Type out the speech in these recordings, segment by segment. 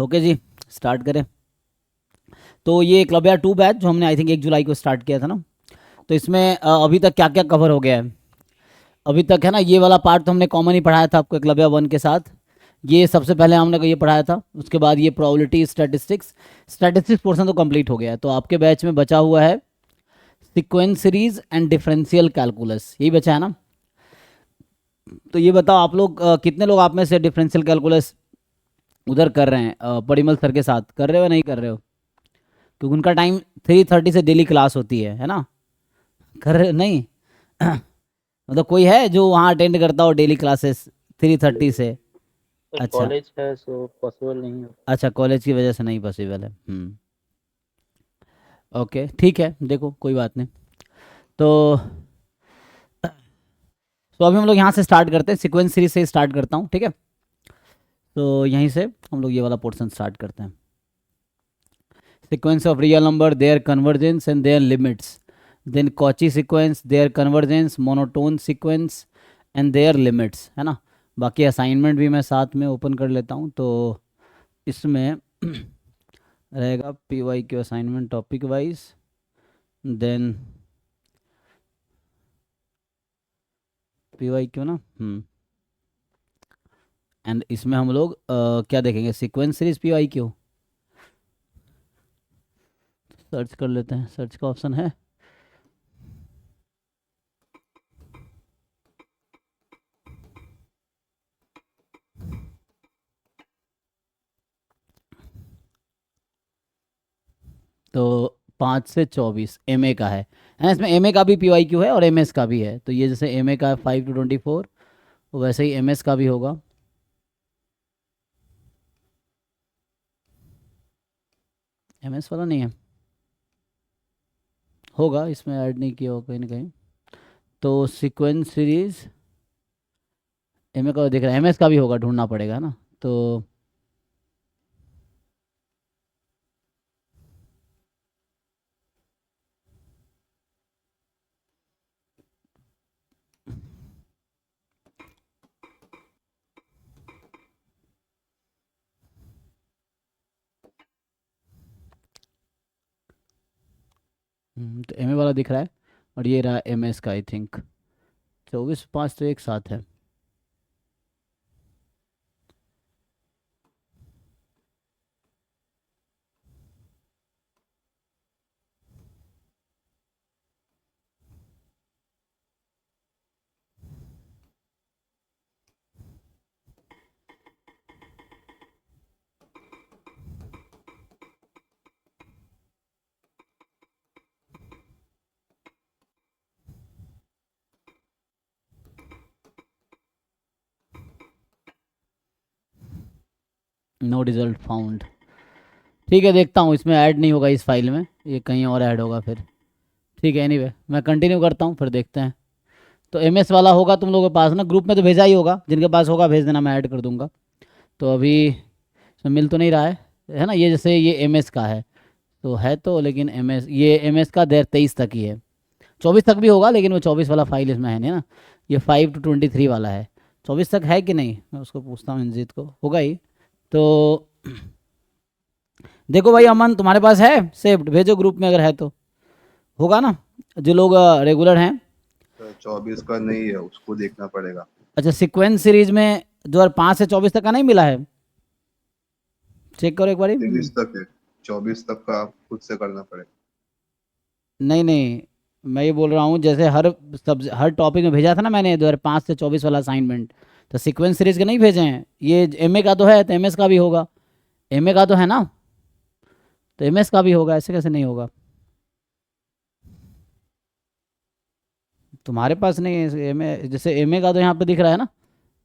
Okay जी, start करें। तो ये क्लब 2 बैच जो हमने आई थिंक 1 जुलाई को स्टार्ट किया था ना, तो इसमें अभी तक क्या क्या कवर हो गया है अभी तक, है ना। ये वाला पार्ट तो हमने कॉमन ही पढ़ाया था आपको क्लब 1 के साथ। ये सबसे पहले हमने को ये पढ़ाया था। उसके बाद ये प्रोबेबिलिटी स्टैटिस्टिक्स, स्टैटिस्टिक्स पोर्शन तो कंप्लीट हो गया है। तो आपके बैच में बचा हुआ है sequence series and differential calculus, यही बचा है ना। तो ये बताओ आप लोग कितने लोग आप में से डिफरेंशियल कैलकुलस उधर कर रहे हैं, परिमल सर के साथ कर रहे हो या नहीं कर रहे हो? क्योंकि उनका टाइम 3:30 से डेली क्लास होती है ना। कर रहे नहीं? मतलब कोई है जो वहाँ अटेंड करता हो डेली क्लासेस 3:30 से? सर अच्छा। कॉलेज है सो पॉसिबल नहीं हो। अच्छा, कॉलेज की वजह से नहीं पॉसिबल है। ओके, ठीक है, देखो कोई बात नहीं। तो अभी हम लोग यहाँ से स्टार्ट करते हैं, सीक्वेंस सीरीज से स्टार्ट करता हूँ, ठीक है। तो यहीं से हम लोग ये वाला पोर्शन स्टार्ट करते हैं। Sequence of real number, their convergence and their limits, then Cauchy sequence, their convergence, monotone sequence and their limits, है ना। बाकी असाइनमेंट भी मैं साथ में ओपन कर लेता हूँ। तो इसमें रहेगा PYQ assignment topic wise, then PYQ ना। एंड इसमें हम लोग क्या देखेंगे, सीक्वेंस सीरीज PYQ। सर्च कर लेते हैं, सर्च का ऑप्शन है। तो 5 से 24 MA का है ना। इसमें MA का भी PYQ है और MS का भी है। तो ये जैसे MA का 5 to 24, वैसे ही MS का भी होगा। MS वाला नहीं है, होगा इसमें ऐड नहीं किया होगा कहीं ना कहीं। तो सीक्वेंस सीरीज MA का दिख रहा है, MS का भी होगा, ढूंढना पड़ेगा ना। तो तो MA वाला दिख रहा है, और ये रहा MS का, आई थिंक 24 5 तो एक साथ है। No result found. ठीक है, देखता हूँ, इसमें ऐड नहीं होगा इस फाइल में, ये कहीं और ऐड होगा फिर। ठीक है, एनीवे मैं कंटिन्यू करता हूँ, फिर देखते हैं। तो MS वाला होगा तुम लोगों के पास ना, ग्रुप में तो भेजा ही होगा, जिनके पास होगा भेज देना, मैं ऐड कर दूंगा। तो अभी इसमें मिल तो नहीं रहा है ना। ये जैसे ये MS का है तो है तो, लेकिन MS, ये MS का 23 तक ही है। 24 तक भी होगा, लेकिन वो 24 वाला फाइल इसमें है नहीं ना। ये 5 to 23 वाला है। 24 तक है कि नहीं, मैं उसको पूछता हूँ, इंजीत को होगा ही। तो देखो भाई, अमन तुम्हारे पास है सेव्ड, भेजो ग्रुप में अगर है तो, होगा ना, जो लोग रेगुलर हैं। 24 का नहीं है, उसको देखना पड़ेगा। अच्छा, सीक्वेंस सीरीज में 2005 से 24 तक का नहीं मिला है? चेक करो एक बार। 23 तक है, 24 तक का आप खुद से करना पड़ेगा। नहीं नहीं, मैं ये बोल रहा हूँ जैसे हर टॉपिक में भेजा था ना मैंने 2005 से 24 वाला असाइनमेंट, तो सीक्वेंस सीरीज के नहीं भेजे हैं। ये MA का तो है, तो MS का भी होगा। MA का तो है ना, तो MS का भी होगा, ऐसे कैसे नहीं होगा? तुम्हारे पास नहीं है MA, जैसे MA का तो यहाँ पे दिख रहा है ना,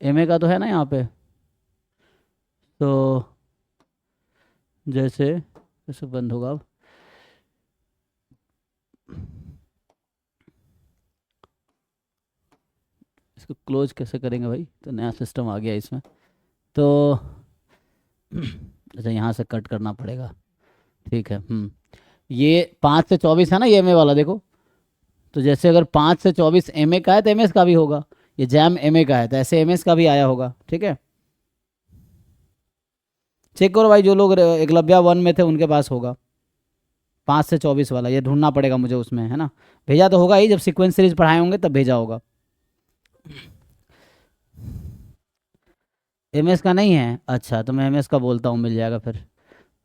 MA का तो है ना यहाँ पे। तो जैसे कैसे बंद होगा अब? इसको क्लोज कैसे करेंगे भाई? तो नया सिस्टम आ गया इसमें। तो अच्छा, यहाँ से कट करना पड़ेगा। ठीक है। ये 5 से 24 है ना, ये MA वाला देखो। तो जैसे अगर 5 से 24 MA का है तो MS का भी होगा। ये जैम MA का है तो ऐसे MS का भी आया होगा, ठीक है। चेक करो भाई, जो लोग एकलव्या 1 में थे उनके पास होगा 5 से 24 वाला, ये ढूंढना पड़ेगा मुझे उसमें, है ना। भेजा तो होगा ही, जब सीक्वेंस सीरीज पढ़ाए होंगे तब भेजा होगा। एमएस का नहीं है, अच्छा तो मैं एमएस का बोलता हूँ, मिल जाएगा फिर।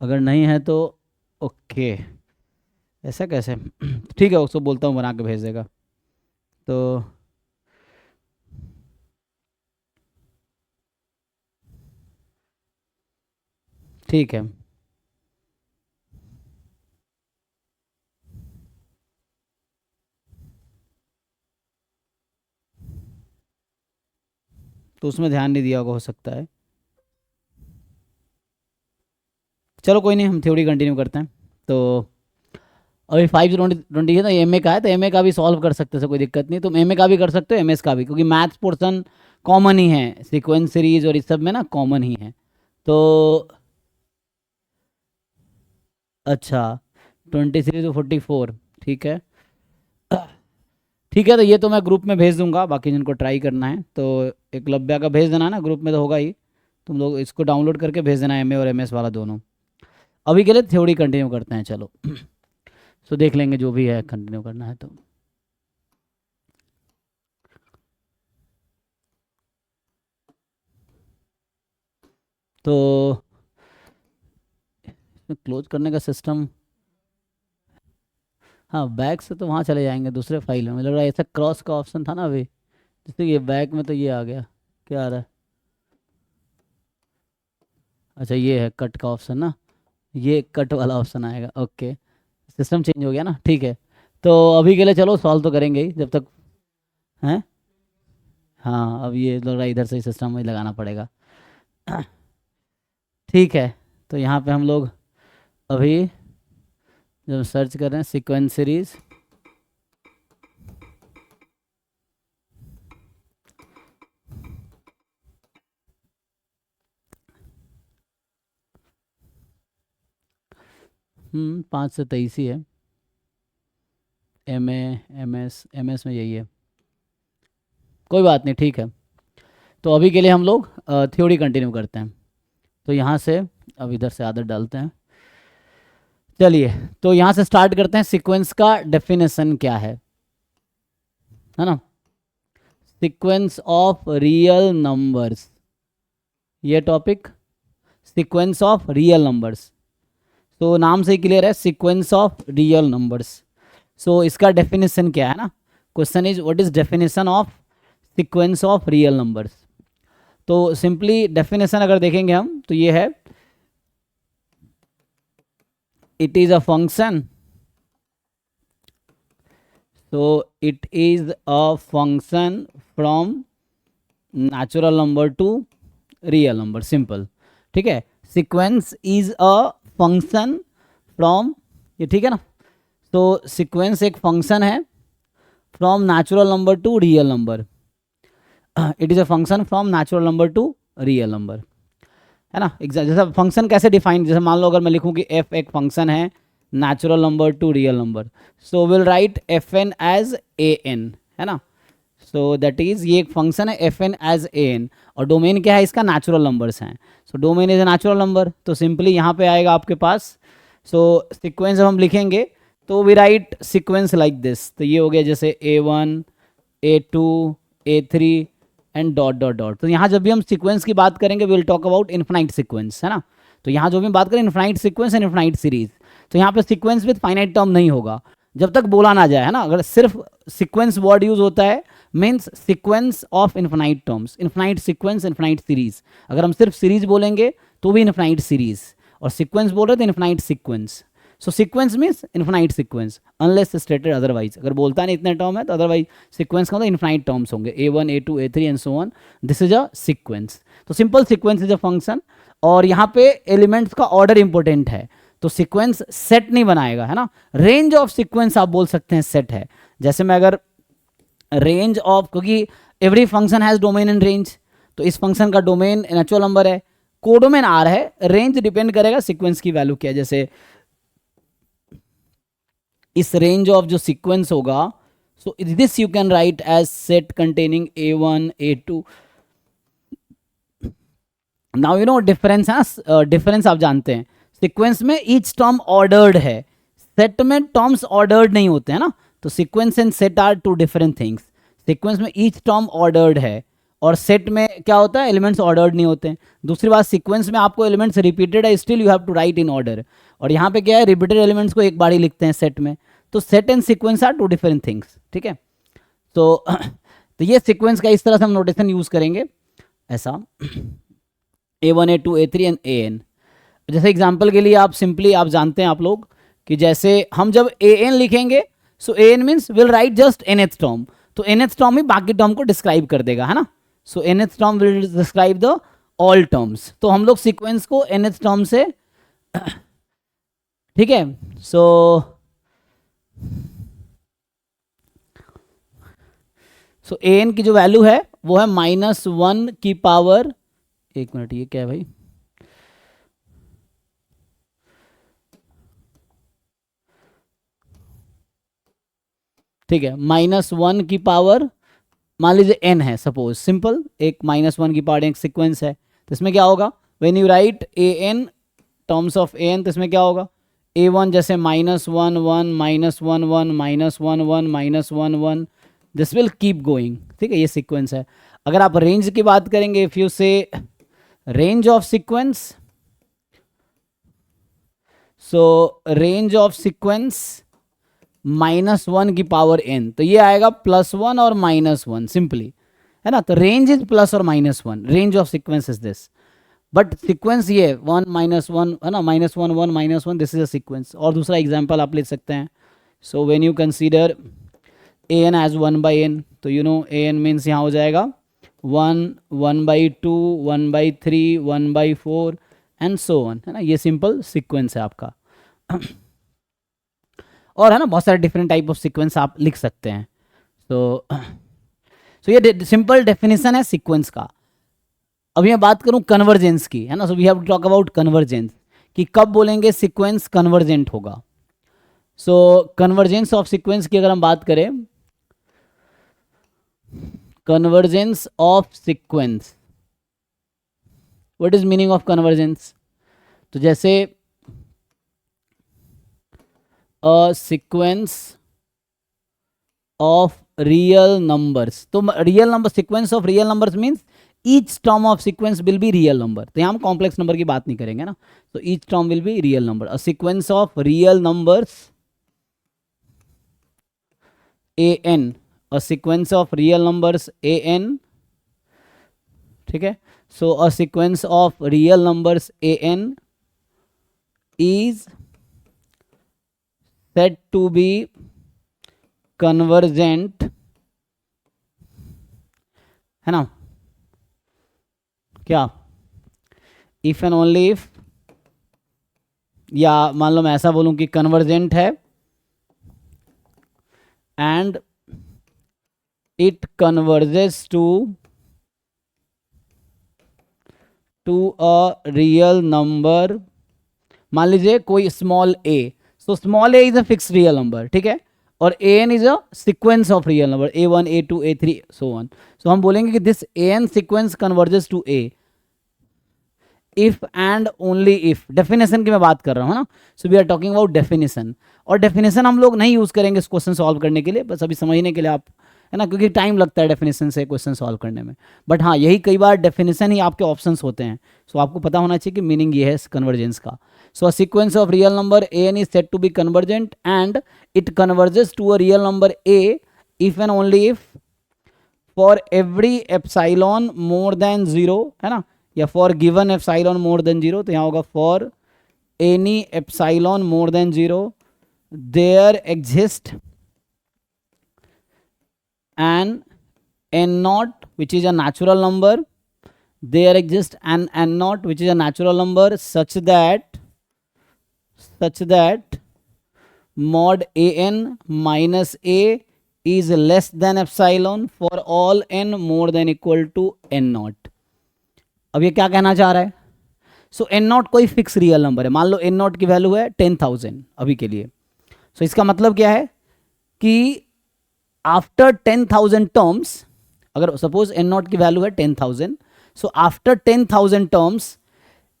अगर नहीं है तो ओके, ऐसा कैसे ठीक है, उसको बोलता हूँ बना के भेज देगा। तो ठीक है, तो उसमें ध्यान नहीं दिया होगा, हो सकता है। चलो कोई नहीं, हम थ्योरी कंटिन्यू करते हैं। तो अभी 5/20 है, तो एम ए का है, तो एम ए का भी सॉल्व कर सकते हो, कोई दिक्कत नहीं। तुम एम ए का भी कर सकते हो, एम एस का भी, क्योंकि मैथ्स पोर्सन कॉमन ही है, सीक्वेंस सीरीज और इस सब में ना कॉमन ही है। तो अच्छा 23 to 44, ठीक है। ठीक है, तो ये तो मैं ग्रुप में भेज दूंगा, बाकी जिनको ट्राई करना है तो एकलव्या का भेज देना ना, ग्रुप में तो होगा ही, तुम लोग इसको डाउनलोड करके भेज देना, एम ए और एम एस वाला दोनों। अभी के लिए थ्योरी कंटिन्यू करते हैं, चलो। सो देख लेंगे जो भी है, कंटिन्यू करना है तो क्लोज करने का सिस्टम, हाँ बैक से तो वहाँ चले जाएंगे दूसरे फाइल में, मुझे लग रहा है ऐसा क्रॉस का ऑप्शन था ना अभी, जैसे ये बैक में तो ये आ गया, क्या आ रहा है, अच्छा ये है कट का ऑप्शन ना, ये कट वाला ऑप्शन आएगा, ओके। सिस्टम चेंज हो गया ना, ठीक है। तो अभी के लिए चलो सॉल्व तो करेंगे ही जब तक हैं। हाँ अब ये लग रहा है इधर से ही सिस्टम में लगाना पड़ेगा। ठीक है, तो यहाँ पे हम लोग अभी जब सर्च कर रहे हैं सीक्वेंस सीरीज, हम्म, 5 से 23 ही है, एम एम एस में यही है, कोई बात नहीं, ठीक है। तो अभी के लिए हम लोग थ्योरी कंटिन्यू करते हैं। तो यहाँ से अब इधर से आदत डालते हैं, चलिए। तो यहाँ से स्टार्ट करते हैं, सीक्वेंस का डेफिनेशन क्या है ना। सीक्वेंस ऑफ रियल नंबर्स, ये topic sequence of real numbers, तो नाम से ही क्लियर है, सीक्वेंस ऑफ रियल नंबर्स। सो इसका डेफिनेशन क्या है ना, question is what is definition of sequence of real numbers. तो सिंपली डेफिनेशन अगर देखेंगे हम तो ये है, it is a function, so it is a function from natural number to real number, simple, ठीक है। sequence is a function from, ये ठीक है ना, तो sequence एक फंक्शन है from natural number to real number, it is a function from natural number to real number, है ना। जैसा फंक्शन कैसे डिफाइन, जैसे मान लो अगर मैं लिखूं कि f एक फंक्शन है natural number to real number, so will write f n as a n, है ना। सो दैट इज, ये एक फंक्शन है f n as a n, और डोमेन क्या है इसका, नेचुरल नंबर्स हैं। So domain is a natural number, तो सिंपली यहाँ पे आएगा आपके पास। सो सिक्वेंस जब हम लिखेंगे तो we write sequence like this, तो ये हो गया जैसे A1 A2 A3 and dot dot dot. तो यहाँ जब भी हम सीक्वेंस की बात करेंगे will talk about infinite sequence, है ना। तो यहाँ जो भी बात करें infinite sequence and infinite series, तो यहाँ पे सीक्वेंस विद फाइनाइट टर्म नहीं होगा जब तक बोला ना जाए, है ना। अगर सिर्फ सीक्वेंस वर्ड यूज होता है means sequence of infinite terms, infinite sequence infinite series. अगर हम सिर्फ सीरीज बोलेंगे तो भी इन्फिनाइट सीरीज, और सीक्वेंस बोल रहे तो infinite sequence. So sequence means infinite sequence unless stated otherwise, अगर बोलता नहीं इतने टर्म है तो अदरवाइज सीक्वेंस का मतलब इन्फिनाइट टर्म्स होंगे, A1 A2 A3 and so on, this is a sequence. तो simple sequence is a function, और यहाँ पे एलिमेंट्स का ऑर्डर इंपॉर्टेंट है, तो सीक्वेंस सेट नहीं बनाएगा, है ना। रेंज ऑफ सीक्वेंस आप बोल सकते हैं सेट है, जैसे मैं अगर रेंज ऑफ, क्योंकि every function has domain and range, तो इस फंक्शन का डोमेन नेचुरल नंबर है, कोडोमेन आर है, रेंज डिपेंड करेगा सीक्वेंस की वैल्यू क्या है। जैसे इस रेंज ऑफ जो सीक्वेंस होगा, so this you can write as set containing A1 A2 now you know difference है, डिफरेंस आप जानते हैं, सीक्वेंस में ईच टर्म ऑर्डर्ड है, सेट में टर्म्स ऑर्डर्ड नहीं होते हैं ना, तो sequence and set are two different things. Sequence में ईच टर्म ऑर्डर्ड है और सेट में क्या होता है, एलिमेंट्स ऑर्डर्ड नहीं होते हैं। दूसरी बात, सीक्वेंस में आपको एलिमेंट्स रिपीटेड है, still you have to write in order, और यहाँ पे क्या है, रिपीटेड एलिमेंट्स को एक बार ही लिखते हैं सेट में। तो set and sequence are two different things, ठीक है। तो ये सीक्वेंस का इस तरह से हम नोटेशन यूज करेंगे, ऐसा A1 A2 A3 and AN। जैसे एग्जांपल के लिए आप सिंपली आप जानते हैं आप लोग कि जैसे हम जब AN लिखेंगे, सो AN means will write just nth term, तो nth टर्म ही बाकी टर्म को डिस्क्राइब कर देगा, है ना। सो nth term will describe the all terms, तो हम लोग सीक्वेंस को nth टर्म से ठीक है। सो AN की जो वैल्यू है वो है -1 की पावर, एक मिनट ये क्या है भाई, ठीक है, -1 की पावर, मान लीजिए n है सपोज, सिंपल एक -1 की पावर एक सीक्वेंस है, तो इसमें क्या होगा, when you right AN terms of AN, तो इसमें क्या होगा, A1 जैसे -1 1 -1 1 -1 1 -1 1, दिस विल कीप गोइंग, ठीक है, ये सीक्वेंस है। अगर आप रेंज की बात करेंगे, इफ यू से range of sequence, so range of sequence -1 की पावर n, तो ये आएगा +1 और -1 सिंपली, है ना। तो रेंज इज प्लस और -1, range of sequence is this, but sequence ये 1 -1 है ना, -1 1 -1, दिस इज अ सीक्वेंस। और दूसरा एग्जांपल आप ले सकते हैं, so when you consider AN as 1/n, तो यू नो AN मीन्स यहाँ हो जाएगा 1 1/2 1/3 1/4 एंड सो ऑन, है ना। ये सिंपल सीक्वेंस है आपका। और है ना बहुत सारे डिफरेंट टाइप ऑफ सीक्वेंस आप लिख सकते हैं। तो ये सिंपल डेफिनेशन है सीक्वेंस का। अभी मैं बात करूं कन्वर्जेंस की, है ना, so we have to talk about convergence, कि कब बोलेंगे सीक्वेंस कन्वर्जेंट होगा। सो कन्वर्जेंस ऑफ सीक्वेंस की अगर हम बात करें, convergence of sequence, what is meaning of convergence, तो जैसे a sequence of real numbers, तो real number, sequence of real numbers means each term of sequence will be real number, तो यहाँ हम कॉम्प्लेक्स नंबर की बात नहीं करेंगे ना, तो each term will be real number. A sequence of real numbers AN, a sequence of real numbers AN, ठीक है। So a sequence of real numbers AN is said to be convergent, है ना, क्या, इफ एंड ओनली इफ, या मान लो मैं ऐसा बोलूं कि कन्वर्जेंट है and it converges to a real number, मान लीजिए कोई small a, so small a is a fix real number, ठीक है, और AN is a sequence of real number A1 A2 A3 so on. So हम बोलेंगे कि this AN sequence converges to A if and only if, definition की मैं बात कर रहा हूँ ना, so we are talking about definition. और डेफिनेशन हम लोग नहीं यूज करेंगे इस क्वेश्चन सॉल्व करने के लिए, बस अभी समझने के लिए आप, है ना, क्योंकि टाइम लगता है डेफिनेशन से क्वेश्चन सॉल्व करने में, बट हाँ यही कई बार डेफिनेशन ही आपके ऑप्शंस होते हैं, सो आपको पता होना चाहिए कि मीनिंग ये है कन्वर्जेंस का। So a sequence of real number AN is said to be convergent and it converges to a real number A if and only if for every epsilon more than 0, है ना, या for given epsilon more than 0, तो यहाँ होगा for any epsilon more than 0 there exist an n0 which is a natural number, there exists an n0 which is a natural number such that mod an minus a is less than epsilon for all n more than equal to n0। अब ये क्या कहना चाह रहा है, सो n0 कोई fix real number है, मान लो n0 की वैल्यू है 10,000 अभी के लिए, सो इसका मतलब क्या है कि आफ्टर 10,000 टर्म्स, अगर सपोज n0 की वैल्यू है 10,000, So after 10,000 terms,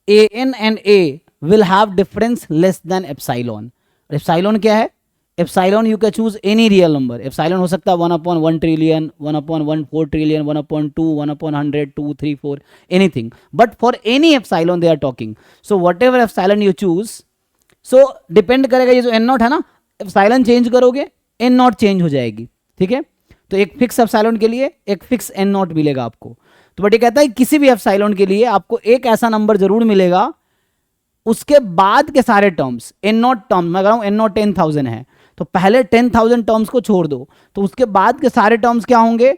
an and a will have difference less than epsilon. Epsilon क्या है? Epsilon you can choose any real number. Epsilon हो सकता है 1/1 trillion, 1/1/4 trillion, 1/2, 1/100, 2, 3, 4, anything. But for any epsilon they are talking. So whatever epsilon you choose, so depend करेगा ये जो n not है ना, epsilon चेंज करोगे n नॉट चेंज हो जाएगी, ठीक है? तो एक फिक्स एप्सिलॉन के लिए एक फिक्स n नॉट मिलेगा आपको। तो बट ये कहता है किसी भी एप्सिलॉन के लिए आपको एक ऐसा नंबर जरूर मिलेगा, उसके बाद के सारे टर्म्स n नॉट टर्म, मैं कह रहा हूं n नॉट 10,000 है तो पहले 10,000 टर्म्स को छोड़ दो, तो उसके बाद के सारे टर्म्स क्या होंगे?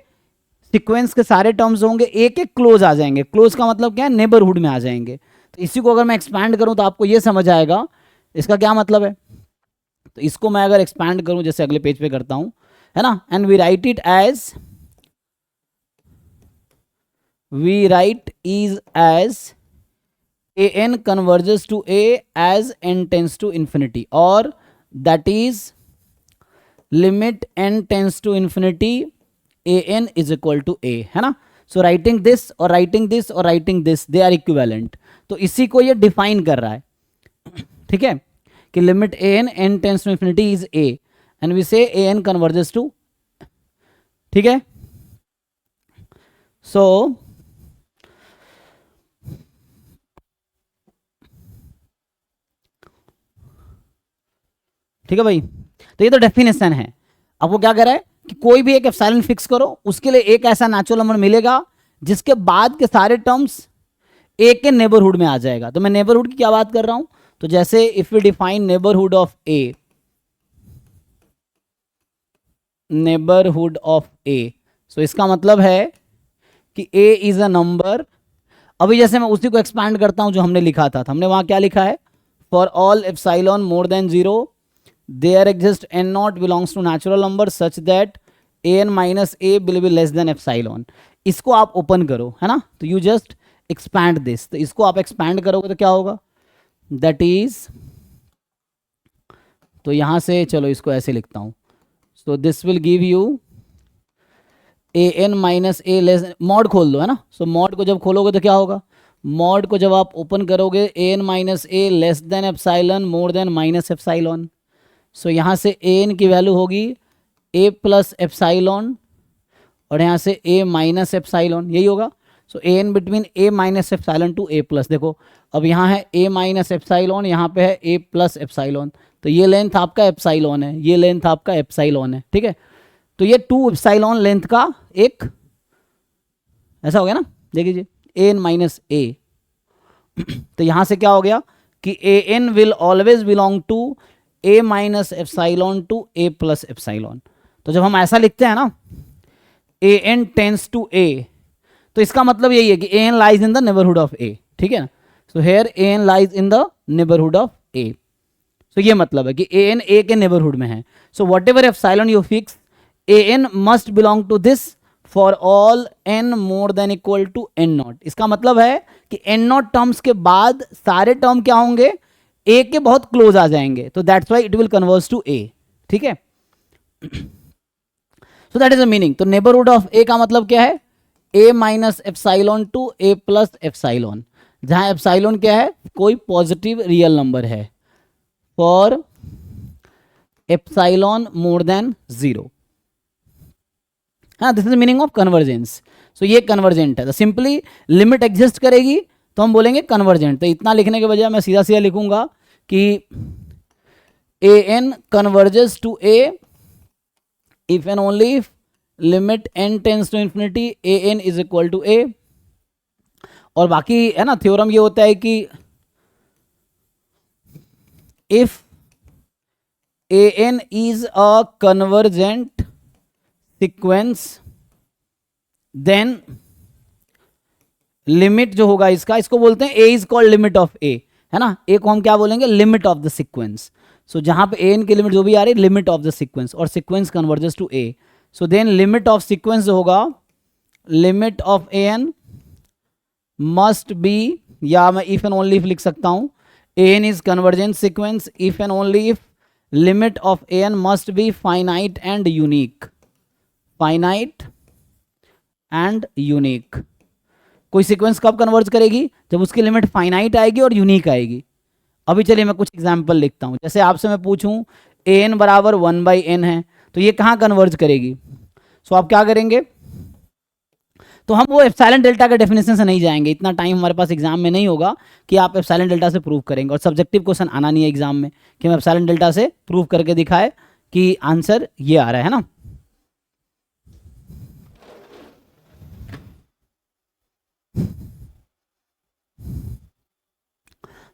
सीक्वेंस के सारे टर्म्स होंगे एक एक क्लोज आ जाएंगे। क्लोज का मतलब क्या है? नेबरहुड में आ जाएंगे। तो इसी को अगर मैं एक्सपैंड करूं तो आपको ये समझ आएगा इसका क्या मतलब है। तो इसको मैं अगर एक्सपैंड करूं जैसे अगले पेज पे करता हूं, है ना, and we write it as an converges to a as n tends to infinity, or that is limit n tends to infinity an is equal to a, है ना। so writing this or writing this or writing this they are equivalent। तो इसी को ये define कर रहा है, ठीक है, कि limit an n tends to infinity is a and we say an converges to, ठीक है। so ठीक है भाई, तो ये तो डेफिनेशन है। अब वो क्या कर रहा है कि कोई भी एक एप्सिलॉन फिक्स करो, उसके लिए एक ऐसा नेचुरल नंबर मिलेगा जिसके बाद के सारे टर्म्स ए के नेबरहुड में आ जाएगा। तो मैं नेबरहुड की क्या बात कर रहा हूं, तो जैसे if we define neighbourhood of a, neighbourhood of a, so इसका मतलब है कि ए इज अ नंबर। अभी जैसे मैं उसी को एक्सपैंड करता हूं जो हमने लिखा था, हमने वहां क्या लिखा है, for all epsilon more than 0 there exists n naught belongs to natural number such that an minus a will be less than epsilon। इसको आप ओपन करो, है ना, तो यू जस्ट एक्सपैंड दिस, तो इसको आप एक्सपैंड करोगे तो क्या होगा, दैट इज, तो यहां से चलो इसको ऐसे लिखता हूं, सो this will give you an minus a less, mod खोल दो, है ना। सो मॉड को जब खोलोगे तो क्या होगा, मॉड को जब आप ओपन करोगे an minus a less than epsilon more than minus epsilon. So यहाँ से an की वैल्यू होगी a प्लस एप्सिलॉन और यहाँ से a माइनस एप्सिलॉन, यही होगा। So an between a minus epsilon to a plus, देखो अब यहाँ है a माइनस एप्सिलॉन, यहाँ पे है a प्लस एप्सिलॉन, तो ये लेंथ आपका एप्सिलॉन है, ये लेंथ आपका एप्सिलॉन है, ठीक है। तो ये 2 एप्सिलॉन लेंथ का एक ऐसा हो गया ना, देखिए an माइनस a। तो यहाँ से क्या हो गया कि an will always belong to a minus epsilon to a plus epsilon. तो जब हम ऐसा लिखते हैं ना, an टेंस टू a, तो इसका मतलब यही है कि an lies in the neighbourhood of a, ठीक है ना। So here an lies in the neighbourhood of a। सो ये मतलब है कि an a के नेबरहुड में है। So whatever epsilon you fix, an must belong to this for all n more than equal to n naught. इसका मतलब है कि n नॉट टर्म्स के बाद सारे टर्म क्या होंगे, a के बहुत क्लोज आ जाएंगे, तो that's why it will converge to a, ठीक है। So that is the meaning. तो नेबरहुड ऑफ a का मतलब क्या है, a minus epsilon to a plus epsilon, जहां एप्सिलॉन क्या है, कोई पॉजिटिव रियल नंबर है, फॉर एप्सिलॉन मोर देन 0। हाँ, this is the meaning of convergence. So ये कन्वर्जेंट है, तो सिंपली लिमिट एग्जिस्ट करेगी तो हम बोलेंगे कन्वर्जेंट। तो इतना लिखने के बजाय मैं सीधा सीधा लिखूंगा कि an converges to a if and only if limit n tends to infinity an is equal to a। और बाकी है ना, थ्योरम ये होता है कि if an is a convergent sequence then limit जो होगा इसका, इसको बोलते हैं a is called limit of a, है ना। a को हम क्या बोलेंगे, लिमिट ऑफ द सीक्वेंस। सो जहां पे an की लिमिट जो भी आ रही है, लिमिट ऑफ द सीक्वेंस, और sequence converges to a। So then limit of sequence जो होगा, limit of an must be, या मैं इफ एंड ओनली इफ लिख सकता हूं, an is convergent sequence if and only if limit of an must be finite and unique, finite and unique. कोई sequence कब converge करेगी? जब उसकी लिमिट फाइनाइट आएगी और यूनिक आएगी। अभी चलिए मैं कुछ एग्जाम्पल लिखता हूँ। जैसे आपसे मैं पूछूं an बराबर 1/n है, तो ये कहाँ कन्वर्ज करेगी? सो आप क्या करेंगे? तो हम वो एप्सिलॉन डेल्टा के डेफिनेशन से नहीं जाएंगे, इतना टाइम हमारे पास एग्जाम में नहीं होगा कि आप एप्सिलॉन डेल्टा से प्रूव करेंगे, और सब्जेक्टिव क्वेश्चन आना नहीं है एग्जाम में कि हम एप्सिलॉन डेल्टा से प्रूव करके दिखाए कि आंसर ये आ रहा है ना।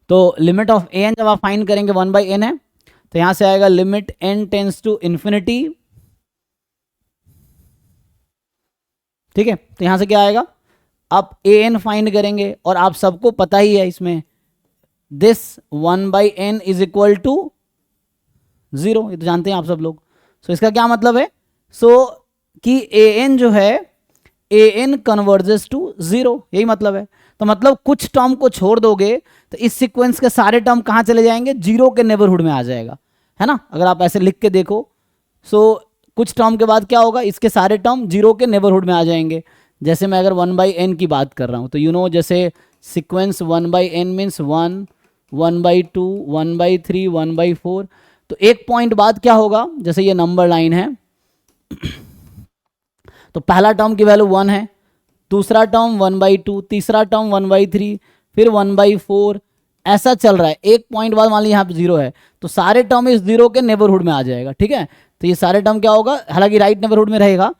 तो लिमिट ऑफ एन जब आप फाइंड करेंगे 1/n है, तो यहां से आएगा limit n tends to infinity. ठीक है, तो यहां से क्या आएगा? आप an फाइंड करेंगे और आप सबको पता ही है इसमें this 1/n is equal to 0, ये तो जानते हैं आप सब लोग। सो इसका क्या मतलब है? कि an जो है an कन्वर्जेस टू 0, यही मतलब है। तो मतलब कुछ टर्म को छोड़ दोगे तो इस सीक्वेंस के सारे टर्म कहाँ चले जाएंगे? 0 के नेबरहुड में आ जाएगा, है ना। अगर आप ऐसे लिख के देखो, कुछ टर्म के बाद क्या होगा? इसके सारे टर्म 0 के नेबरहुड में आ जाएंगे। जैसे मैं अगर 1/n की बात कर रहा हूँ, तो जैसे सीक्वेंस 1/n मीन्स 1, 1/2, 1/3, 1/4, तो एक पॉइंट बाद क्या होगा? जैसे ये नंबर लाइन है, तो पहला टर्म की वैल्यू 1 है, दूसरा टर्म 1/2, तीसरा टर्म 1/3, फिर 1/4, ऐसा चल रहा है। एक पॉइंट बाद मान लीजिए यहाँ पे 0 है, तो सारे टर्म इस 0 के नेबरहुड में आ जाएगा। ठीक है, तो ये सारे टर्म क्या होगा? हालांकि राइट नेबरहुड में रहेगा,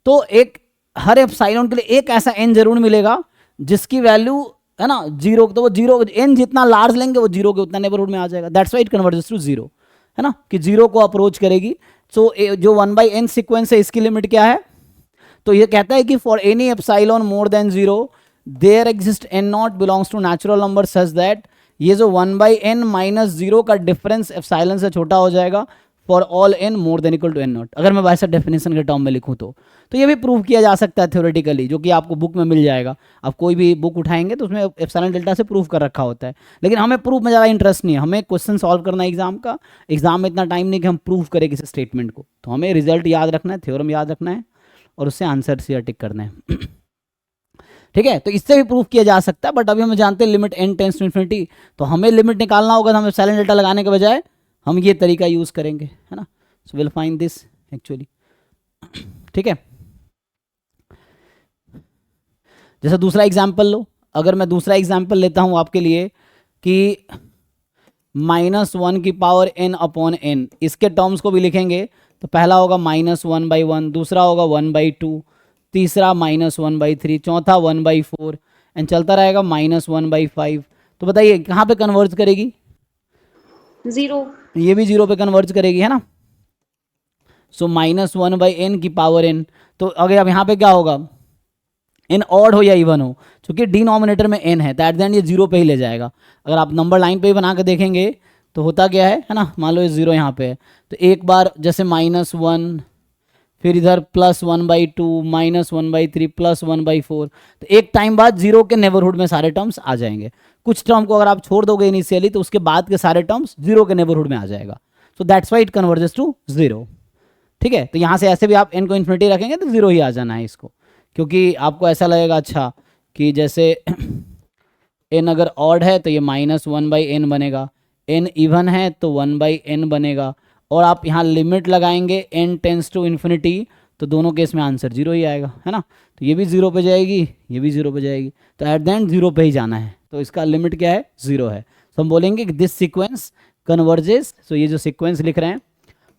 तो एक हर एप्सिलॉन के लिए एक ऐसा n जरूर मिलेगा जिसकी वैल्यू है ना 0, तो वो 0 n जितना लार्ज लेंगे वो 0 के उतना नेबरहुड में आ जाएगा। That's why it converges to 0, है ना, कि 0 को अप्रोच करेगी। सो जो 1/n सीक्वेंस है इसकी लिमिट क्या है? तो ये कहता है कि for any epsilon more than 0 there exist n0 belongs to natural number such that ये जो 1/n माइनस 0 का डिफरेंस एप्सिलॉन से छोटा हो जाएगा for all n more than equal to n0। अगर मैं वैसा डेफिनेशन के टर्म में लिखूं तो ये भी प्रूव किया जा सकता है थ्योरेटिकली, जो कि आपको बुक में मिल जाएगा। आप कोई भी बुक उठाएंगे तो उसमें एप्सिलॉन डेल्टा से प्रूव कर रखा होता है। लेकिन हमें प्रूफ में ज़्यादा इंटरेस्ट नहीं है, हमें क्वेश्चन सॉल्व करना है एग्जाम का। एग्जाम में इतना टाइम नहीं कि हम प्रूफ करें किसी स्टेटमेंट को, तो हमें रिजल्ट याद रखना है, थ्योरम याद रखना है और उससे आंसर से टिक करना है। ठीक है, तो इससे भी प्रूफ किया जा सकता है, बट अभी हम जानते हैं limit n tends to infinity, तो हमें लिमिट निकालना होगा, तो हमें एप्सिलॉन डेल्टा लगाने के बजाय हम ये तरीका यूज करेंगे, है ना। So will find this actually. ठीक है, जैसे दूसरा एग्जाम्पल लो। अगर मैं दूसरा एग्जाम्पल लेता हूं आपके लिए कि -1 की पावर n अपॉन n, इसके टर्म्स को भी लिखेंगे तो पहला होगा -1/1, दूसरा होगा 1/2, तीसरा -1/3, चौथा 1/4 एंड चलता रहेगा -1/5। तो बताइए कहाँ पे कन्वर्ज करेगी? 0। ये भी 0 पे कन्वर्ज करेगी, है ना। सो -1/n की पावर n, तो अगर अब यहाँ पे क्या होगा? n ऑड हो या इवन हो, क्योंकि डिनोमिनेटर में n है, तो एट द एंड ये 0 पे ही ले जाएगा। अगर आप नंबर लाइन पे ही बना के देखेंगे तो होता क्या है ना, मान लो ये 0 यहाँ पे है, तो एक बार जैसे -1, फिर इधर +1/2, -1/3, +1/4, तो एक टाइम बाद 0 के नेबरहुड में सारे टर्म्स आ जाएंगे। कुछ टर्म को अगर आप छोड़ दोगे इनिशियली तो उसके बाद के सारे टर्म्स 0 के नेबरहुड में आ जाएगा। So that's why it converges to 0। ठीक है, तो यहाँ से ऐसे भी आप n को इन्फिनिटी रखेंगे तो 0 ही आ जाना है इसको, क्योंकि आपको ऐसा लगेगा अच्छा कि जैसे n अगर ऑड है तो ये -1/n बनेगा, n इवन है तो 1/n बनेगा, और आप यहाँ लिमिट लगाएंगे n टेंस टू इन्फिनिटी, तो दोनों केस में आंसर 0 ही आएगा, है ना। तो ये भी 0 पे जाएगी, ये भी 0 पे जाएगी, तो एट द एंड 0 पे ही जाना है। तो इसका लिमिट क्या है? 0 है। तो हम बोलेंगे कि दिस सीक्वेंस कन्वर्जेस, तो ये जो सीक्वेंस लिख रहे हैं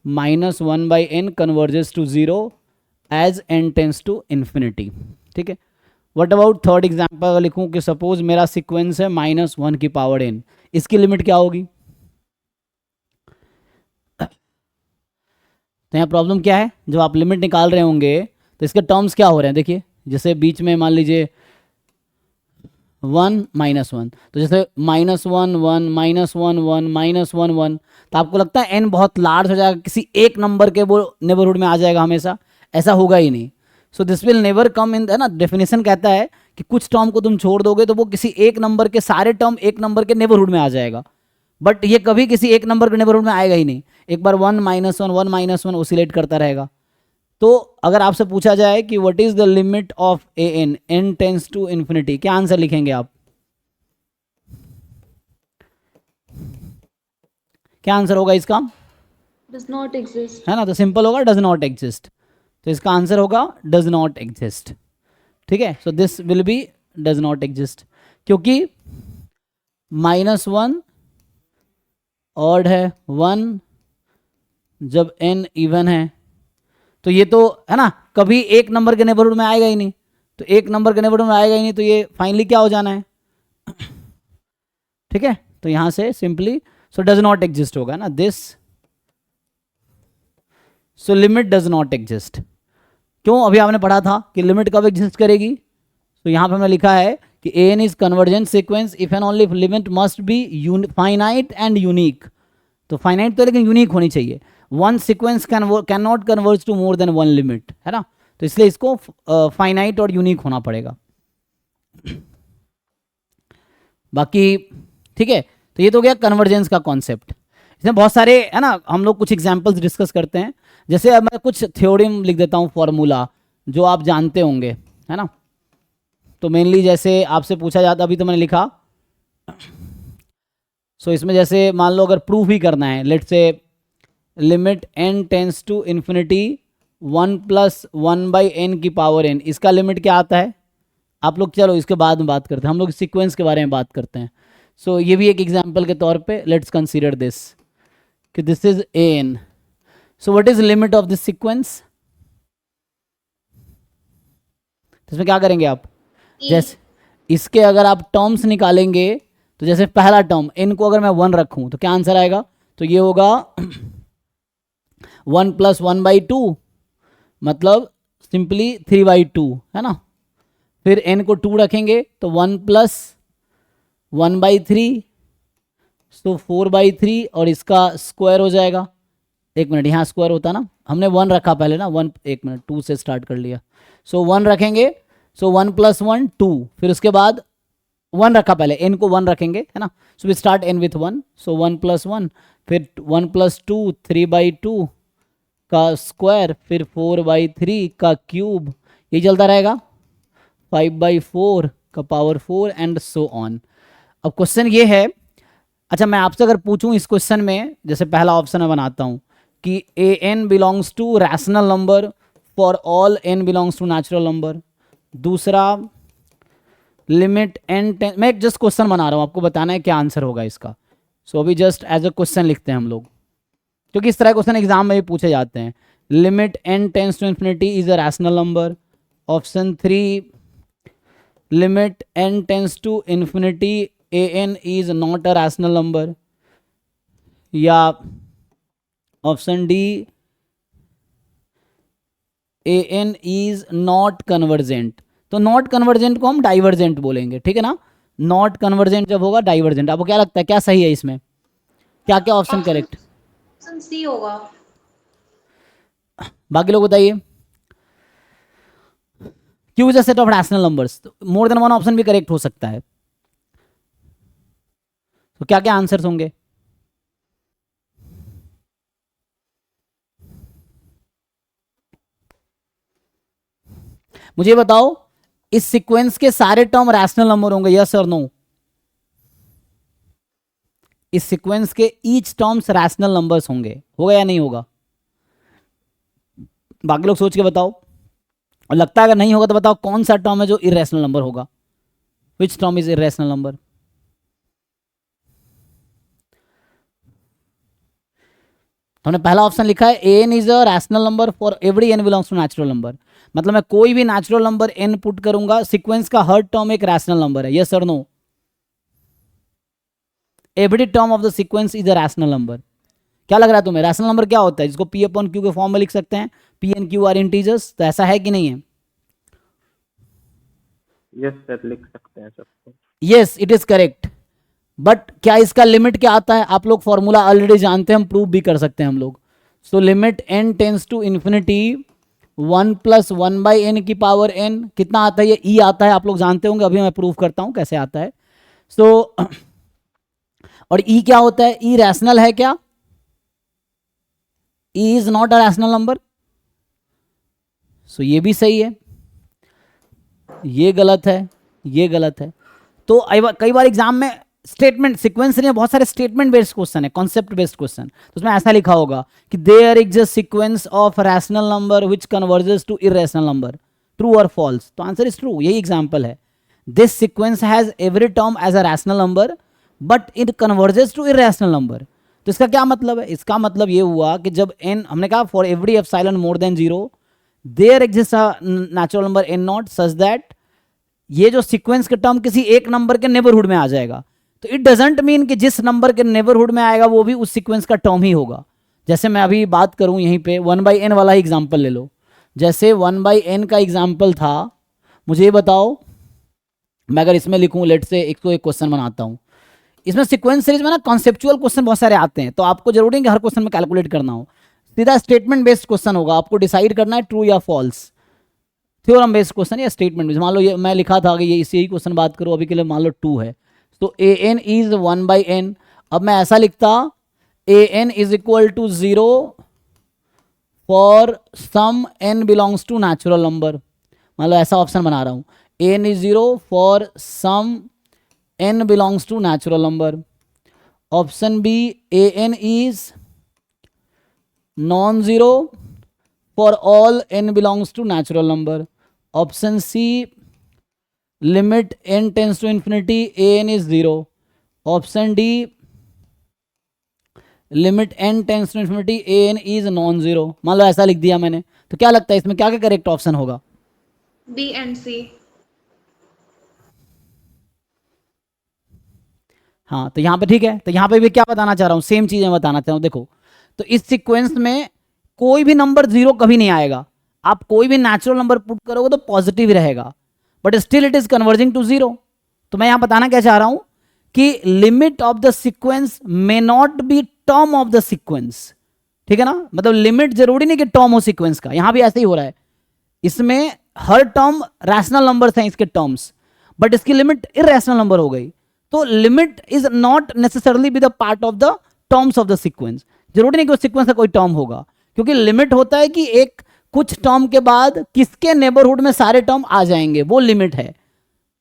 -1/n converges to 0 as n tends to infinity. ठीक है, व्हाट अबाउट थर्ड एग्जाम्पल अगर लिखूँ कि सपोज मेरा सीक्वेंस है -1 की पावर n, इसकी लिमिट क्या होगी? तो यहाँ प्रॉब्लम क्या है? जब आप लिमिट निकाल रहे होंगे तो इसके टर्म्स क्या हो रहे हैं? देखिए जैसे बीच में मान लीजिए 1 -1, तो जैसे -1 1 -1 1 -1 1, तो आपको लगता है n बहुत लार्ज हो जाएगा, किसी एक नंबर के वो नेबरहुड में आ जाएगा हमेशा? ऐसा होगा ही नहीं। So this will never come in, है ना। डेफिनेशन कहता है कि कुछ टर्म को तुम छोड़ दोगे तो वो किसी एक नंबर के सारे टर्म एक नंबर के नेबरहुड में आ जाएगा, बट ये कभी किसी एक नंबर के नेबरहुड में आएगा ही नहीं। एक बार 1 -1 1 -1 ओसिलेट करता रहेगा, तो अगर आपसे पूछा जाए कि what is the limit of a n, n tends to infinity, क्या आंसर लिखेंगे आप? क्या आंसर होगा इसका? Does not exist. है ना, तो सिंपल होगा डज नॉट एग्जिस्ट, तो इसका आंसर होगा डज नॉट एग्जिस्ट। ठीक है, सो this will B does not exist, क्योंकि -1 ऑड है, 1 जब n इवन है, तो ये तो है ना कभी एक नंबर के नेबरहुड में आएगा ही नहीं, तो एक नंबर के नेबरहुड में आएगा ही नहीं, तो ये फाइनली क्या हो जाना है? ठीक है, तो यहां से simply so does not exist होगा ना this, so limit does not exist. क्यों? अभी आपने पढ़ा था कि लिमिट कब एग्जिस्ट करेगी, तो यहां पे हमने लिखा है कि n is convergent sequence if and only limit must be finite and unique. तो फाइनाइट तो लेकिन यूनिक होनी चाहिए, one sequence can not converge to more than one limit, है ना, तो इसलिए इसको फाइनाइट और यूनिक होना पड़ेगा। बाकी ठीक है, तो ये तो हो गया कन्वर्जेंस का कॉन्सेप्ट। इसमें बहुत सारे है ना, हम लोग कुछ एग्जांपल्स डिस्कस करते हैं, जैसे अब मैं कुछ थ्योरम लिख देता हूँ, फॉर्मूला जो आप जानते होंगे, है ना, तो मेनली जैसे आपसे पूछा जाता, अभी तो मैंने लिखा, सो इसमें जैसे मान लो अगर प्रूफ ही करना है, let's say limit n tends to infinity 1 + 1/n की पावर n, इसका लिमिट क्या आता है आप लोग, चलो इसके बाद में बात करते हैं, हम लोग सीक्वेंस के बारे में बात करते हैं। सो ये भी एक एग्जांपल के तौर पे लेट्स कंसीडर दिस कि this is an, so what is limit of this sequence, इसमें क्या करेंगे आप, जैसे इसके अगर आप टर्म्स निकालेंगे, तो जैसे पहला टर्म n को अगर मैं 1 रखूं तो क्या आंसर आएगा, तो ये होगा 1 + 1/2, मतलब सिंपली 3/2, है ना, फिर n को 2 रखेंगे तो 1 + 1/3, तो 4/3, और इसका स्क्वायर हो जाएगा, एक मिनट यहाँ स्क्वायर होता ना, हमने 1 रखा पहले ना, 1, एक मिनट 2 से स्टार्ट कर लिया, सो 1 रखेंगे, सो 1 + 1 2, फिर उसके बाद 1 रखा पहले, n को 1 रखेंगे, है ना, so we start n with 1, so 1 + 1, फिर 1 + 2 3/2 का स्क्वायर, फिर 4/3 का क्यूब, ये चलता रहेगा, 5/4 का पावर 4 एंड सो ऑन। अब क्वेश्चन ये है, अच्छा मैं आपसे अगर पूछूं इस क्वेश्चन में, जैसे पहला ऑप्शन मैं बनाता हूं कि a n belongs to rational number for all n belongs to natural number, दूसरा लिमिट n, मैं जस्ट क्वेश्चन बना रहा हूं, आपको बताना है क्या आंसर होगा इसका, सो अभी जस्ट एज अ क्वेश्चन लिखते हैं हम लोग, क्योंकि इस तरह क्वेश्चन एग्जाम में भी पूछे जाते हैं। Limit n tends to infinity is a rational number, option 3 limit n tends to infinity a n is not a rational number, या option D a n is not convergent. तो not convergent को हम divergent बोलेंगे, ठीक है ना, not convergent जब होगा डाइवर्जेंट। आपको क्या लगता है क्या सही है इसमें, क्या क्या ऑप्शन करेक्ट? ऑप्शन सी होगा। बाकी लोग बताइए, Q is a set of rational numbers, more than one option भी करेक्ट हो सकता है, तो क्या क्या आंसर्स होंगे? मुझे बताओ, इस सीक्वेंस के सारे टर्म रैशनल नंबर होंगे, यस और नो? इस सीक्वेंस के ईच टर्म्स रैशनल नंबर्स होंगे, होगा या नहीं होगा? बाकी लोग सोच के बताओ, और लगता है अगर नहीं होगा तो बताओ कौन सा टर्म है जो इरेशनल नंबर होगा, which term is irrational number? हमने पहला ऑप्शन लिखा है n is a rational number for every n belongs to natural number, मतलब मैं कोई भी नेचुरल नंबर n पुट करूंगा, सीक्वेंस का हर टर्म एक रैशनल नंबर है, यस और no? Every term of the sequence is a rational number. क्या लग रहा है तुम्हें, रैशनल नंबर क्या होता है, जिसको p/q के फॉर्म में लिख सकते हैं, p and q are integers, तो ऐसा है कि नहीं है? यस सर, लिख सकते हैं सबको। Yes it is correct, but क्या इसका लिमिट क्या आता है, आप लोग फॉर्मूला ऑलरेडी जानते हैं, हम प्रूव भी कर सकते हैं हम लोग। So limit n tends to infinity 1 + 1/n की पावर n, कितना आता है, ये e आता है, आप लोग जानते होंगे, अभी मैं प्रूव करता हूं कैसे आता है। सो और e क्या होता है, e रैशनल है क्या, e is not a rational number, so ये भी सही है, ये गलत है, ये गलत है। तो कई बार एग्जाम में स्टेटमेंट सीक्वेंस नहीं, बहुत सारे स्टेटमेंट बेस्ड क्वेश्चन है, कॉन्सेप्ट बेस्ड क्वेश्चन, तो उसमें ऐसा लिखा होगा कि there exist sequence of rational number which converges to irrational number, true और फॉल्स। तो आंसर इज ट्रू, यही एग्जांपल है। This sequence has every term as a rational number but it converges to irrational number. तो इसका क्या मतलब है? इसका मतलब ये हुआ कि जब n, हमने कहा for every epsilon more than 0 there exist a natural number n naught such that, ये जो सीक्वेंस के टर्म किसी एक नंबर के नेबरहुड में आ जाएगा। तो इट डजंट मीन कि जिस नंबर के नेबरहुड में आएगा वो भी उस सीक्वेंस का टर्म ही होगा। जैसे मैं अभी बात करूं यहीं पे 1/n वाला ही एग्जांपल ले लो। जैसे 1/n का एग्जांपल था, मुझे ये बताओ, मैं अगर इसमें लिखूं लेट से एक क्वेश्चन बनाता हूं, इसमें सीक्वेंस सीरीज में ना कॉन्सेप्चुअल क्वेश्चन बहुत सारे आते हैं, तो आपको जरूरी नहीं कि हर क्वेश्चन में कैलकुलेट करना हो, सीधा स्टेटमेंट बेस्ड क्वेश्चन होगा, आपको डिसाइड करना है ट्रू या फॉल्स, थ्योरम बेस्ड क्वेश्चन या स्टेटमेंट बेस्ड। मान लो ये मैं लिखा था कि ये इसी क्वेश्चन बात करो, अभी के लिए मान लो 2 है, तो an इज 1/n। अब मैं ऐसा लिखता an is equal to 0 for some n belongs to natural number. मान लो ऐसा ऑप्शन बना रहा हूँ, an is 0 for some n belongs to natural number. Option B an is non zero for all n belongs to natural number. Option C limit n tends to infinity an is 0। Option D limit n tends to infinity an is non zero. मान लो ऐसा लिख दिया मैंने, तो क्या लगता है इसमें क्या क्या करेक्ट ऑप्शन होगा? B and C. हाँ, तो यहाँ पे ठीक है, तो यहाँ पे भी क्या बताना चाह रहा हूँ, सेम चीज़ मैं बताना चाह रहा हूँ। देखो, तो इस सीक्वेंस में कोई भी नंबर 0 कभी नहीं आएगा, आप कोई भी नेचुरल नंबर पुट करोगे तो पॉजिटिव रहेगा, but still it is converging to 0। तो मैं यहाँ बताना क्या चाह रहा हूँ कि limit of the sequence may not be term of the sequence, ठीक है ना, मतलब लिमिट जरूरी नहीं कि टर्म हो सीक्वेंस का, यहाँ भी ऐसे ही हो रहा है। इसमें हर टर्म रैशनल नंबर हैं इसके टर्म्स, बट इसकी लिमिट इरेशनल नंबर हो गई, तो limit is not necessarily be the part of the terms of the sequence. जरूरी नहीं कि उस सीक्वेंस का कोई टर्म होगा, क्योंकि लिमिट होता है कि एक कुछ टर्म के बाद किसके नेबरहुड में सारे टर्म आ जाएंगे, वो लिमिट है।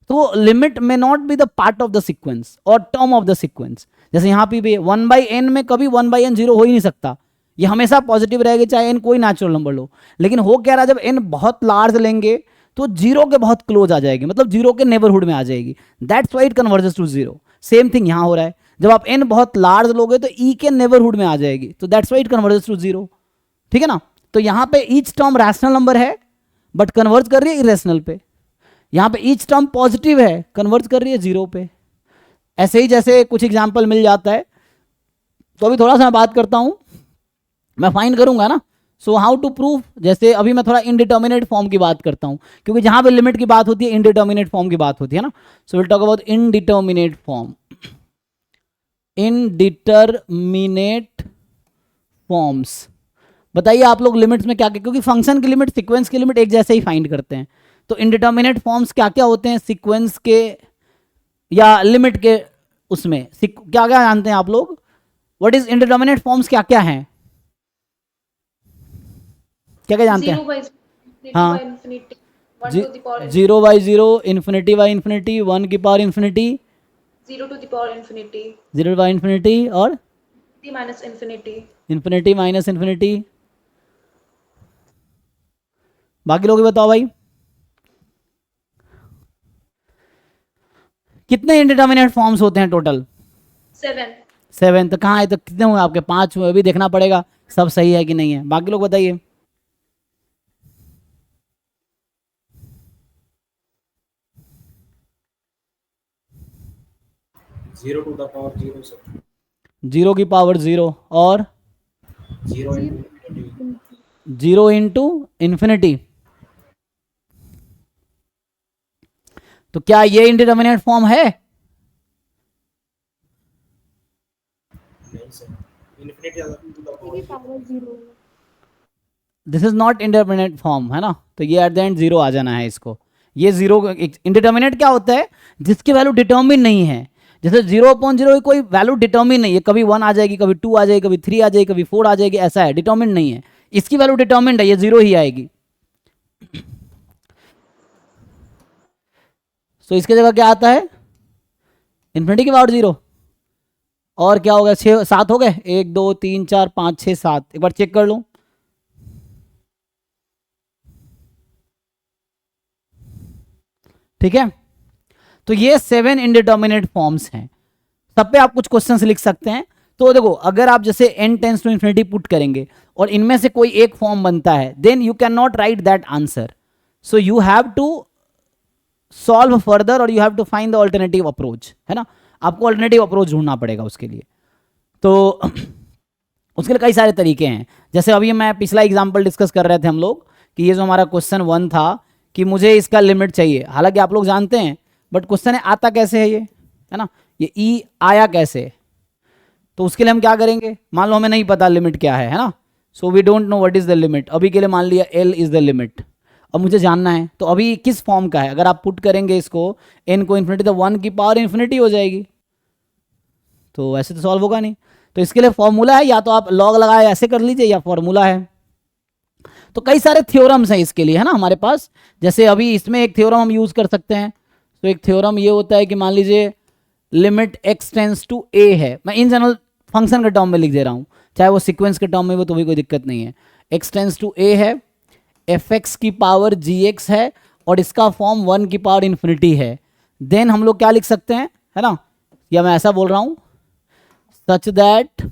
तो लिमिट में not be the part of the sequence और टर्म ऑफ द सीक्वेंस। जैसे यहाँ पे भी 1/n में कभी 1/n 0 हो ही नहीं सकता, ये हमेशा पॉजिटिव रहेगी चाहे n कोई नेचुरल नंबर लो। लेकिन हो क्या रहा, जब n बहुत लार्ज लेंगे तो 0 के बहुत क्लोज आ जाएगी, मतलब 0 के नेबरहुड में आ जाएगी, that's why it converges to 0। Same thing यहाँ हो रहा है, जब आप n बहुत लार्ज लोगे तो e के नेबरहुड में आ जाएगी, तो that's why it converges to 0, ठीक है ना। तो यहाँ पे ईच टर्म रैशनल नंबर है बट कन्वर्ज कर रही है इरेशनल पे, यहाँ पे ईच टर्म पॉजिटिव है कन्वर्ज कर रही है 0 पे। ऐसे ही जैसे कुछ एग्जाम्पल मिल जाता है, तो अभी थोड़ा सा मैं बात करता हूँ, मैं फाइंड करूंगा ना। सो हाउ टू प्रूव, जैसे अभी मैं थोड़ा इनडिटर्मिनेट फॉर्म की बात करता हूँ, क्योंकि जहाँ पे लिमिट की बात होती है इनडिटर्मिनेट फॉर्म की बात होती है ना। So will talk about indeterminate form. Indeterminate forms, बताइए आप लोग लिमिट्स में क्या क्या, क्योंकि फंक्शन की लिमिट सीक्वेंस की लिमिट एक जैसे ही फाइंड करते हैं, तो इनडिटर्मिनेट फॉर्म्स क्या क्या होते हैं सीक्वेंस के या लिमिट के, उसमें क्या क्या जानते हैं आप लोग? व्हाट इज इनडिटर्मिनेट फॉर्म्स, क्या क्या हैं, क्या क्या जानते हैं? 0/0, हाँ, 0/infinity, 1 to the power 0/0, infinity by infinity, 1 की power infinity, 0 to the power infinity, 0 by infinity और t minus infinity. Infinity minus infinity. बाकी लोग भी बताओ भाई, कितने इंडिटर्मिनेट फॉर्म्स होते हैं टोटल? 7. तो कहाँ है, तो कितने हुए आपके? 5 हुए, अभी देखना पड़ेगा सब सही है कि नहीं है। बाकी लोग बताइए। Zero to the power 0 sir. 0 की पावर 0 और 0 इंटू इन्फिनिटी। तो क्या ये इंडिटर्मिनेट फॉर्म है? नहीं sir, infinity to the power 0। This is not indeterminate form, है ना, तो ये एट द एंड 0 आ जाना है इसको। ये 0 इंडिटर्मिनेट क्या होता है? जिसकी वैल्यू डिटर्मिन नहीं है, जैसे 0/0 की कोई वैल्यू डिटर्मिन नहीं है, कभी 1 आ जाएगी, कभी 2 आ जाएगी, कभी 3 आ जाएगी, कभी 4 आ जाएगी, ऐसा है, डिटर्मिन नहीं है। इसकी वैल्यू डिटर्मिन्ड है, ये 0 ही आएगी। सो इसके जगह क्या आता है, इन्फिनिटी की पावर 0, और क्या हो गया, 6 7 हो गए, 1 2 3 4 5 6 7, एक बार चेक कर लो। ठीक है, तो ये 7 इंडिटर्मिनेट फॉर्म्स हैं, सब पे आप कुछ क्वेश्चंस लिख सकते हैं। तो देखो, अगर आप जैसे n tends to infinity put करेंगे और इनमें से कोई एक फॉर्म बनता है, then you can not write that answer, so you have to solve further और you have to find the alternative approach, है ना, आपको ऑल्टरनेटिव अप्रोच ढूंढना पड़ेगा उसके लिए। तो उसके लिए कई सारे तरीके हैं, जैसे अभी मैं पिछला एग्जाम्पल डिस्कस कर रहे थे हम लोग कि ये जो हमारा क्वेश्चन 1 था कि मुझे इसका लिमिट चाहिए, हालांकि आप लोग जानते हैं, बट क्वेश्चन है आता कैसे है ये, है ना, ये ई आया कैसे, तो उसके लिए हम क्या करेंगे, मान लो हमें नहीं पता लिमिट क्या है ना, so we don't know what is the limit, अभी के लिए मान लिया एल इज द लिमिट, अब मुझे जानना है तो अभी किस फॉर्म का है, अगर आप पुट करेंगे इसको एन को इन्फिनिटी, तो 1 की पावर इन्फिनिटी हो जाएगी, तो ऐसे तो सॉल्व होगा नहीं। तो इसके लिए फॉर्मूला है, या तो आप लॉग लगाए ऐसे कर लीजिए, या फॉर्मूला है। तो कई सारे थ्योरम्स हैं इसके लिए, है ना हमारे पास, जैसे अभी इसमें एक थ्योरम हम यूज कर सकते हैं। तो एक थ्योरम ये होता है कि मान लीजिए limit x tends to a है, मैं इन जनरल फंक्शन के टर्म में लिख दे रहा हूँ, चाहे वो सीक्वेंस के टर्म में वो तो भी कोई दिक्कत नहीं है। x टेंस टू a है, fx की पावर gx है, और इसका फॉर्म 1 की पावर इन्फिनिटी है, देन हम लोग क्या लिख सकते हैं, है ना, या मैं ऐसा बोल रहा हूँ, सच दैट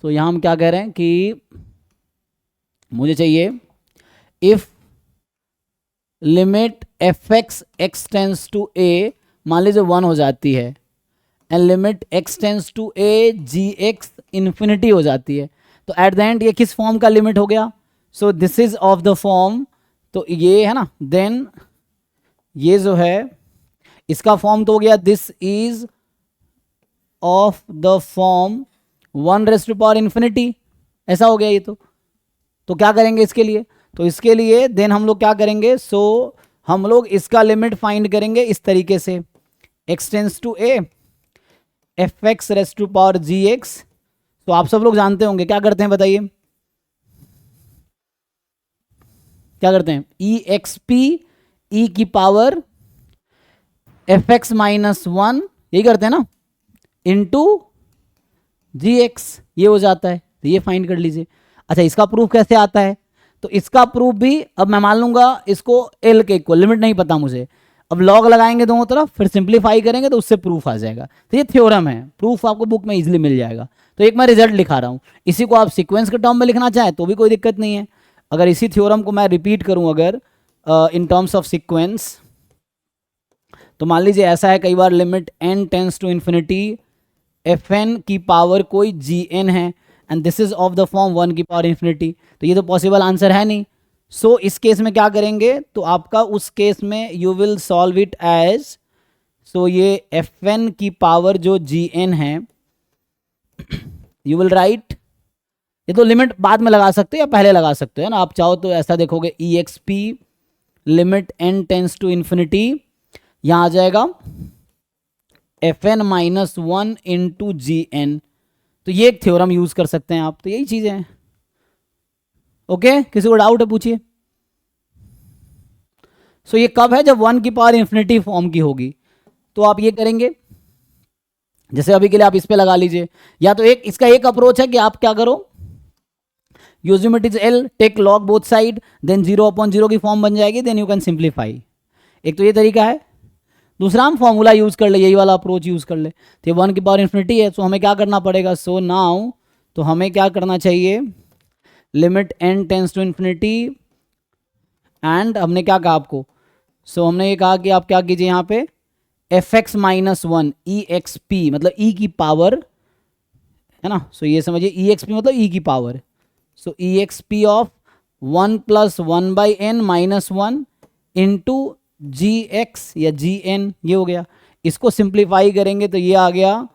तो यहां हम क्या कह रहे हैं कि मुझे चाहिए if limit fx x tends to a मान लीजिए 1 हो जाती है, and limit x tends to a gx infinity हो जाती है, तो एट द एंड ये किस फॉर्म का लिमिट हो गया, so this is of the form, तो ये है ना, देन ये जो है इसका फॉर्म तो हो गया this is of the form 1 raise to power infinity, ऐसा हो गया ये तो क्या करेंगे इसके लिए, तो इसके लिए देन हम लोग क्या करेंगे, सो हम लोग इसका लिमिट फाइंड करेंगे इस तरीके से, x tends to a fx raise to power gx, तो आप सब लोग जानते होंगे क्या करते हैं बताइए, क्या करते हैं, exp e की पावर fx माइनस 1, यही करते हैं ना, इंटू gx, ये हो जाता है, तो ये फाइंड कर लीजिए। अच्छा, इसका प्रूफ कैसे आता है, तो इसका प्रूफ भी अब मैं मान लूंगा इसको l के इक्वल, लिमिट नहीं पता मुझे, अब लॉग लगाएंगे दोनों तरफ, फिर सिंप्लीफाई करेंगे तो उससे प्रूफ आ जाएगा, तो ये थ्योरम है, प्रूफ आपको बुक में इजीली मिल जाएगा। तो एक मैं रिजल्ट लिखा रहा हूँ, इसी को आप सीक्वेंस के टर्म में लिखना चाहें तो भी कोई दिक्कत नहीं है। अगर इसी थ्योरम को मैं रिपीट करूँ अगर इन टर्म्स ऑफ सीक्वेंस, तो मान लीजिए ऐसा है, कई बार limit n tends to infinity fn की पावर कोई gn है, and this is of the form 1 की पावर इन्फिनिटी, तो ये तो पॉसिबल आंसर है नहीं। सो इस केस में क्या करेंगे, तो आपका उस केस में you will solve it as, so ये fn की पावर जो gn है यू विल राइट, ये तो लिमिट बाद में लगा सकते हो या पहले लगा सकते हो ना, आप चाहो तो ऐसा देखोगे exp limit n tends to infinity, यहाँ आ जाएगा fn माइनस 1 इंटू gn, तो ये एक थ्योरम यूज कर सकते हैं आप, तो यही चीजें हैं। ओके, किसी को डाउट है पूछिए। सो ये कब है, जब 1 की पावर इन्फिनिटी फॉर्म की होगी, तो आप ये करेंगे, जैसे अभी के लिए आप इस पे लगा लीजिए, या तो एक इसका एक अप्रोच है कि आप क्या करो, use limit is L, take log both side, then 0/0 की फॉर्म बन जाएगी, देन यू कैन सिंप्लीफाई, एक तो ये तरीका है। दूसरा हम फॉर्मूला यूज कर ले, यही वाला अप्रोच यूज कर ले, तो 1 की पावर इन्फिनिटी है, सो हमें क्या करना पड़ेगा, सो नाउ तो हमें क्या करना चाहिए, limit n tends to infinity, and हमने क्या कहा आपको, सो हमने ये कहा कि आप क्या कीजिए यहाँ पे fx माइनस 1 exp मतलब e की पावर, है ना, सो ये समझिए exp मतलब e की power, so exp of 1 plus 1 by n minus 1 into gx या gn, ये हो गया। इसको सिंप्लीफाई करेंगे तो ये आ गया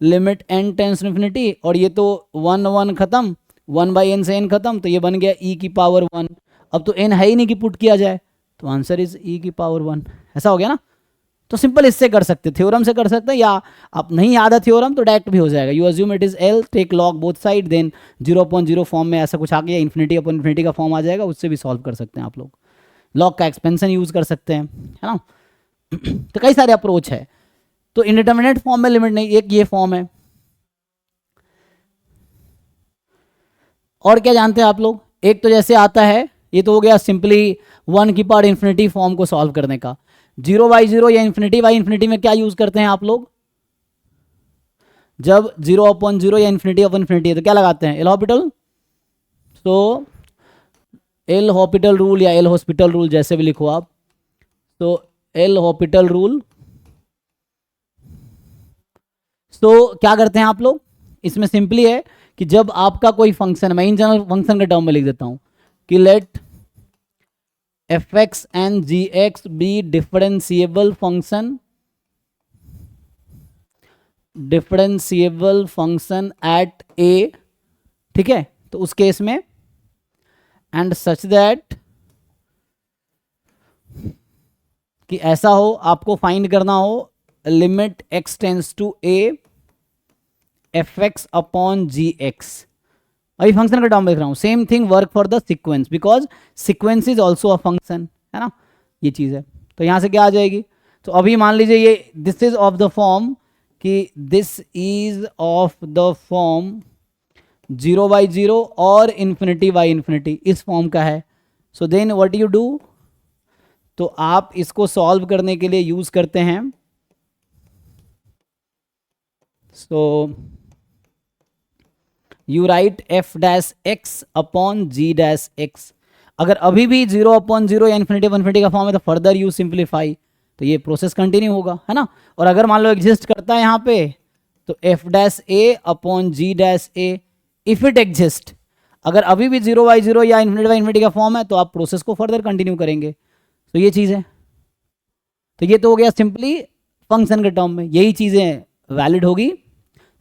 लिमिट n टेंस इन्फिनिटी, और ये तो 1 1 खत्म, 1 बाई n से n खत्म, तो ये बन गया e की पावर 1। अब तो n है ही नहीं कि पुट किया जाए, तो आंसर इज e की पावर 1, ऐसा हो गया ना। तो सिंपल इससे कर सकते, थ्योरम से कर सकते हैं, या आप नहीं याद है थ्योरम तो डायरेक्ट भी हो जाएगा। You assume it is L, take log both side, then 0.0 form में ऐसा कुछ आ गया, इन्फिनिटी अपॉन इन्फिनिटी का फॉर्म आ जाएगा, उससे भी सॉल्व कर सकते हैं आप लोग। लॉग का एक्सपेंशन यूज कर सकते हैं, है ना। तो कई सारे अप्रोच है। तो इंडिटरमिनेट फॉर्म में लिमिट नहीं, एक ये फॉर्म है। और क्या जानते हैं आप लोग, एक तो जैसे आता है, ये तो हो गया सिंपली 1 की पावर इन्फिनिटी फॉर्म को सॉल्व करने का। 0/0 या इन्फिनिटी बाई इन्फिनिटी में क्या यूज करते हैं आप लोग, जब 0/0 या इन्फिनिटी अपॉन इन्फिनिटी है तो क्या लगाते हैं, एल हॉस्पिटल। तो एल हॉस्पिटल रूल या एल हॉस्पिटल रूल जैसे भी लिखो आप, तो एल हॉस्पिटल रूल। तो क्या करते हैं आप लोग, इसमें सिंपली है कि जब आपका कोई फंक्शन, मैं इन जनरल फंक्शन के टर्म में लिख देता हूं कि late fx and gx be differentiable function at a, ठीक है। तो उस केस में एंड सच दैट कि ऐसा हो, आपको फाइंड करना हो limit x tends to a fx upon gx। अभी फंक्शन का टर्म लिख रहा हूं, same thing work for the sequence, because sequence is also a function, है ना, ये चीज है। तो यहां से क्या आ जाएगी, तो अभी मान लीजिए ये this is of the form कि this is of the form 0/0 और इन्फिनिटी बाई इन्फिनिटी, इस फॉर्म का है। So then what you do, तो आप इसको सॉल्व करने के लिए यूज करते हैं, so you write f dash x upon g dash x. अगर अभी भी 0/0 या इन्फिनिटी इन्फिनिटी का फॉर्म है तो फर्दर यू सिंप्लीफाई, तो ये प्रोसेस कंटिन्यू होगा, है ना। और अगर मान लो एग्जिस्ट करता है यहाँ पे, तो f dash a upon g dash a, if it exist, अगर अभी भी 0/0 या इन्फिनिटी का फॉर्म है तो आप प्रोसेस को फर्दर कंटिन्यू करेंगे। तो ये चीज़ है। तो ये तो हो गया सिंपली फंक्शन के टर्म में, यही चीज़ें वैलिड होगी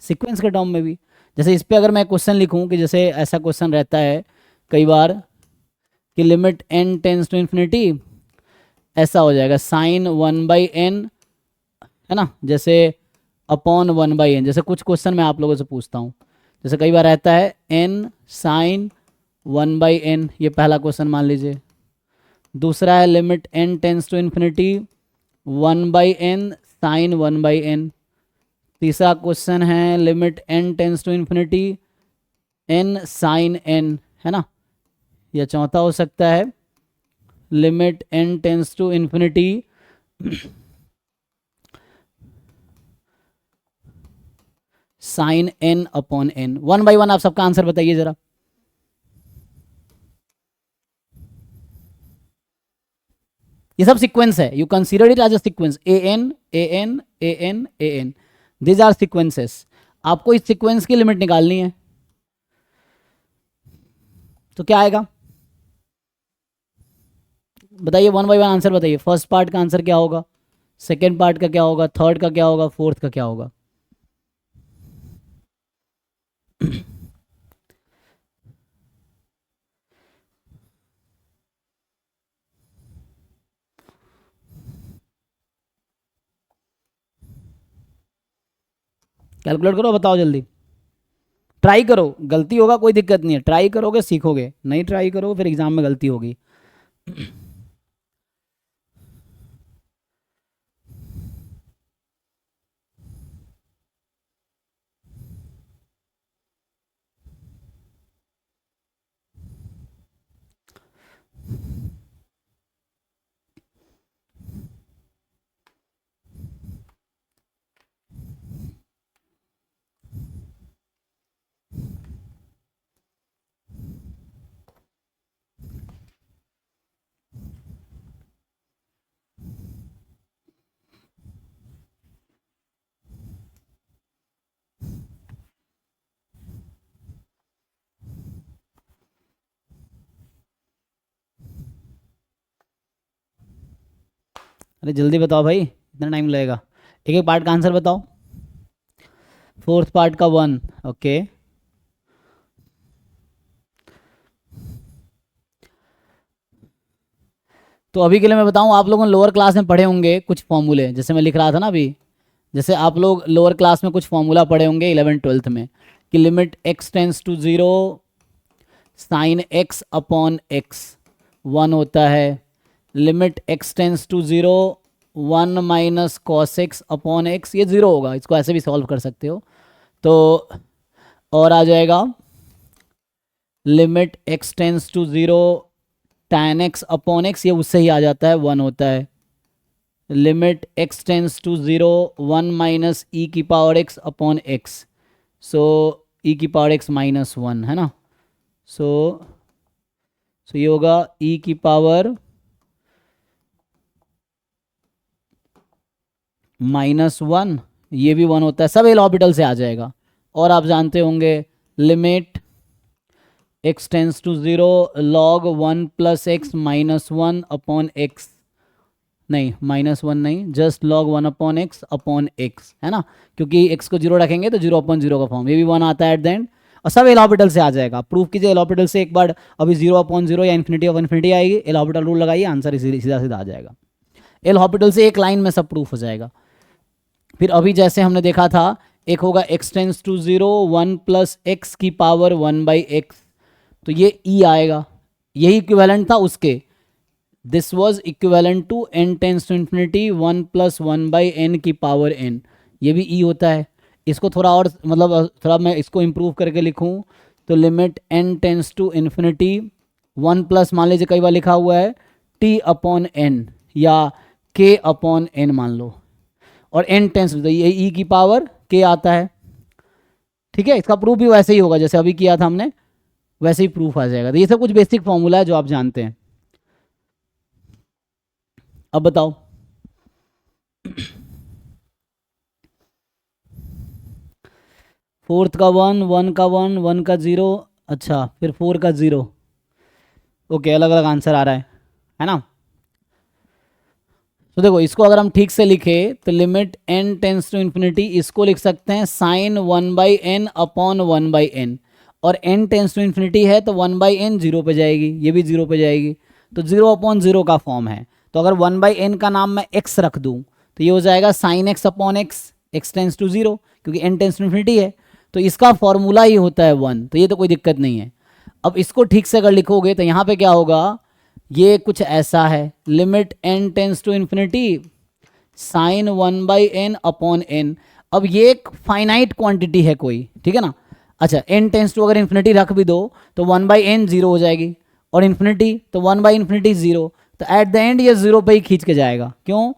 सीक्वेंस के टर्म में भी। जैसे इस पे अगर मैं क्वेश्चन लिखूं कि जैसे ऐसा क्वेश्चन रहता है कई बार कि limit n tends to infinity, ऐसा हो जाएगा साइन 1/n, है ना, जैसे अपॉन 1/n। जैसे कुछ क्वेश्चन मैं आप लोगों से पूछता हूँ, जैसे कई बार रहता है n साइन 1/n, ये पहला क्वेश्चन मान लीजिए। दूसरा है limit n tends to infinity 1/n sine 1/n। तीसरा क्वेश्चन है limit n tends to infinity n sine n, है ना। या चौथा हो सकता है limit n tends to infinity sine n upon n। 1/1 आप सबका आंसर बताइए जरा। ये सब सीक्वेंस है, you consider it as a sequence, an an an an, this are sequences. आपको इस सीक्वेंस की लिमिट निकालनी है, तो क्या आएगा बताइए, 1/1 आंसर बताइए। फर्स्ट पार्ट का आंसर क्या होगा, सेकेंड पार्ट का क्या होगा, थर्ड का क्या होगा, फोर्थ का क्या होगा। कैलकुलेट करो, बताओ जल्दी, ट्राई करो, गलती होगा कोई दिक्कत नहीं है, ट्राई करोगे सीखोगे, नहीं ट्राई करोगे फिर एग्जाम में गलती होगी। अरे जल्दी बताओ भाई, इतना टाइम लगेगा। एक एक पार्ट का आंसर बताओ। फोर्थ पार्ट का 1, ओके। तो अभी के लिए मैं बताऊं, आप लोगों ने लोअर क्लास में पढ़े होंगे कुछ फॉर्मूले, जैसे मैं लिख रहा था ना अभी, जैसे आप लोग लोअर क्लास में कुछ फॉर्मूला पढ़े होंगे 11th-12th में, कि limit x tends to 0 sine x upon x 1 होता है, limit x tends to 0 1 minus cos x upon x, ये 0 होगा, इसको ऐसे भी सॉल्व कर सकते हो। तो और आ जाएगा limit x tends to 0 tan x upon x, ये उससे ही आ जाता है, 1 होता है, limit x tends to 0 1 minus e की power x upon x, so e की पावर x माइनस 1 है ना, सो ये होगा ई की पावर -1, ये भी 1 होता है, सब एल ऑर्बिटल से आ जाएगा। और आप जानते होंगे limit x tends to 0 log 1 plus x minus 1 upon x, नहीं -1 नहीं, just log 1 upon x upon x, है ना, क्योंकि x को 0 रखेंगे तो 0 अपॉन 0 का फॉर्म, ये भी 1 आता है एट द एंड, और सब एल ऑर्बिटल से आ जाएगा। प्रूफ कीजिए एल ऑर्बिटल से एक बार, अभी 0 अपॉन 0 या इन्फिनिटी ऑफ इन्फिनिटी आएगी, एल ऑर्बिटल रूल लगाइए, आंसर सीधा सीधा आ जाएगा। एल ऑर्बिटल से एक लाइन में सब प्रूफ हो जाएगा। फिर अभी जैसे हमने देखा था, एक होगा x tends to 0 1 plus x की पावर 1 बाई एक्स, तो ये e आएगा, यही इक्विवेलेंट था उसके, this was equivalent to n tends to infinity 1 plus 1 by n की पावर n, ये भी e होता है। इसको थोड़ा और मतलब थोड़ा मैं इसको इम्प्रूव करके लिखूं तो limit n tends to infinity 1 plus, मान लीजिए कई बार लिखा हुआ है t अपॉन n या k अपॉन n मान लो, और n टेंस तो ये e की पावर k आता है, ठीक है। इसका प्रूफ भी वैसे ही होगा जैसे अभी किया था हमने, वैसे ही प्रूफ आ जाएगा। तो ये सब कुछ बेसिक फॉर्मूला है जो आप जानते हैं। अब बताओ फोर्थ का 1, 1 का 1, 1 का 0, अच्छा फिर 4 का 0, ओके, अलग अलग आंसर आ रहा है ना। तो देखो इसको अगर हम ठीक से लिखे तो limit n tends to infinity, इसको लिख सकते हैं sine 1 by n upon 1 by n, और n टेंस टू इन्फिनिटी है तो 1 बाई एन 0 पे जाएगी, ये भी 0 पे जाएगी, तो 0 अपॉन 0 का फॉर्म है। तो अगर 1 बाई एन का नाम मैं x रख दूं तो ये हो जाएगा sine x upon x, x tends to 0, क्योंकि n टेंस टू इन्फिनिटी है, तो इसका फॉर्मूला ही होता है 1, तो ये तो कोई दिक्कत नहीं है। अब इसको ठीक से अगर लिखोगे तो यहाँ पे क्या होगा, ये कुछ ऐसा है, limit n tends to infinity sine 1 by n upon n. अब ये एक फाइनाइट क्वांटिटी है कोई, ठीक है ना। अच्छा n टेंस टू अगर इन्फिनिटी रख भी दो तो 1 बाई एन 0 हो जाएगी, और इन्फिनिटी तो 1 बाई इन्फिनिटी 0, तो एट द एंड ये 0 पे ही खींच के जाएगा। क्यों?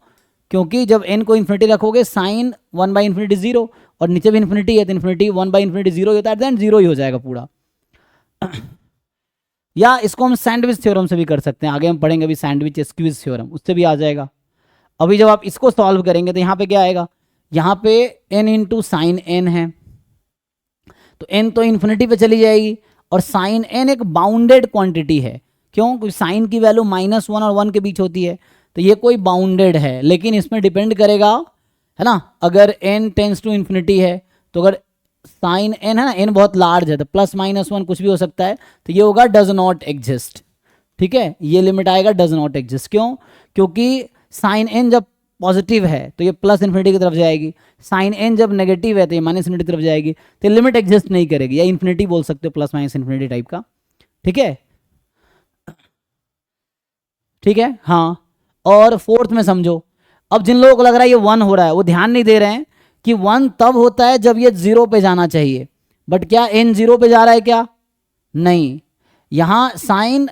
क्योंकि जब n को इन्फिनिटी रखोगे साइन 1 बाई इन्फिनिटी 0, और नीचे भी इन्फिनिटी है तो इन्फिनिटी 1 बाई इन्फिनिटी 0 होता है, एट द एंड 0 ही हो जाएगा पूरा। या इसको हम सैंडविच थ्योरम से भी कर सकते हैं, आगे हम पढ़ेंगे अभी सैंडविच स्क्वीज थ्योरम, उससे भी आ जाएगा। अभी जब आप इसको सॉल्व करेंगे तो यहाँ पे क्या आएगा, यहाँ पे n इंटू साइन n है, तो n तो इन्फिनिटी पे चली जाएगी, और साइन n एक बाउंडेड क्वांटिटी है। क्यों? क्योंकि साइन की वैल्यू -1 और 1 के बीच होती है, तो ये कोई बाउंडेड है, लेकिन इसमें डिपेंड करेगा, है ना। अगर n टेंस टू इन्फिनिटी है तो अगर साइन n है ना, n बहुत लार्ज है तो +-1 कुछ भी हो सकता है, तो ये होगा डज नॉट एग्जिस्ट, ठीक है, ये लिमिट आएगा डज नॉट एग्जिस्ट। क्यों? क्योंकि साइन n जब पॉजिटिव है तो ये प्लस इन्फिनिटी की तरफ जाएगी, साइन n जब नेगेटिव है तो ये माइनस इन्फिनिटी की तरफ जाएगी, तो लिमिट एग्जिस्ट नहीं करेगी, या इन्फिनिटी बोल सकते हो, प्लस माइनस इन्फिनिटी टाइप का, ठीक है। ठीक है, हाँ। और फोर्थ में समझो, अब जिन लोगों को लग रहा है ये 1 हो रहा है वो ध्यान नहीं दे रहे हैं कि 1 तब होता है जब ये 0 पे जाना चाहिए, बट क्या n 0 पे जा रहा है क्या? नहीं, यहाँ साइन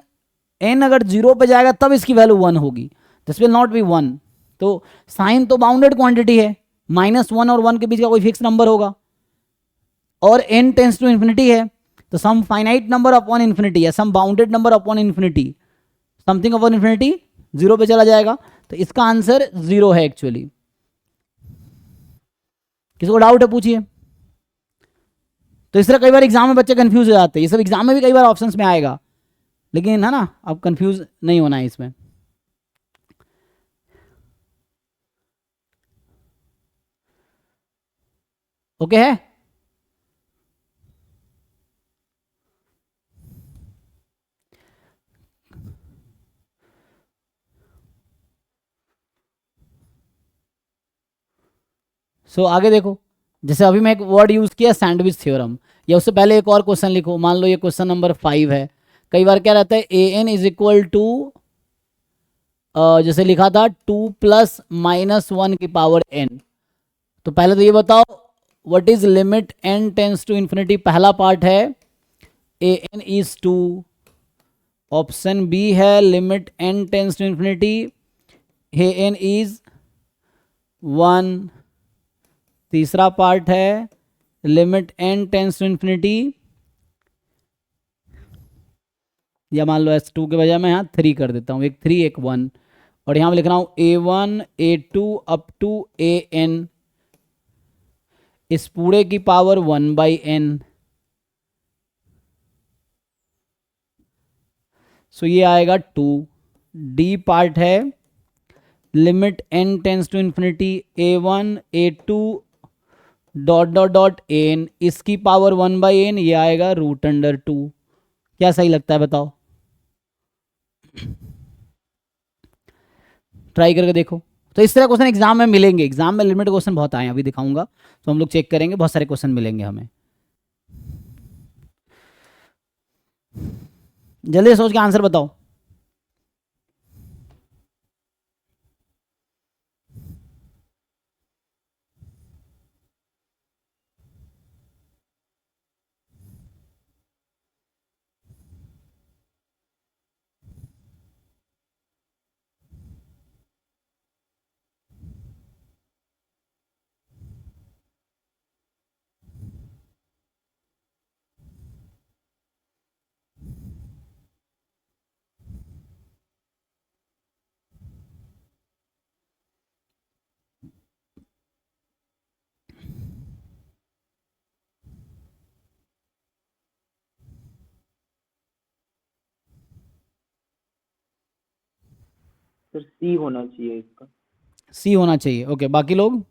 n अगर 0 पे जाएगा तब इसकी वैल्यू 1 होगी, दिस विल नॉट बी 1। तो साइन तो बाउंडेड क्वांटिटी है, -1 और 1 के बीच का कोई फिक्स नंबर होगा, और n टेंस टू इन्फिनिटी है, तो some finite number upon infinity या some bounded number upon infinity, something upon infinity 0 पे चला जाएगा, तो इसका आंसर 0 है एक्चुअली। किसी को डाउट है पूछिए। तो इस तरह कई बार एग्जाम में बच्चे कंफ्यूज हो जाते हैं, ये सब एग्जाम में भी कई बार ऑप्शंस में आएगा, लेकिन है ना, अब कंफ्यूज नहीं होना है इसमें। ओके है? सो आगे देखो, जैसे अभी मैं एक वर्ड यूज़ किया सैंडविच थ्योरम, या उससे पहले एक और क्वेश्चन लिखो, मान लो ये क्वेश्चन नंबर 5 है। कई बार क्या रहता है, a n is equal to, जैसे लिखा था 2 + -1 तो पहले तो ये बताओ what is limit n tends to infinity. पहला पार्ट है a n is 2, option B है limit n tends to infinity a n is 1, तीसरा पार्ट है limit n tends to infinity, या मान लो S2 के बजाय मैं यहाँ 3 कर देता हूँ, एक 3 एक 1, और यहाँ मैं लिख रहा हूँ A1 A2 up to AN, इस पूरे की पावर 1/n। सो ये आएगा 2। डी पार्ट है limit n tends to infinity A1 A2 dot dot dot n, इसकी पावर 1/n, ये आएगा √2। क्या सही लगता है बताओ, ट्राई करके देखो। तो इस तरह क्वेश्चन एग्जाम में मिलेंगे, एग्जाम में लिमिट क्वेश्चन बहुत आए हैं, अभी दिखाऊंगा तो हम लोग चेक करेंगे, बहुत सारे क्वेश्चन मिलेंगे हमें। जल्दी सोच के आंसर बताओ। सर सी होना चाहिए इसका। सी होना चाहिए, ओके। बाकी लोग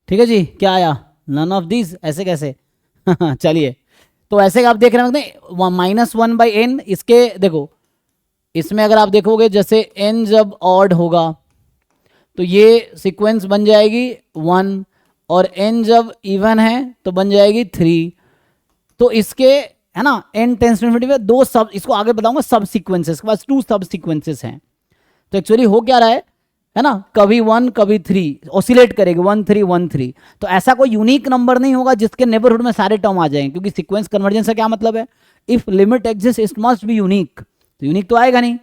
ठीक है जी, क्या आया, नन ऑफ दीज, ऐसे कैसे चलिए, तो ऐसे आप देख रहे हैं -1/n, इसके देखो, इसमें अगर आप देखोगे जैसे n जब ऑड होगा तो ये सीक्वेंस बन जाएगी 1, और n जब इवन है तो बन जाएगी 3। तो इसके है ना, n टेंस टू इन्फिनिटी में दो सब, इसको आगे बताऊंगा, सब सीक्वेंसेस के पास 2 सब सीक्वेंसेस हैं। तो एक्चुअली हो क्या रहा है ना, कभी 1 कभी 3 ऑसिलेट करेगी, 1 3 1 3। तो ऐसा कोई यूनिक नंबर नहीं होगा जिसके नेबरहुड में सारे टर्म आ जाएंगे, क्योंकि सीक्वेंस कन्वर्जेंस का क्या मतलब है, if limit exist it must be unique, तो यूनिक तो आएगा नहीं।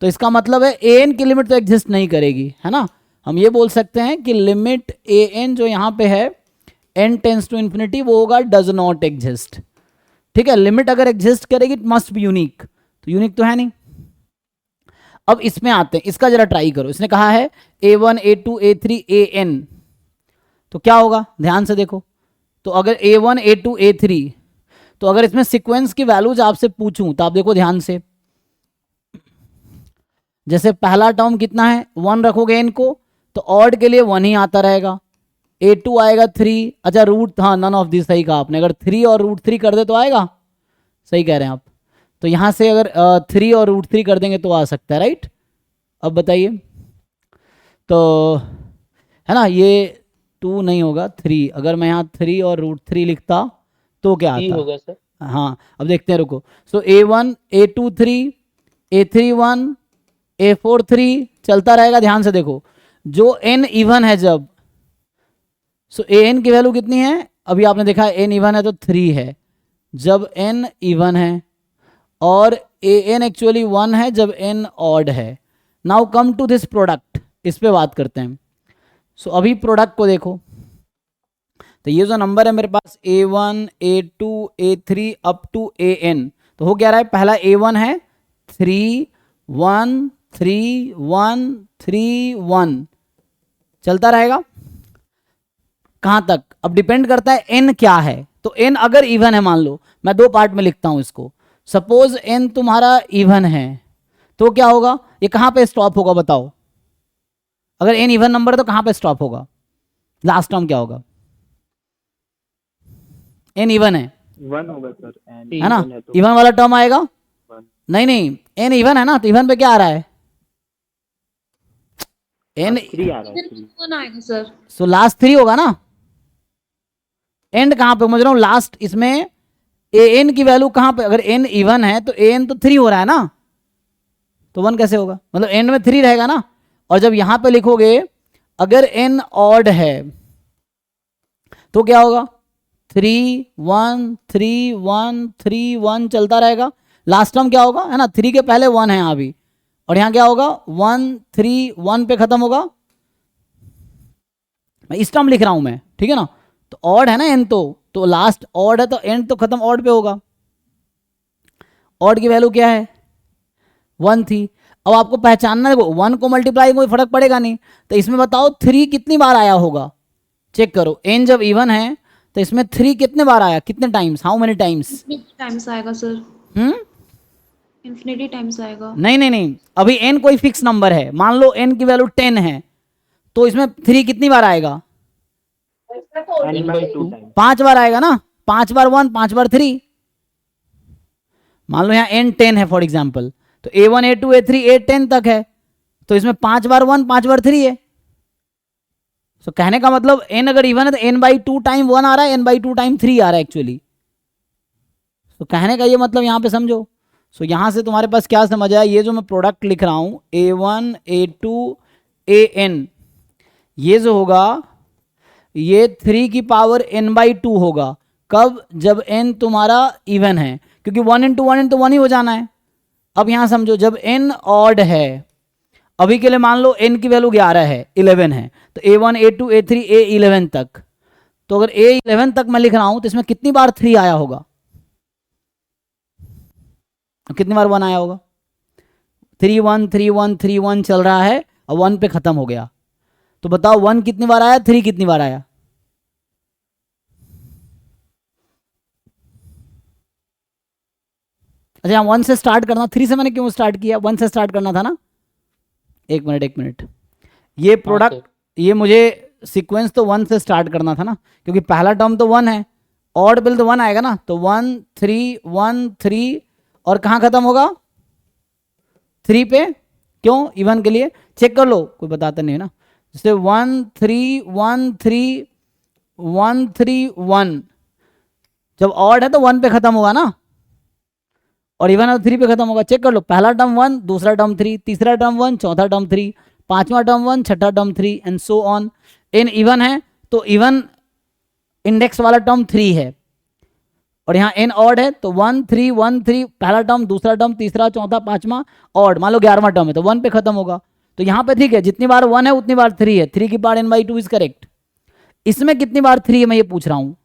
तो इसका मतलब है an की लिमिट तो एग्जिस्ट नहीं करेगी, है ना। हम ये बोल सकते हैं कि लिमिट an जो यहाँ पे है n टेंस टू इन्फिनिटी, वो होगा डज नॉट एग्जिस्ट। ठीक है, लिमिट अगर एग्जिस्ट करेगी इट मस्ट बी यूनिक, तो यूनिक तो है नहीं। अब इसमें आते हैं, इसका जरा ट्राई करो। इसने कहा है a1 a2 a3 an, तो क्या होगा, ध्यान से देखो। तो अगर a1 a2 a3, तो अगर इसमें सीक्वेंस की वैल्यूज आपसे पूछूं तो आप देखो ध्यान से, जैसे पहला टर्म कितना है 1 रखोगे n को, तो ऑड के लिए 1 ही आता रहेगा, a2 आएगा 3, अच्छा रूट, हाँ नन ऑफ दिस सही कहा आपने, अगर 3 और √3 कर दे तो आएगा, सही कह रहे हैं आप। तो यहाँ से अगर 3 और √3 कर देंगे तो आ सकता है, राइट। अब बताइए, तो है ना, ये 2 नहीं होगा 3, अगर मैं यहाँ 3 और √3 लिखता तो क्या C आता, होगा सर। हाँ अब देखते हैं, रुको। सो a1 a2 3 a3 1 a4 3 चलता रहेगा। ध्यान से देखो, जो n इवन है जब, सो an की वैल्यू कितनी है, अभी आपने देखा n इवन है तो 3 है जब n इवन है, और an एक्चुअली 1 है जब n ऑड है। Now come to this product, इस पे बात करते हैं। सो अभी प्रोडक्ट को देखो, तो ये जो नंबर है मेरे पास a1 a2 a3 up to an, तो हो क्या रहा है, पहला a1 है 3 1 3 1 3 1 चलता रहेगा, कहां तक, अब डिपेंड करता है n क्या है। तो n अगर इवन है, मान लो मैं 2 पार्ट में लिखता हूं इसको, सपोज n तुम्हारा इवन है, तो क्या होगा, ये कहां पे स्टॉप होगा बताओ, अगर n इवन नंबर है तो कहां पे स्टॉप होगा, लास्ट टर्म क्या होगा, n इवन है 1 होगा सर, and है ना, even है तो इवन वाला टर्म आएगा, 1। नहीं नहीं n इवन है ना, तो इवन पे क्या आ रहा है, n, 3 आ रहा है, 3। कौन आएगा सर? सो लास्ट 3 होगा ना, एंड कहां पे समझ रहा हूं, लास्ट इसमें an की वैल्यू कहां पे, अगर n इवन है तो an तो 3 हो रहा है ना, तो 1 कैसे होगा, मतलब एंड में 3 रहेगा ना। और जब यहां पे लिखोगे अगर n ऑड है तो क्या होगा, 3 1 3 1 3 1 चलता रहेगा, लास्ट टर्म क्या होगा, है ना, 3 के पहले 1 है यहाँ भी, और यहाँ क्या होगा 1 3 1 पे खत्म होगा। मैं इस टर्म लिख रहा हूं मैं, ठीक है ना, तो ऑड है ना n, तो लास्ट ऑड है तो एंड तो खत्म ऑड पे होगा। ऑड की वैल्यू क्या है 1 थी। अब आपको पहचानना, देखो 1 को मल्टीप्लाई कोई फर्क पड़ेगा नहीं, तो इसमें बताओ 3 कितनी बार आया होगा, चेक करो, n जब इवन है तो इसमें 3 कितने बार आया, कितने times, how many times, times आएगा सर, इंफिनिटी टाइम्स आएगा। नहीं नहीं नहीं, अभी n कोई फिक्स नंबर है, मान लो n की वैल्यू 10 है, तो इसमें 3 कितनी बार आएगा, n/2 टाइम 5 बार आएगा ना, 5 बार 1 5 बार 3। मान लो यहाँ n 10 है फॉर एग्जाम्पल, तो a1 a2 a3 a 10 तक है, तो इसमें 5 बार 1 5 बार 3 है। तो कहने का मतलब n अगर इवन है तो n/2 टाइम 1 आ रहा है, n/2 टाइम 3 आ रहा है एक्चुअली। तो कहने का ये मतलब यहाँ पे समझो। सो यहाँ से तुम्हारे पास क्या समझ आया, ये जो मैं प्रोडक्ट लिख रहा हूँ a1 a2 an, ये जो होगा ये 3 की पावर n/2 होगा, कब, जब n तुम्हारा इवन है, क्योंकि 1 × 1 × 1 ही हो जाना है। अब यहाँ समझो, जब n ऑड है, अभी के लिए मान लो n की वैल्यू 11 है 11 है, तो a1 a2 a3 a11 तक, तो अगर a11 तक मैं लिख रहा हूं तो इसमें कितनी बार 3 आया होगा, कितनी बार 1 आया होगा, 3 1 3 1 3 1 चल रहा है और 1 पे खत्म हो गया। तो बताओ 1 कितनी बार आया, 3 कितनी बार आया, अच्छा 1 से स्टार्ट करना, 3 से मैंने क्यों स्टार्ट किया, 1 से स्टार्ट करना था ना। एक मिनट, ये प्रोडक्ट, ये मुझे सीक्वेंस तो 1 से स्टार्ट करना था ना, क्योंकि पहला टर्म तो 1 है, ऑड बिल तो 1 आएगा ना, तो 1 3 1 3 और कहाँ खत्म होगा 3 पे, क्यों, इवन के लिए चेक कर लो, कोई बताता नहीं है ना। जैसे 1 3 1 3 1 3 1, जब ऑड है तो 1 पे खत्म होगा ना, और इवन और 3 पे खत्म होगा। चेक कर लो, पहला टर्म 1, दूसरा टर्म 3, तीसरा टर्म 1, चौथा टर्म 3, पांचवा टर्म 1, छठा term 3 and so on. In even है तो इवन इंडेक्स वाला टर्म 3 है, और यहाँ एन ऑड है तो 1 3 1 3 पहला टर्म, दूसरा टर्म, तीसरा, चौथा, पांचवा ऑड। मान लो 11वां टर्म है तो 1 पे खत्म होगा। तो यहाँ पे ठीक है, जितनी बार 1 है उतनी बार 3 है, 3 की पावर n/2 इज करेक्ट। इसमें कितनी बार 3 है मैं ये पूछ रहा हूँ।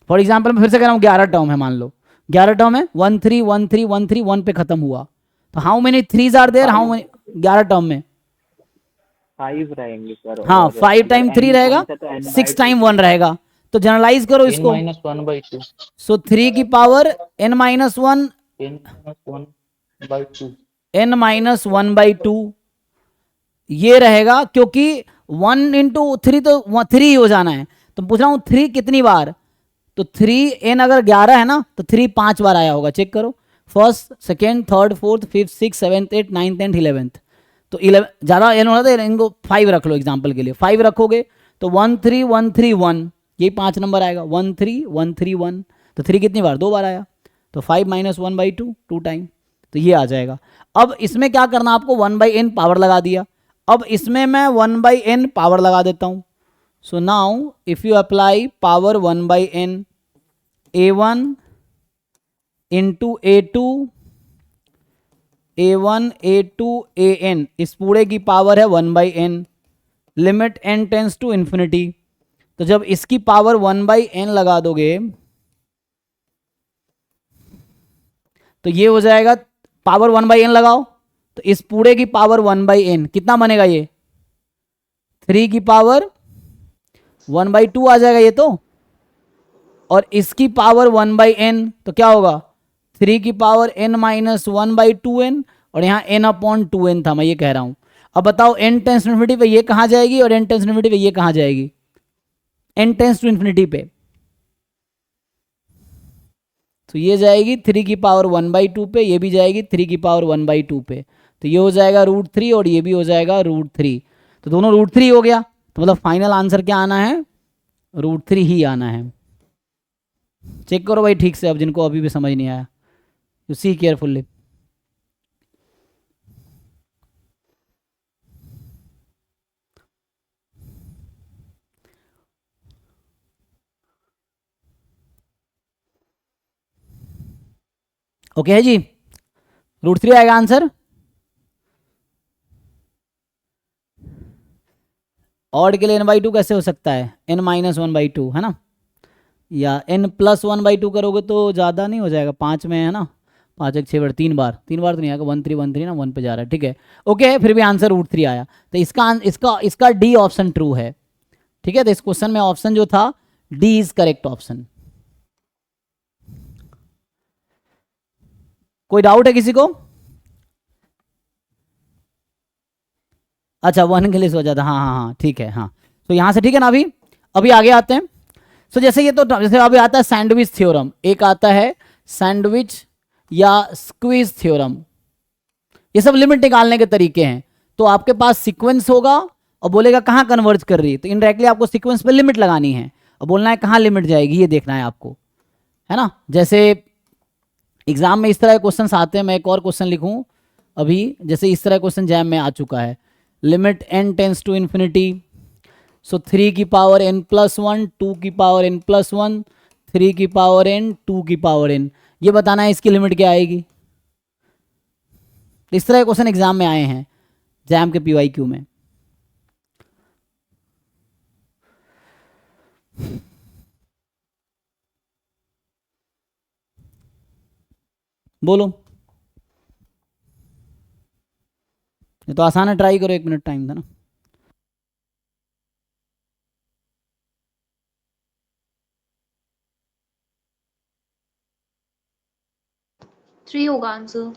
फॉर एग्जाम्पल मैं फिर से कह रहा हूँ 11 टर्म है, मान लो 11 टर्म है, 1 3 1 3 1 3 1 पे खत्म हुआ। तो how many 3s are there, how many 11 term में? 5 रहेंगे सर। हाँ, और 5 टाइम अगर 3 n रहेगा, कौन सा तो n 6 टाइम 1 रहेगा। तो जनरलाइज करो n इसको। minus 1/2 सो 3 की power n minus 1 n minus 1/2 n minus 1/2 ये रहेगा, क्योंकि 1 इंटू 3 तो 3 ही हो जाना है। तो पूछ रहा हूँ 3 कितनी बार, तो 3 n अगर 11 है ना तो 3 5 बार आया होगा। चेक करो, first, second, third, fourth, fifth, six, seventh, eight, ninth, 10th, 11th। तो 11 ज़्यादा n होना था, इनको 5 रख लो एग्जाम्पल के लिए। 5 रखोगे तो 1 3 1 3 1, यही 5 नंबर आएगा। 1 3 1 3 1, तो 3 कितनी बार, 2 बार आया। तो 5 माइनस 1/2 2 टाइम, तो ये आ जाएगा। अब इसमें क्या करना आपको, 1/n पावर लगा दिया। अब इसमें मैं 1/n पावर लगा देता हूँ। So now if you apply power 1/n a1 into a2 a1 a2 an, इस पूरे की पावर है 1/n, limit n tends to infinity. तो जब इसकी पावर 1/n लगा दोगे तो ये हो जाएगा, पावर 1/n लगाओ तो इस पूरे की पावर 1/n कितना बनेगा, ये 3 की पावर 1/2 आ जाएगा ये तो। और इसकी पावर 1/n तो क्या होगा, 3 की पावर n माइनस 1/2n, और यहाँ n/2n था, मैं ये कह रहा हूँ। अब बताओ n टेंस टू इन्फिनिटी पे ये कहाँ जाएगी, और n टेंस टू इन्फिनिटी पे ये कहाँ जाएगी, n टेंस टू इन्फिनिटी पे। तो ये जाएगी 3 की पावर 1/2 पे, ये भी जाएगी 3 की पावर 1/2 पे। तो ये हो जाएगा √3 और ये भी हो जाएगा √3। तो दोनों √3 हो गया, तो मतलब फाइनल आंसर क्या आना है, √3 ही आना है। चेक करो भाई ठीक से, अब जिनको अभी भी समझ नहीं आया, यू सी केयरफुल्ली। ओके है जी, √3 आएगा आंसर। ऑड के लिए n/2 कैसे हो सकता है, n माइनस 1/2 है ना, या n प्लस 1/2 करोगे तो ज़्यादा नहीं हो जाएगा, 5 में है ना, 5 1 6 बार, 3 बार, 3 बार तो नहीं आएगा, 1 3 1 3 ना, 1 पे जा रहा है, ठीक है। ओके, फिर भी आंसर √3 आया। तो इसका डी ऑप्शन ट्रू है, ठीक है। तो इस क्वेश्चन में ऑप्शन जो था डी इज करेक्ट ऑप्शन। कोई डाउट है किसी को? अच्छा 1 के लिए सोचा था, हाँ हाँ हाँ ठीक है, हाँ। तो यहाँ से ठीक है ना, अभी आगे आते हैं। सो जैसे ये तो जैसे अभी आता है सैंडविच थ्योरम, एक आता है सैंडविच या स्क्वीज थ्योरम, ये सब लिमिट निकालने के तरीके हैं। तो आपके पास सीक्वेंस होगा और बोलेगा कहाँ कन्वर्ज कर रही है, तो इनडायरेक्टली आपको सीक्वेंस पे लिमिट लगानी है और बोलना है कहाँ लिमिट जाएगी, ये देखना है आपको, है ना। जैसे एग्जाम में इस तरह के क्वेश्चन आते हैं, मैं एक और क्वेश्चन लिखूं अभी, जैसे इस तरह क्वेश्चन जैम में आ चुका है, limit n tends to infinity, so 3 की पावर n+1, 2 की पावर n+1, 3 की पावर n, 2 की पावर n, ये बताना है इसकी लिमिट क्या आएगी। इस तरह के क्वेश्चन एग्जाम में आए हैं, जैम के PYQ में। बोलो, ये तो आसान है, ट्राई करो, 1 मिनट टाइम था ना। थ्री होगा आंसर।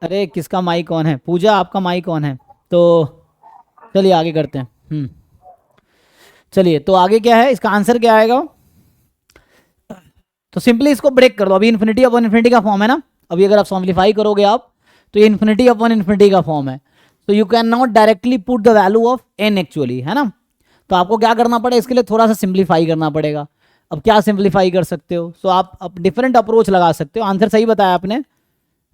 अरे किसका माइक ऑन है? पूजा आपका माइक ऑन है। तो चलिए आगे करते हैं। चलिए तो आगे क्या है, इसका आंसर क्या आएगा? तो सिंपली इसको ब्रेक कर दो। अभी इन्फिनिटी अपॉन इन्फिनिटी का फॉर्म है ना, अभी अगर आप सॉम्प्लीफाई करोगे आप तो ये इन्फिनिटी अपॉन इन्फिनिटी का फॉर्म है। तो you can not directly put the value of n actually, है ना। तो आपको क्या करना पड़ेगा, इसके लिए थोड़ा सा सिंप्लीफाई करना पड़ेगा। अब क्या सिंप्लीफाई कर सकते हो, सो आप डिफरेंट अप्रोच लगा सकते हो। आंसर सही बताया आपने,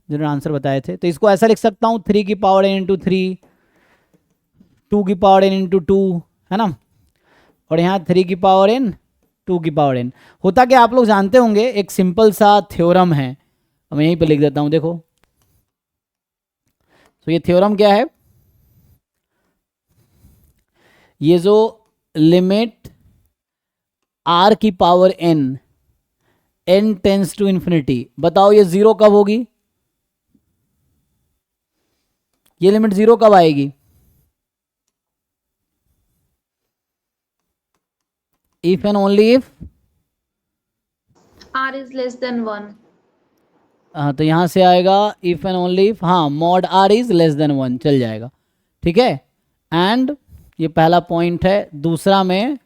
जिन्होंने आंसर बताए थे। तो इसको ऐसा लिख सकता हूँ 3 की पावर n इंटू 3, 2 की पावर n इंटू 2, है ना, और यहाँ 3 की पावर n, 2 की पावर n। होता क्या आप लोग जानते होंगे, एक सिंपल सा थ्योरम है, मैं यहीं पे लिख देता हूँ, देखो। तो ये थ्योरम क्या है, ये जो लिमिट r की power n tends to infinity, बताओ ये जीरो कब होगी? ये लिमिट जीरो कब आएगी? If and only if R is less than 1. हाँ, तो यहां से आएगा इफ एंड ओनली इफ, हाँ, mod r is less than 1 चल जाएगा, ठीक है। एंड ये पहला पॉइंट है। दूसरा में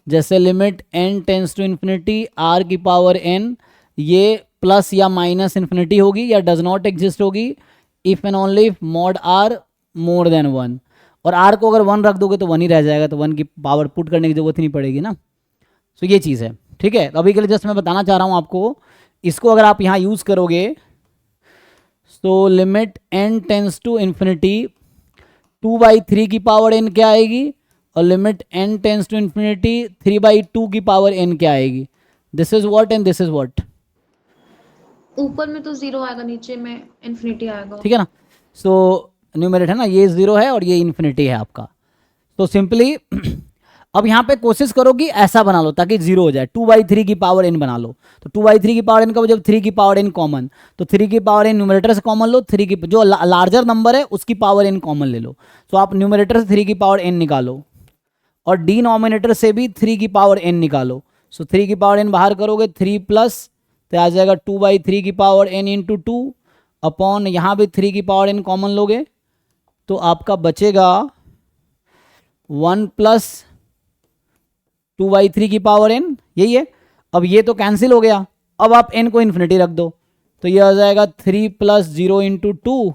जैसे limit n tends to infinity r की पावर n, ये प्लस या माइनस इन्फिनिटी होगी या डज नॉट एग्जिस्ट होगी if and only if mod r more than 1। और r को अगर 1 रख दोगे तो 1 ही रह जाएगा, तो 1 की पावर पुट करने की जरूरत ही नहीं पड़ेगी ना। तो ये चीज़ है, ठीक है। तो अभी के लिए जस्ट मैं बताना चाह रहा हूँ आपको, इसको अगर आप यहाँ यूज़ करोगे तो limit n tends to infinity 2/3 की पावर n क्या आएगी, और limit n tends to infinity 3/2 की पावर n क्या आएगी। This is what and this is what. ऊपर में तो 0 आएगा, नीचे में इन्फिनिटी आएगा। ठीक है ना। सो न्यूमरेटर है ना, ये 0 है और ये इन्फिनिटी है आपका। तो सिंपली अब यहाँ पे कोशिश करो कि ऐसा बना लो ताकि 0 हो जाए, 2/3 की पावर n बना लो। तो 2/3 की पावर n का जब 3 की पावर n कॉमन, तो 3 की पावर n न्यूमरेटर से कॉमन लो, 3 की जो लार्जर नंबर है उसकी पावर n कॉमन ले लो। तो आप न्यूमरेटर से 3 की पावर n निकालो और डिनोमिनेटर से भी 3 की पावर n निकालो। सो 3 की पावर n बाहर करोगे 3 प्लस, तो आ जाएगा 2/3 की पावर n इंटू 2 अपॉन, यहाँ भी 3 की पावर n कॉमन लोगे तो आपका बचेगा 1 प्लस 2/3 की पावर n, यही है। अब ये तो कैंसिल हो गया, अब आप n को इन्फिनिटी रख दो, तो ये आ जाएगा 3 प्लस 0 इंटू 2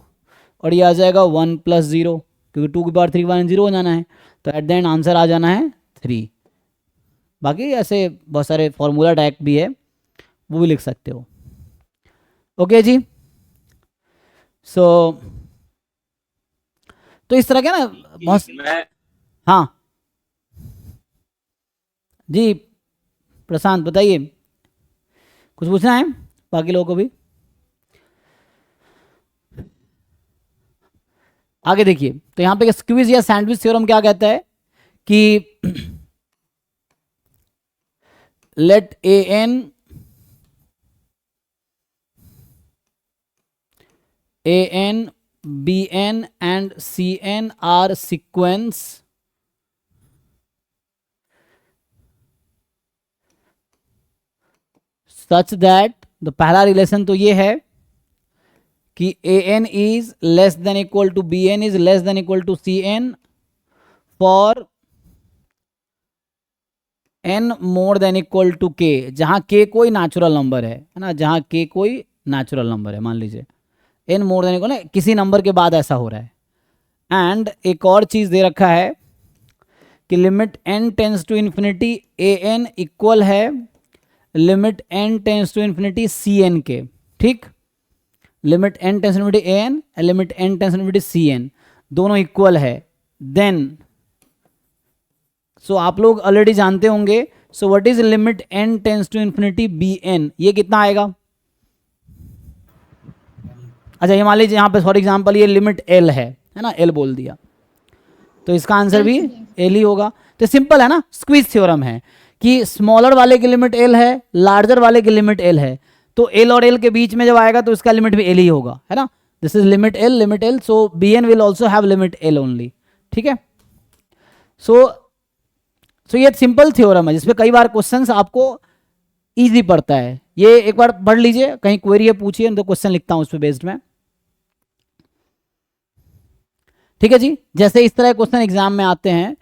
और ये आ जाएगा 1 प्लस 0, क्योंकि 2 की पावर 3 की पावर 0 हो जाना है। तो एट द एंड आंसर आ जाना है 3। बाकी ऐसे बहुत सारे फॉर्मूला टाइप भी है, वो भी लिख सकते हो। ओके जी। सो तो इस तरह के ना बहुत, हाँ जी प्रशांत बताइए, कुछ पूछना है बाकी लोगों को भी? आगे देखिए, तो यहाँ पे स्क्वीज या सैंडविच थ्योरम क्या कहता है कि late an bn and cn are sequence such that, तो पहला रिलेशन तो ये है कि an is less than equal to bn is less than equal to cn for n more than equal to k, जहां k कोई natural number है ना, जहां k कोई नेचुरल नंबर है, मान लीजिए n मोर देन इक्वल, किसी नंबर के बाद ऐसा हो रहा है। एंड एक और चीज दे रखा है कि limit n tends to infinity an equal है limit n tends to infinity cn के, ठीक। Limit n tends to infinity an, limit n tends to infinity cn दोनों इक्वल है। देन सो आप लोग ऑलरेडी जानते होंगे, so what is limit n tends to infinity bn, ये कितना आएगा? अच्छा ये मान लीजिए यहाँ पे फॉर एग्जांपल ये लिमिट l है ना, l बोल दिया, तो इसका आंसर भी l ही होगा। तो सिंपल है ना, स्क्वीज थ्योरम है कि स्मॉलर वाले की लिमिट l है, लार्जर वाले की लिमिट l है, तो l और l के बीच में जब आएगा तो इसका लिमिट भी l ही होगा, है ना। This is limit l, so bn will also have limit l only, ठीक है। सो सो ये सिंपल थ्योरम है जिसपे कई बार क्वेश्चंस आपको इजी पड़ता है। ये एक बार पढ़ लीजिए, कहीं क्वेरी है पूछिए, तो क्वेश्चन लिखता हूं उस पे बेस्ड में। ठीक है जी, जैसे इस तरह क्वेश्चन एग्जाम में आते हैं।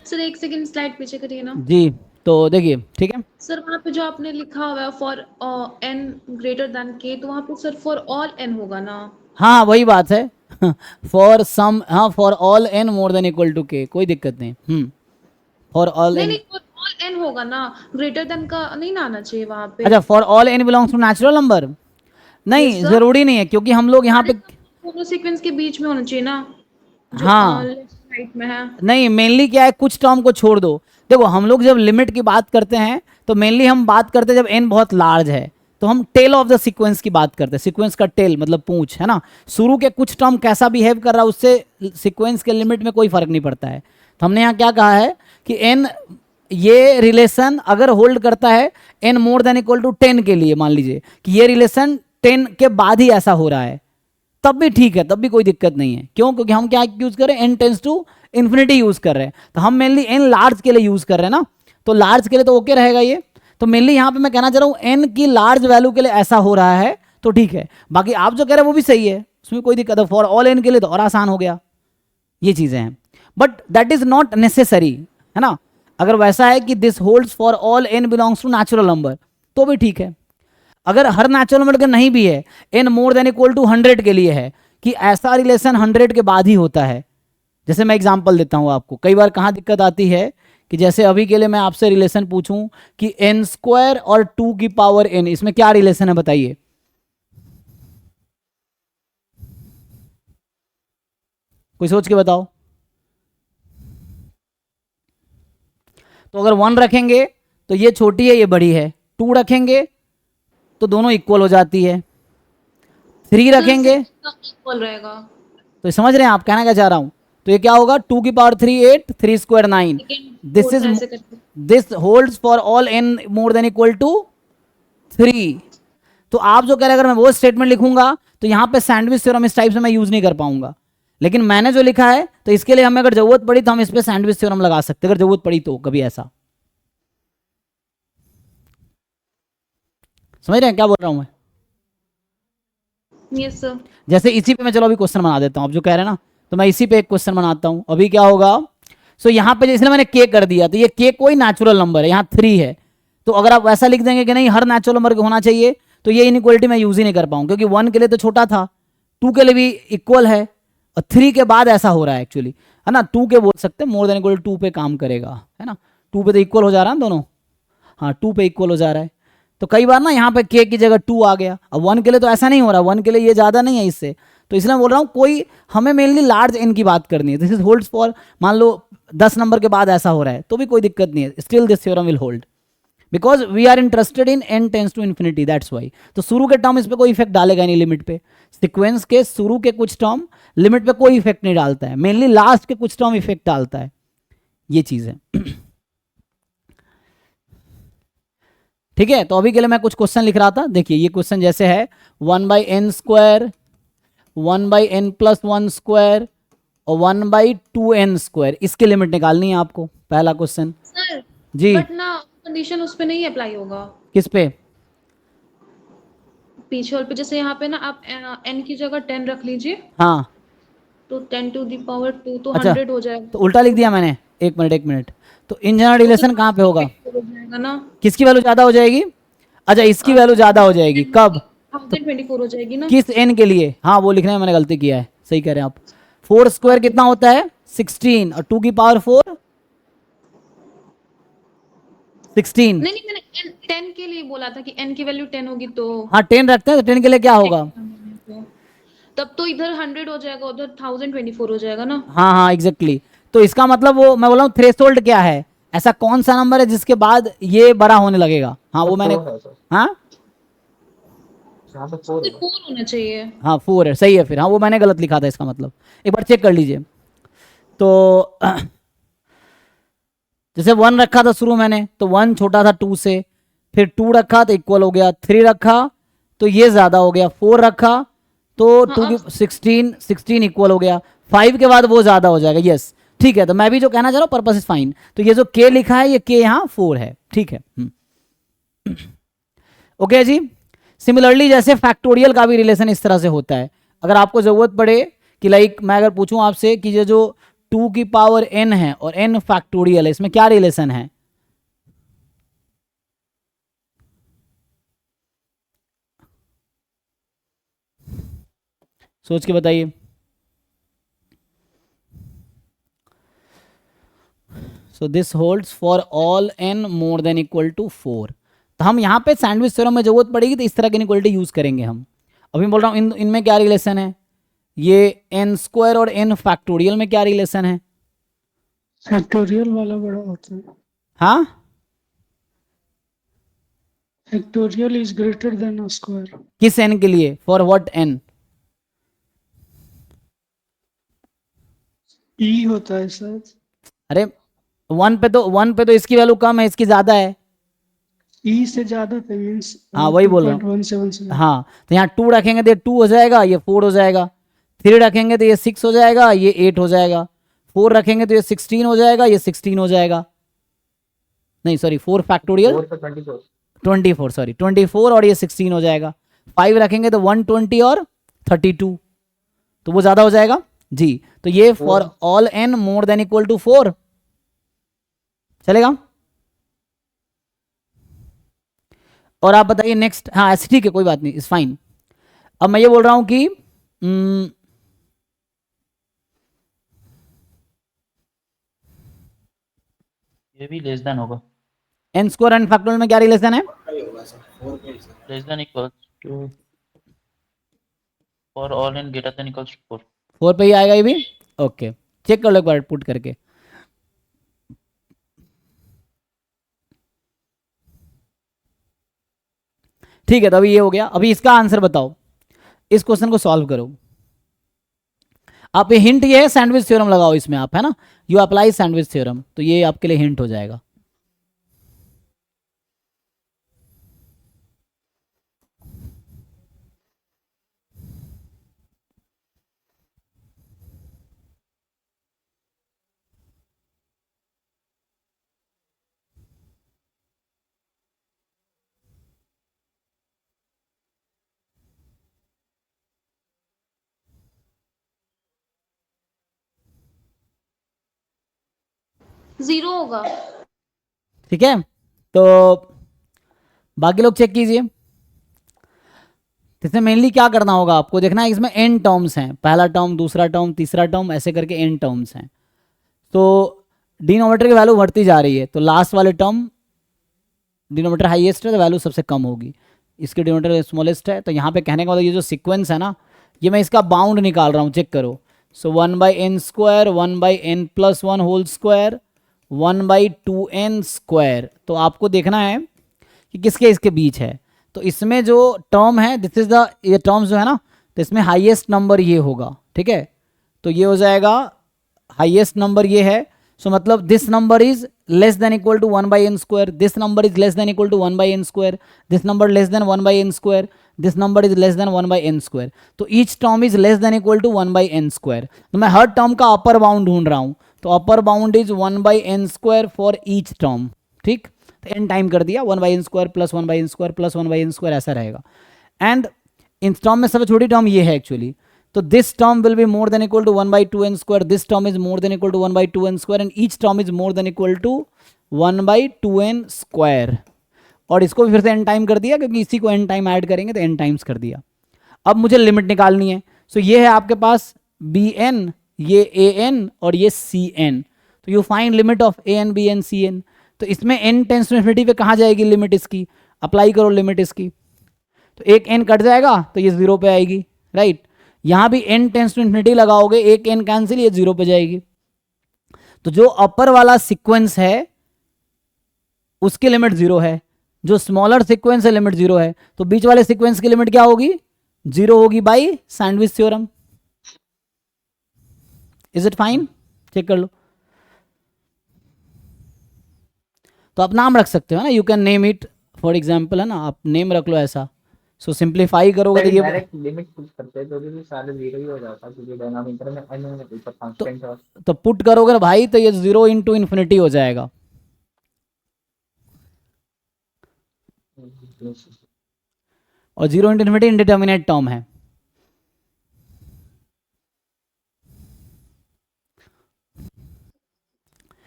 सर एक सेकंड स्लाइड पीछे करिए ना। जी, तो देखिए, ठीक है, सर वहाँ पे जो आपने लिखा हुआ है for n greater than k, तो वहाँ पे सर फॉर ऑल n होगा ना? हाँ वही बात है। फॉर सम, हाँ for all n more than equal to k, कोई दिक्कत नहीं। फॉर ऑल नहीं एन, नहीं, फॉर ऑल n होगा ना, ग्रेटर देन का नहीं ना आना चाहिए वहाँ पे। अच्छा for all n belongs to natural number, नहीं Yes, sir. जरूरी नहीं है, क्योंकि हम लोग यहाँ पे, दोनों सीक्वेंस के बीच में होना चाहिए ना, जो हाँ लेफ्ट राइट में है। नहीं, मेनली क्या है, कुछ टर्म को छोड़ दो। देखो हम लोग जब लिमिट की बात करते हैं तो मेनली हम बात करते हैं जब एन बहुत लार्ज है, तो हम टेल ऑफ द सीक्वेंस की बात करते हैं। सीक्वेंस का टेल मतलब पूंछ, है ना, शुरू के कुछ टर्म कैसा बिहेव कर रहा है उससे सीक्वेंस के लिमिट में कोई फर्क नहीं पड़ता है। तो हमने यहाँ क्या कहा है कि एन, ये रिलेशन अगर होल्ड करता है n more than equal to 10 के लिए, मान लीजिए कि ये रिलेशन 10 के बाद ही ऐसा हो रहा है, तब भी ठीक है, तब भी कोई दिक्कत नहीं है। क्यों? क्योंकि हम क्या यूज कर रहे हैं, n tends to infinity use कर रहे हैं, तो हम मेनली एन लार्ज के लिए यूज कर रहे हैं ना, तो लार्ज के लिए तो ओके रहेगा ये। तो मेनली यहाँ पे मैं कहना चाह रहा हूँ एन की लार्ज वैल्यू के लिए ऐसा हो रहा है तो ठीक है, बाकी आप जो कह रहे हैं वो भी सही है, उसमें कोई दिक्कत है। फॉर ऑल एन के लिए तो और आसान हो गया, ये चीजें हैं, but that is not necessary, है ना। अगर वैसा है कि this holds for all n belongs to natural number तो भी ठीक है। अगर हर नेचुरल नंबर का नहीं भी है, n more than equal to 100 के लिए है कि ऐसा रिलेशन 100 के बाद ही होता है। जैसे मैं एग्जांपल देता हूं आपको, कई बार कहां दिक्कत आती है कि जैसे अभी के लिए मैं आपसे रिलेशन पूछूं कि n स्क्वायर और 2 की पावर n, इसमें क्या रिलेशन है बताइए। कोई सोच के बताओ। तो अगर 1 रखेंगे तो ये छोटी है ये बड़ी है, 2 रखेंगे तो दोनों इक्वल हो जाती है, 3 रखेंगे इक्वल रहेगा। तो समझ रहे हैं आप कहना क्या चाह रहा हूं। तो ये क्या होगा, 2 की power 3 8, 3 square 9, this holds for all n more than equal to 3। तो आप जो कह रहे हैं, अगर मैं वो स्टेटमेंट लिखूंगा तो यहां पे सैंडविच थ्योरम इस टाइप से मैं यूज नहीं कर पाऊंगा, लेकिन मैंने जो लिखा है तो इसके लिए हमें अगर जरूरत पड़ी तो हम इस पे सैंडविच थ्योरम लगा सकते हैं, अगर जरूरत पड़ी तो कभी ऐसा। समझ रहे हैं क्या बोल रहा हूं मैं। Yes sir. जैसे इसी पे मैं चलो अभी क्वेश्चन बना देता हूं, आप जो कह रहे हैं ना, तो मैं इसी पे एक क्वेश्चन बनाता हूं। अभी क्या होगा, सो यहाँ पे इसलिए मैंने के कर दिया, तो ये के कोई नेचुरल नंबर है, यहाँ 3 है, तो अगर आप वैसा लिख देंगे कि नहीं हर नेचुरल नंबर को होना चाहिए, तो ये इनइक्वलिटी मैं यूज ही नहीं कर पाऊँ, क्योंकि 1 के लिए तो छोटा था, 2 के लिए भी इक्वल है, और 3 के बाद ऐसा हो रहा है एक्चुअली, है ना। 2 के बोल सकते हैं, मोर देन इक्वल 2 पे काम करेगा, है ना। 2 पे तो इक्वल हो जा रहा है दोनों, हाँ 2 पे इक्वल हो जा रहा है। तो कई बार ना यहाँ पे के की जगह 2 आ गया, अब 1 के लिए तो ऐसा नहीं हो रहा, 1 के लिए ये ज़्यादा नहीं है इससे, तो इसलिए मैं बोल रहा हूँ कोई हमें मेनली लार्ज एन की बात करनी है। दिस इज होल्ड्स फॉर, मान लो 10 नंबर के बाद ऐसा हो रहा है तो भी कोई दिक्कत नहीं है, still this theorem will hold, because we are interested in n tends to infinity, that's why. तो शुरू के टर्म इस पर कोई इफेक्ट डालेगा नहीं लिमिट पे, सिक्वेंस के शुरू के कुछ टर्म लिमिट पे कोई इफेक्ट नहीं डालता है, मेनली लास्ट के कुछ टर्म इफेक्ट डालता है, ये चीज है। ठीक है, तो अभी के लिए मैं कुछ क्वेश्चन लिख रहा था, देखिए ये क्वेश्चन जैसे है 1/n स्क्वायर, 1/n+1 स्क्वायर और 1/2n स्क्वायर, इसकी लिमिट निकालनी है आपको, पहला क्वेश्चन। सर जी बट ना कंडीशन उस पे नहीं अप्लाई होगा, किस पे, पीछे वाले पे। जैसे यहाँ पे ना आप n की जगह 10 रख लीजिए, हाँ तो 10 टू द पावर 2 तो अच्छा, 100 हो जाएगा। तो उल्टा लिख दिया मैंने, एक मिनट। तो इन जनरल रिलेशन कहाँ पे होगा, हो जाएगा ना, किसकी वैल्यू ज्यादा हो जाएगी, अच्छा इसकी वैल्यू ज्यादा हो जाएगी कब, 1024 हो जाएगी ना। किस n के लिए, हाँ वो लिखने में मैंने गलती किया है, सही कह रहे हैं आप। 4 स्क्वायर कितना होता है 16, और 2 की पावर 4 16। नहीं मैंने 10 के लिए बोला था कि n की वैल्यू 10 होगी तो हाँ 10 रखते हैं, तो 10 के लिए क्या होगा, तब तो इधर 100 हो जाएगा, उधर 1024 हो जाएगा ना। हाँ हाँ एग्जैक्टली। तो इसका मतलब वो मैं बोला हूँ थ्रेशोल्ड क्या है, ऐसा कौन सा नंबर है जिसके बाद ये बड़ा होने लगेगा, हाँ वो मैंने, हाँ यहाँ पे 4 है। 4 होना चाहिए। हाँ 4 है, सही है फिर, हाँ वो मैंने गलत लिखा था, इसका मतलब एक बार चेक कर लीजिए। तो जैसे 1 रखा था शुरू मैंने, तो 1 छोटा था 2 से, फिर 2 रखा तो इक्वल हो गया, 3 रखा तो ये ज्यादा हो गया, 4 रखा तो हाँ, 2 की अब 16 इक्वल हो गया, 5 के बाद वो ज़्यादा हो जाएगा, यस ठीक है। तो मैं भी जो कहना चाह रहा हूँ पर्पस इज फाइन, तो ये जो k लिखा है ये k यहाँ 4 है, ठीक है। ओके जी। सिमिलरली जैसे फैक्टोरियल का भी रिलेशन इस तरह से होता है, अगर आपको ज़रूरत पड़े कि लाइक मैं अगर पूछूं आपसे कि ये जो 2 की पावर n है और n फैक्टोरियल है, इसमें क्या रिलेशन है? सोच के बताइए। So this holds for all n more than equal to 4। तो हम यहाँ पे सैंडविच थ्योरम में जरूरत पड़ेगी तो इस तरह की इनइक्वालिटी यूज करेंगे हम। अभी बोल रहा हूँ इनमें क्या रिलेशन है, ये n स्क्वायर और n फैक्टोरियल में क्या रिलेशन है? फैक्टोरियल वाला बड़ा होता है। हाँ, factorial is greater than square. किस n के लिए, फॉर व्हाट n? ई होता है शायद। अरे 1 पे तो इसकी वैल्यू कम है, इसकी ज्यादा है। ई से ज्यादा था मींस हाँ वही बोल रहा हूँ। 2.177। हाँ तो यहाँ 2 रखेंगे तो ये 2 हो जाएगा, ये 4 हो जाएगा। 3 रखेंगे तो ये 6 हो जाएगा, ये 8 हो जाएगा। 4 रखेंगे तो ये 16 हो जाएगा, ये 16 हो जाएगा। नहीं सॉरी 4 फैक्टोरियल 24, सॉरी 24 और ये 16 हो जाएगा। 5 रखेंगे तो 120 और 32, तो वो ज्यादा हो जाएगा जी। तो ये for all n more than equal to 4 चलेगा। और आप बताइए नेक्स्ट। हाँ ऐसे ठीक है, कोई बात नहीं, इस फाइन। अब मैं ये बोल रहा हूं कि ये भी लेस देन होगा, n स्क्वायर एंड फैक्टोरियल में क्या रिलेशन है? का ही होगा सर, 4 का ही sir. Less than equals to for all n greater than equals to 4। 4 पे ही आएगा ये भी। ओके चेक कर लो एक बार पुट करके। ठीक है तो अभी ये हो गया। अभी इसका आंसर बताओ, इस क्वेश्चन को सॉल्व करो। आप ये हिंट, ये है सैंडविच थ्योरम लगाओ इसमें आप, है ना, यू अप्लाई सैंडविच थ्योरम, तो ये आपके लिए हिंट हो जाएगा। जीरो होगा। ठीक है तो बाकी लोग चेक कीजिए। इसमें मेनली क्या करना होगा आपको, देखना है इसमें n टर्म्स हैं, पहला टर्म, दूसरा टर्म, तीसरा टर्म, ऐसे करके n टर्म्स हैं। तो डिनोमिनेटर की वैल्यू बढ़ती जा रही है, तो लास्ट वाले टर्म डिनोमिनेटर हाईएस्ट है तो वैल्यू सबसे कम होगी, इसके डिनोमिनेटर स्मॉलेस्ट है। तो यहाँ पे कहने का मतलब ये जो सीक्वेंस है ना, ये मैं इसका बाउंड निकाल रहा हूँ, चेक करो। So 1/n square, 1/n+1 whole square, 1/2n square. तो आपको देखना है कि किसके इसके बीच है। तो इसमें जो टर्म है दिस इज द, ये टर्म्स जो है ना, तो इसमें हाईएस्ट नंबर ये होगा, ठीक है। तो ये हो जाएगा हाईएस्ट नंबर ये है। सो मतलब this number is less than equal to 1/n square, this number is less than equal to 1/n square, this number less than 1/n square, this number is less than 1/n square. तो each term is less than equal to 1/n square. तो मैं हर term का upper bound ढूंढ रहा हूँ, तो upper bound is 1/n square for each term, ठीक। तो n टाइम कर दिया, 1/n square plus 1/n square plus 1/n square ऐसा रहेगा। एंड इन टर्म में सबसे छोटी टर्म ये है एक्चुअली। तो this term will be more than equal to 1/2n square, this term is more than equal to 1/2n square and each term is more than equal to 1/2n square. और इसको भी फिर से n time कर दिया, क्योंकि इसी को n टाइम ऐड करेंगे तो n टाइम्स कर दिया। अब मुझे लिमिट निकालनी है। सो ये है आपके पास bn, ये an और ये cn। तो you find limit of an bn cn। तो इसमें n टेंस टू इन्फिनिटी पे कहाँ जाएगी लिमिट इसकी, अप्लाई करो लिमिट इसकी। तो एक n कट जाएगा तो ये 0 पे आएगी, राइट। यहाँ भी n टेंस टू इन्फिनिटी लगाओगे, एक n कैंसिल, ये 0 पे जाएगी। तो जो अपर वाला सीक्वेंस है उसकी लिमिट 0 है, जो स्मॉलर सीक्वेंस है लिमिट 0 है, तो बीच वाले सीक्वेंस की लिमिट क्या होगी, 0 होगी by sandwich theorem. Is it fine? Check कर लो। तो आप नाम रख सकते हो ना, you can name it for example, है ना, आप नेम रख लो ऐसा सो सिंप्लीफाई करोगे तो ये डायरेक्ट लिमिट पुट करते हैं तो भी सारे जीरो ही हो जाता क्योंकि डिनोमिनेटर में n ऊपर कांस्टेंट है। तो पुट करोगे ना भाई तो ये 0 इंटू इन्फिनिटी हो जाएगा, और 0 इंटू इन्फिनिटी इंडिटर्मिनेट टर्म है।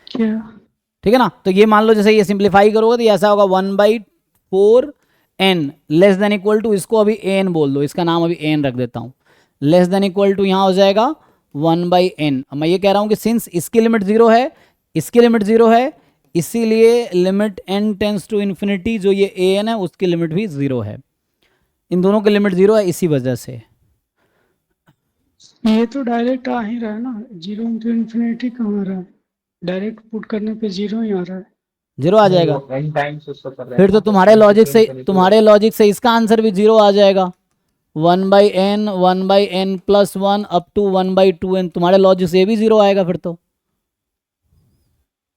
क्या? ठीक है ना, तो ये मान लो जैसे ये सिंप्लीफाई करोगे तो ये ऐसा होगा 1/4n less than equal to, इसको अभी an बोल दो, इसका नाम अभी n रख देता हूँ, लेस देन इक्वल टू यहाँ हो जाएगा 1/n। अब मैं ये कह रहा हूँ कि सिंस इसकी लिमिट 0 है, इसकी लिमिट 0 है, इसीलिए limit n tends to infinity जो ये an है उसकी लिमिट भी 0 है, इन दोनों की लिमिट 0 है इसी वजह से। ये तो डायरेक्ट आ ही रहा है ना, 0 इंटू इन्फिनिटी कहाँ आ रहा है, डायरेक्ट पुट करने पे 0 ही आ रहा है। 0 आ जाएगा, n टाइम्स उसको कर रहे हैं फिर तो ना, तुम्हारे लॉजिक से infinity इसका आंसर भी 0 आ जाएगा, 1/n plus 1 up to 1/2n, तुम्हारे लॉजिक से ये भी 0 आएगा, फिर तो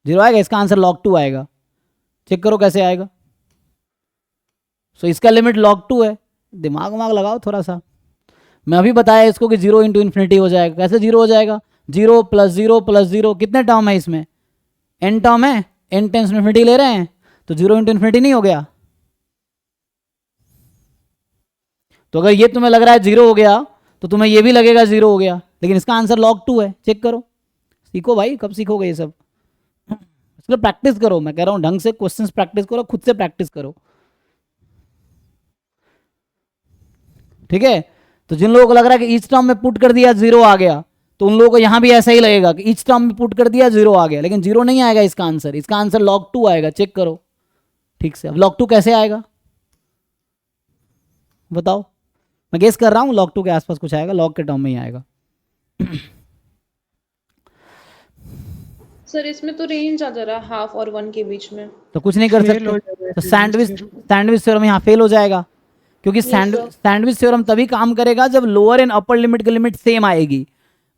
0 आएगा, इसका आंसर log 2 आएगा। चेक करो कैसे आएगा। सो इसका लिमिट log 2 है, दिमाग लगाओ थोड़ा सा। मैं अभी बताया इसको कि 0 इंटू इन्फिनिटी हो जाएगा, कैसे 0 हो जाएगा, 0 प्लस 0 प्लस 0, कितने टर्म है इसमें, n टर्म है, n टेंस टू इन्फिनिटी ले रहे हैं तो 0 इंटू इन्फिनिटी नहीं हो गया। तो अगर ये तुम्हें लग रहा है 0 हो गया तो तुम्हें ये भी लगेगा 0 हो गया, लेकिन इसका आंसर log 2 है। चेक करो, सीखो भाई, कब सीखोगे ये सब, इसलिए प्रैक्टिस करो, मैं कह रहा हूँ ढंग से क्वेश्चंस प्रैक्टिस करो, खुद से प्रैक्टिस करो, ठीक है। तो जिन लोगों को लग रहा है कि ईच टर्म में पुट कर दिया 0 आ गया, तो उन लोगों को यहां भी ऐसा ही लगेगा कि ईच टर्म में पुट कर दिया 0 आ गया, लेकिन 0 नहीं आएगा इसका आंसर log 2 आएगा। चेक करो ठीक से। अब log 2 कैसे आएगा बताओ, मैं गेस कर रहा हूं log 2 के आसपास कुछ आएगा, log के टर्म में ही आएगा। सर इसमें तो रेंज आ जा रहा है हाफ और 1 के बीच में। तो कुछ नहीं कर Fail हो सकते, जाएगा तो फिर सैंडविच थ्योरम यहाँ फेल हो जाएगा, क्योंकि सैंडविच थ्योरम तभी काम करेगा जब लोअर एंड अपर लिमिट की लिमिट सेम आएगी,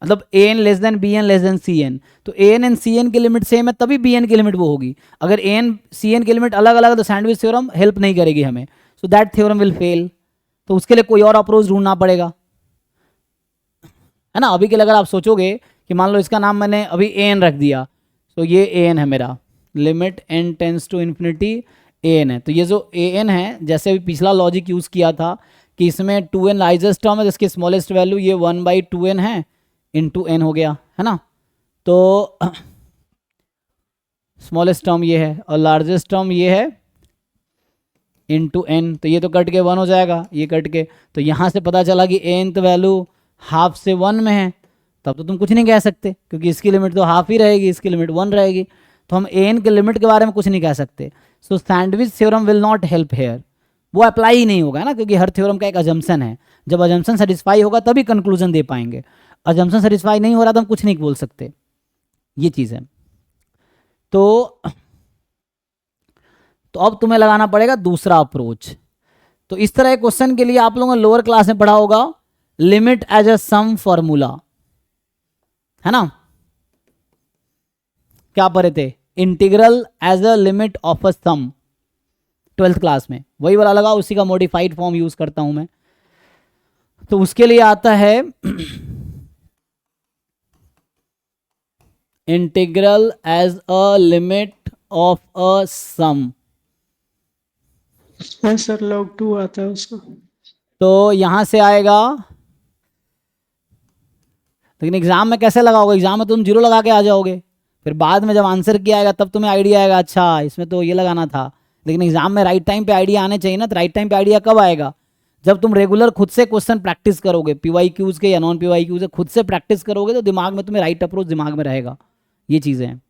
मतलब an less than bn less than cn, तो an एंड cn की लिमिट सेम है तभी bn की लिमिट वो होगी। अगर an cn की लिमिट अलग अलग है तो सैंडविच थ्योरम हेल्प नहीं करेगी हमें, so that theorem will fail. तो उसके लिए कोई और अप्रोच ढूंढना पड़ेगा, है ना। अभी के लिए अगर आप सोचोगे कि मान लो इसका नाम मैंने अभी an रख दिया, तो ये an है मेरा, limit n tends to infinity an है, तो ये जो an है, जैसे अभी पिछला लॉजिक यूज़ किया था कि इसमें 2n लार्जेस्ट टर्म है, जिसकी स्मॉलेस्ट वैल्यू ये 1/2n है, इंटू n हो गया, है ना। तो स्मॉलेस्ट टर्म ये है और लार्जेस्ट टर्म ये है इंटू n, तो ये तो कट के 1 हो जाएगा, ये कट के, तो यहाँ से पता चला कि nth वैल्यू हाफ से 1 में है, तब तो तुम कुछ नहीं कह सकते क्योंकि इसकी लिमिट तो हाफ ही रहेगी, इसकी लिमिट 1 रहेगी, तो हम an के लिमिट के बारे में कुछ नहीं कह सकते। So sandwich theorem will not help here, वो अप्लाई ही नहीं होगा ना, क्योंकि हर थ्योरम का एक अजम्पशन है, जब अजम्पशन सेटिस्फाई होगा तभी कंक्लूजन दे पाएंगे, अजम्पशन सेटिस्फाई नहीं हो रहा तो हम कुछ नहीं बोल सकते, ये चीज़ है। तो अब तुम्हें लगाना पड़ेगा दूसरा अप्रोच। तो इस तरह के क्वेश्चन के लिए आप लोगों ने लोअर क्लास में पढ़ा होगा limit as a sum formula, है ना, क्या पढ़े थे, integral as a limit of a sum, 12th class में वही वाला लगा, उसी का मॉडिफाइड फॉर्म यूज करता हूं मैं। तो उसके लिए आता है integral as a limit of a sum, sir log 2 आता है उसका। तो यहां से आएगा, लेकिन एग्जाम में कैसे लगाओगे, एग्जाम में तुम 0 लगा के आ जाओगे, फिर बाद में जब आंसर किया आएगा तब तुम्हें आइडिया आएगा अच्छा इसमें तो ये लगाना था, लेकिन एग्जाम में राइट टाइम पे आइडिया आने चाहिए ना। तो राइट टाइम पे आइडिया कब आएगा, जब तुम रेगुलर खुद से क्वेश्चन प्रैक्टिस करोगे, PYQs के या नॉन PYQs से खुद से प्रैक्टिस करोगे तो दिमाग में तुम्हें राइट अप्रोच दिमाग में रहेगा, ये चीज़ें हैं।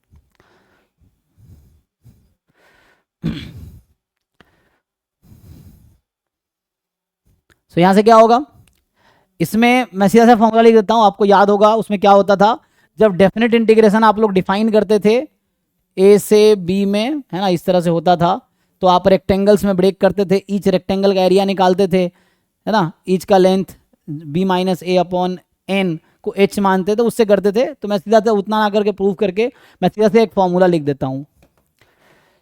तो यहाँ से क्या होगा, इसमें मैं सीधा सा फॉर्मूला लिख देता हूँ, आपको याद होगा उसमें क्या होता था, जब डेफिनेट इंटीग्रेशन आप लोग डिफाइन करते थे A से B में, है ना, इस तरह से होता था, तो आप रेक्टेंगल्स में ब्रेक करते थे, ईच रेक्टेंगल का एरिया निकालते थे, है ना, ईच का लेंथ B-A/n को h मानते थे, उससे करते थे। तो मैं सीधा से उतना ना करके प्रूव करके मैं सीधा से एक फॉर्मूला लिख देता हूँ।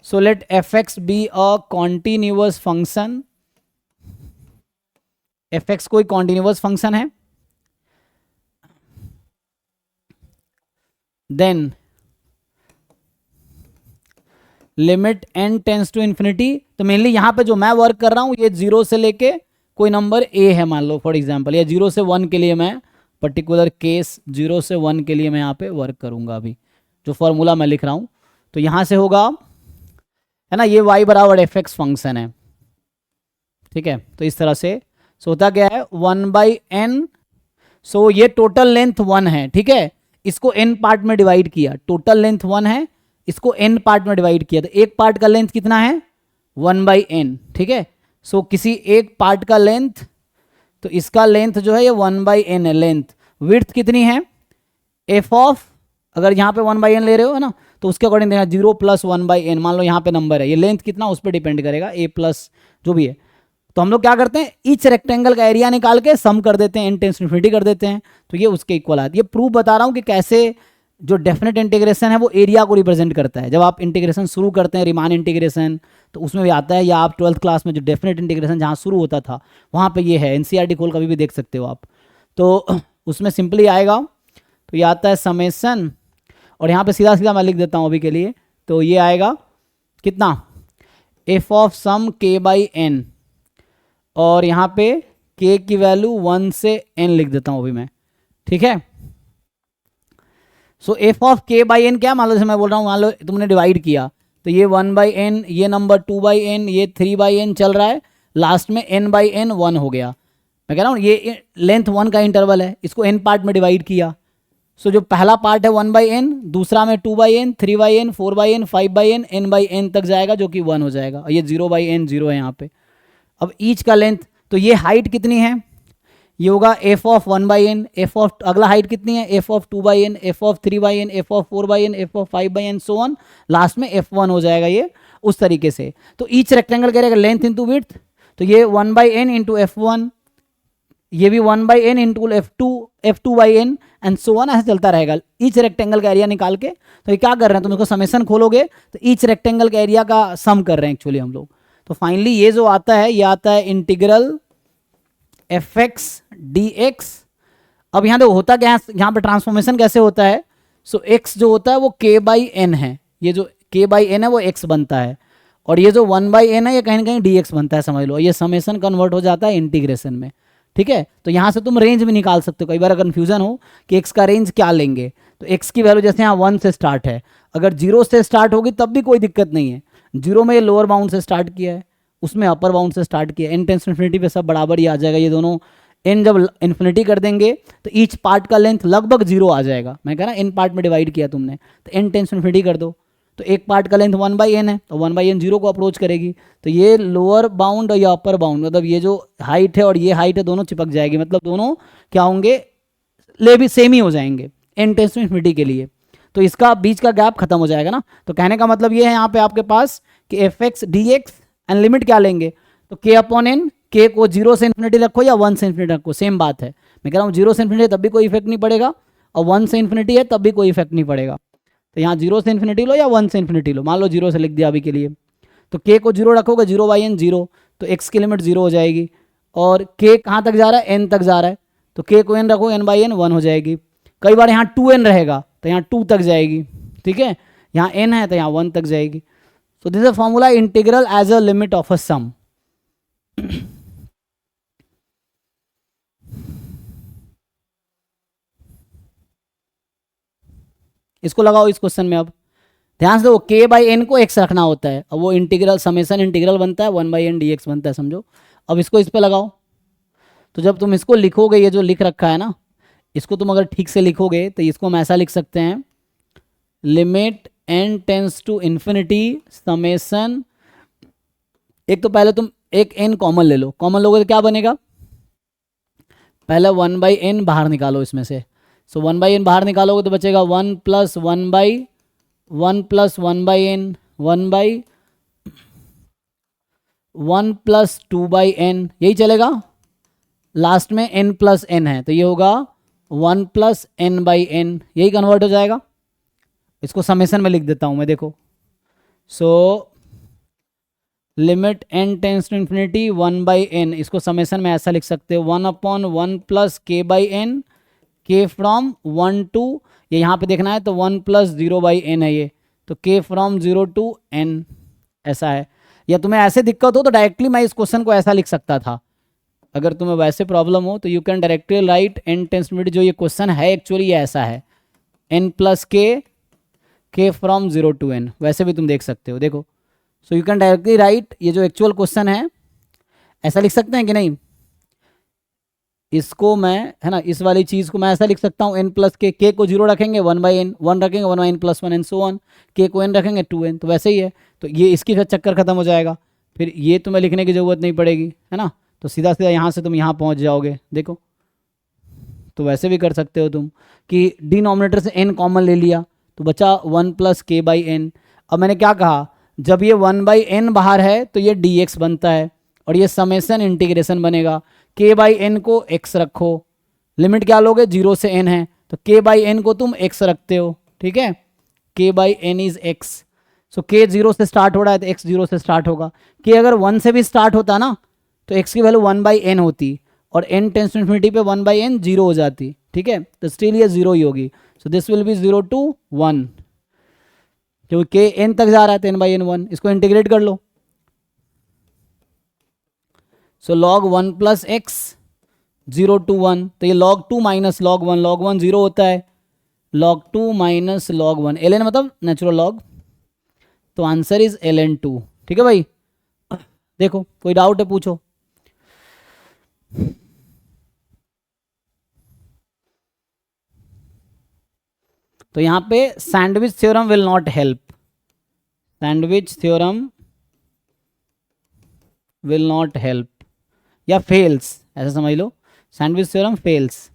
So let fx be a continuous function f x कोई कॉन्टिन्यूअस फंक्शन है, then limit n tends to infinity. तो मेनली यहां पे जो मैं वर्क कर रहा हूं ये 0 से लेके कोई नंबर a है मान लो फॉर एग्जांपल, या 0 से 1 के लिए मैं पर्टिकुलर केस 0 से 1 के लिए मैं यहाँ पे वर्क करूंगा। अभी जो फॉर्मूला मैं लिख रहा हूं तो यहां से होगा, है ना, ये y बराबर एफ एक्स फंक्शन है, ठीक है। तो इस तरह से सो होता क्या है 1/n। सो ये टोटल लेंथ 1 है, ठीक है, इसको n पार्ट में डिवाइड किया, टोटल लेंथ 1 है, इसको n पार्ट में डिवाइड किया, तो एक पार्ट का लेंथ कितना है 1/n, ठीक है। सो किसी एक पार्ट का लेंथ, तो इसका लेंथ जो है ये 1/n है लेंथ। विड्थ कितनी है एफ ऑफ, अगर यहाँ पे 1/n ले रहे हो है ना, तो उसके अकॉर्डिंग देना 0 + 1/n, मान लो यहाँ पे नंबर है, ये लेंथ कितना उस पर डिपेंड करेगा, a प्लस जो भी है। तो हम लोग क्या करते हैं, ईच रेक्टेंगल का एरिया निकाल के सम कर देते हैं, n टेंस टू इन्फिनिटी कर देते हैं, तो ये उसके इक्वल आता है। ये प्रूफ बता रहा हूँ कि कैसे जो डेफिनेट इंटीग्रेशन है वो एरिया को रिप्रेजेंट करता है। जब आप इंटीग्रेशन शुरू करते हैं, रिमान इंटीग्रेशन, तो उसमें भी आता है, या आप 12th क्लास में जो डेफिनेट इंटीग्रेशन जहाँ शुरू होता था वहाँ पे ये है, एनसीईआरटी खोल कभी भी देख सकते हो आप, तो उसमें सिंपली आएगा, तो ये आता है समेसन, और यहाँ पे सीधा सीधा मैं लिख देता हूँ अभी के लिए, तो ये आएगा कितना एफ ऑफ सम k/n, और यहाँ पे k की वैल्यू 1 से n लिख देता हूँ अभी मैं, ठीक है। सो एफ ऑफ k/n क्या, मान लो जैसे मैं बोल रहा हूँ, मान लो तुमने डिवाइड किया, तो ये 1/n, ये नंबर 2/n, ये 3/n चल रहा है, लास्ट में n/n 1 हो गया। मैं कह रहा हूँ ये लेंथ 1 का इंटरवल है, इसको n पार्ट में डिवाइड किया। सो जो पहला पार्ट है 1/n, दूसरा में 2/n, 3/n, 4/n, 5/n, n/n तक जाएगा जो कि 1 हो जाएगा, और ये 0/n 0 है यहाँ पे। अब ईच का लेंथ, तो ये हाइट कितनी है, ये होगा F of 1/n, F of अगला हाइट कितनी है F of 2/n, F of 3/n, F of 4/n, F of 5/n, so on, last में f1 हो जाएगा ये उस तरीके से। तो ईच रेक्टेंगल करेगा लेंथ इंटू विड्थ, तो ये 1/n इंटू f1, ये भी 1/n into f2/n and so on, ऐसे चलता रहेगा ईच रेक्टेंगल का एरिया निकाल के। तो ये क्या कर रहे हैं, तुम इसको समेसन खोलोगे तो ईच रेक्टेंगल का एरिया का सम कर रहे हैं एक्चुअली हम लोग। तो फाइनली ये जो आता है, ये आता है integral F x D x. अब यहाँ देखो होता क्या है, यहाँ पे ट्रांसफॉर्मेशन कैसे होता है, सो x जो होता है वो k/n है, ये जो k/n है वो x बनता है, और ये जो 1/n है ये कहीं ना कहीं dx बनता है, समझ लो, ये समेशन कन्वर्ट हो जाता है इंटीग्रेशन में, ठीक है। तो यहाँ से तुम रेंज भी निकाल सकते हो, कई बार कन्फ्यूजन हो कि x का रेंज क्या लेंगे, तो x की वैल्यू जैसे यहाँ 1 से स्टार्ट है, अगर 0 से स्टार्ट होगी तब भी कोई दिक्कत नहीं है, 0 में ये लोअर बाउंड से स्टार्ट किया है, उसमें अपर बाउंड से स्टार्ट किया, n टेंस टू इन्फिनिटी पे सब बराबर ही आ जाएगा, ये दोनों n जब इन्फिनिटी कर देंगे तो ईच पार्ट का लेंथ लगभग 0 आ जाएगा। मैं कह रहा n पार्ट में डिवाइड किया तुमने, तो n टेंस टू इन्फिनिटी कर दो, तो एक पार्ट का लेंथ 1/n है, तो 1/n 0 को अप्रोच करेगी, तो ये लोअर बाउंड और ये अपर बाउंड, मतलब ये जो हाइट है और ये हाइट है दोनों चिपक जाएगी, मतलब दोनों क्या होंगे, ले भी सेम ही हो जाएंगे n टेंस टू इन्फिनिटी के लिए, तो इसका बीच का गैप खत्म हो जाएगा ना। तो कहने का मतलब ये है यहाँ पे आपके पास कि F x D x and limit क्या लेंगे, तो k/n, k को 0 से इन्फिनिटी रखो या 1 से इन्फिनिटी रखो, सेम बात है। मैं कह रहा हूँ 0 से इन्फिनिटी तब भी कोई इफेक्ट नहीं पड़ेगा, और 1 से इन्फिनिटी है तब भी कोई इफेक्ट नहीं पड़ेगा। तो यहाँ 0 से इन्फिनिटी लो या 1 से इन्फिनिटी लो, मान लो 0 से लिख दिया अभी के लिए, तो k को 0 रखोगे 0/n 0, तो x की लिमिट 0 हो जाएगी, और k कहाँ तक जा रहा है n तक जा रहा है, तो k को n रखो n/n 1 हो जाएगी। कई बार यहाँ 2n रहेगा तो यहाँ 2 तक जाएगी, ठीक है, यहाँ n है तो यहाँ 1 तक जाएगी। So this is a formula integral as a limit of a sum. इसको लगाओ इस क्वेश्चन में। अब ध्यान से, वो k/n को x रखना होता है, अब वो इंटीग्रल समेसन इंटीग्रल बनता है, 1/n dx बनता है, समझो। अब इसको इस पे लगाओ, तो जब तुम इसको लिखोगे, ये जो लिख रखा है ना, इसको तुम अगर ठीक से लिखोगे तो इसको हम ऐसा लिख सकते हैं, limit n tends to infinity summation, एक तो पहले तुम एक n कॉमन ले लो, कॉमन लोगे तो क्या बनेगा, पहले 1/n बाहर निकालो इसमें से, सो 1/n बाहर निकालोगे तो बचेगा 1 + 1/n 1 + 2/n, यही चलेगा, लास्ट में n + n है, तो ये होगा 1 + n/n, यही कन्वर्ट हो जाएगा। इसको समेसन में लिख देता हूं मैं, देखो, so limit n tends to infinity 1/n, इसको समेशन में ऐसा लिख सकते हो 1/1 plus k/n, k from 1 to, ये यहाँ पे देखना है तो 1 प्लस 0/n है ये, तो k फ्रॉम 0 टू n ऐसा है। या तुम्हें ऐसे दिक्कत हो तो डायरेक्टली मैं इस क्वेश्चन को ऐसा लिख सकता था, अगर तुम्हें वैसे प्रॉब्लम हो तो you can directly write n tends to infinity, जो ये क्वेश्चन है एक्चुअली ये ऐसा है n plus k from 0 to n, वैसे भी तुम देख सकते हो। देखो, so you can directly write, ये जो एक्चुअल क्वेश्चन है ऐसा लिख सकते हैं कि नहीं, इसको मैं, है ना, इस वाली चीज़ को मैं ऐसा लिख सकता हूँ n प्लस k को 0 रखेंगे 1/n, 1 रखेंगे 1/n plus 1 and so on, k को n रखेंगे 2n, तो वैसे ही है। तो ये इसकी फिर चक्कर खत्म हो जाएगा, फिर ये तुम्हें लिखने की ज़रूरत नहीं पड़ेगी, है ना, तो सीधा सीधा यहाँ से तुम यहाँ पहुँच जाओगे। देखो, तो वैसे भी कर सकते हो तुम कि डिनोमिनेटर से n कॉमन ले लिया तो बचा 1 प्लस k/n। अब मैंने क्या कहा, जब ये 1/n बाहर है तो ये dx बनता है और ये समेशन इंटीग्रेशन बनेगा, k/n को x रखो, लिमिट क्या लोगे 0 से n है तो k/n को तुम x रखते हो, ठीक है, k/n is x, so k 0 से स्टार्ट हो रहा है तो x 0 से स्टार्ट होगा, k अगर 1 से भी स्टार्ट होता ना तो x की वैल्यू 1/n होती और n टेंस टू इन्फिनिटी पे 1/n 0 हो जाती, ठीक है, तो स्टिल ये 0 ही होगी। So this will be 0 to 1, क्योंकि k n तक जा रहा है तो n/n 1, इसको इंटीग्रेट कर लो, सो log 1 प्लस एक्स 0 टू 1, तो ये log 2 माइनस log 1, log 1 0 होता है, log 2 माइनस log 1, ln मतलब नेचुरल लॉग, तो आंसर इज ln2, ठीक है भाई। देखो कोई डाउट है पूछो। तो यहाँ पे sandwich theorem will not help, sandwich theorem will not help या फेल्स, ऐसा समझ लो, सैंडविच थ्योरम फेल्स।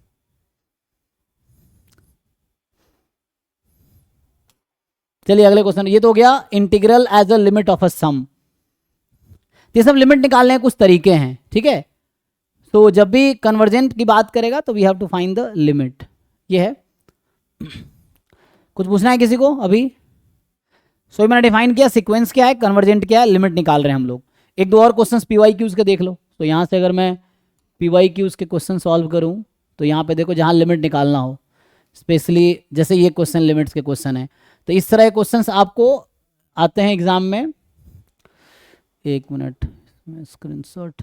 चलिए अगले क्वेश्चन, ये तो हो गया integral as a limit of a sum. ये सब लिमिट निकालने के कुछ तरीके हैं, ठीक है, तो जब भी कन्वर्जेंट की बात करेगा तो we have to find the limit, ये है। कुछ पूछना है किसी को अभी? सो मैंने डिफाइन किया सीक्वेंस क्या है, कन्वर्जेंट क्या है, लिमिट निकाल रहे हैं हम लोग। एक दो और क्वेश्चंस PYQs के देख लो, तो यहाँ से अगर मैं PYQs के क्वेश्चन सॉल्व करूँ तो यहाँ पे देखो जहाँ लिमिट निकालना हो, स्पेशली जैसे ये क्वेश्चन लिमिट्स के क्वेश्चन है, तो इस तरह के क्वेश्चंस आपको आते हैं एग्जाम में। एक मिनट, स्क्रीनशॉट,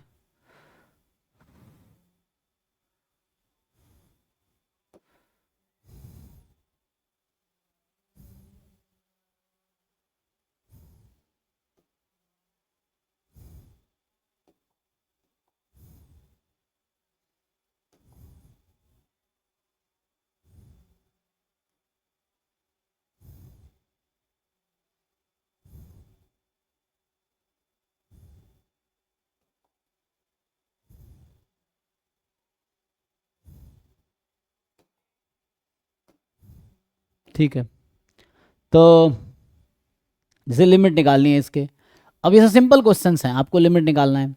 ठीक है, तो जैसे लिमिट निकालनी है इसके, अब ये सब सिंपल क्वेश्चंस हैं, आपको लिमिट निकालना है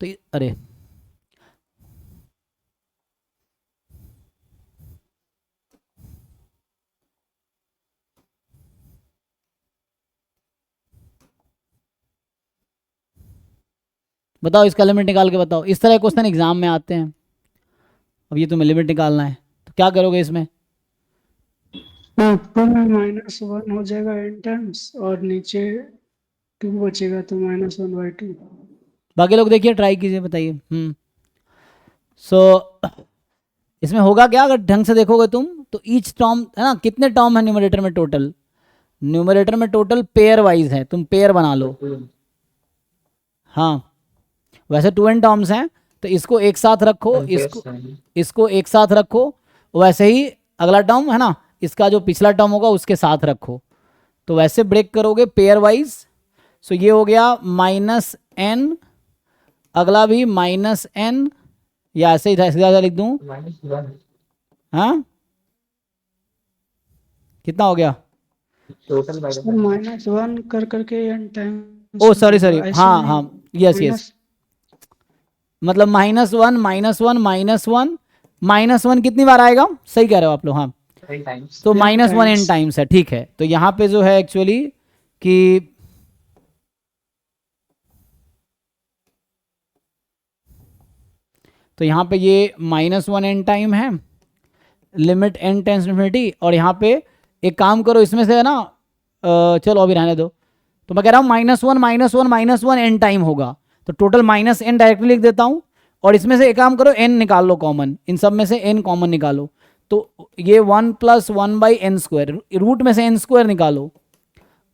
तो अरे बताओ, इसका लिमिट निकाल के बताओ, इस तरह क्वेश्चन एग्जाम में आते हैं। अब ये तुम्हें लिमिट निकालना है तो क्या करोगे इसमें, ऊपर में -1 हो जाएगा n टाइम्स और नीचे 2 बचेगा तो -1/2। बाकी लोग देखिए ट्राई कीजिए, बताइए। सो इसमें होगा क्या, अगर ढंग से देखोगे तुम तो ईच टर्म है ना, कितने टर्म है न्यूमरेटर में टोटल, न्यूमरेटर में टोटल पेयर वाइज है, तुम पेयर बना लो। हाँ वैसे 2n टर्म्स हैं तो इसको एक साथ रखो, इसको एक साथ रखो, वैसे ही अगला टर्म है ना, इसका जो पिछला टर्म होगा उसके साथ रखो, तो वैसे ब्रेक करोगे पेयर वाइज। सो ये हो गया -n, अगला भी -n, या ऐसे ही ज़्यादा लिख दूं, हाँ कितना हो गया, टोटल बाय सर -1 कर करके n टाइम्स। ओ सॉरी हाँ हाँ यस, मतलब -1 -1 कितनी बार आएगा, सही कह रहे हो आप लोग, हाँ तो -1 n टाइम्स है, ठीक है। तो यहाँ पे जो है एक्चुअली कि तो यहाँ पे ये -1 n टाइम है, limit n tends to infinity, और यहाँ पे एक काम करो इसमें से है ना, चलो अभी रहने दो, तो मैं कह रहा हूँ -1 n टाइम होगा, तो टोटल -n डायरेक्टली लिख देता हूँ, और इसमें से एक काम करो n निकाल लो कॉमन, इन सब में से n कॉमन निकालो, तो ये 1 + 1/n², रूट में से n² निकालो,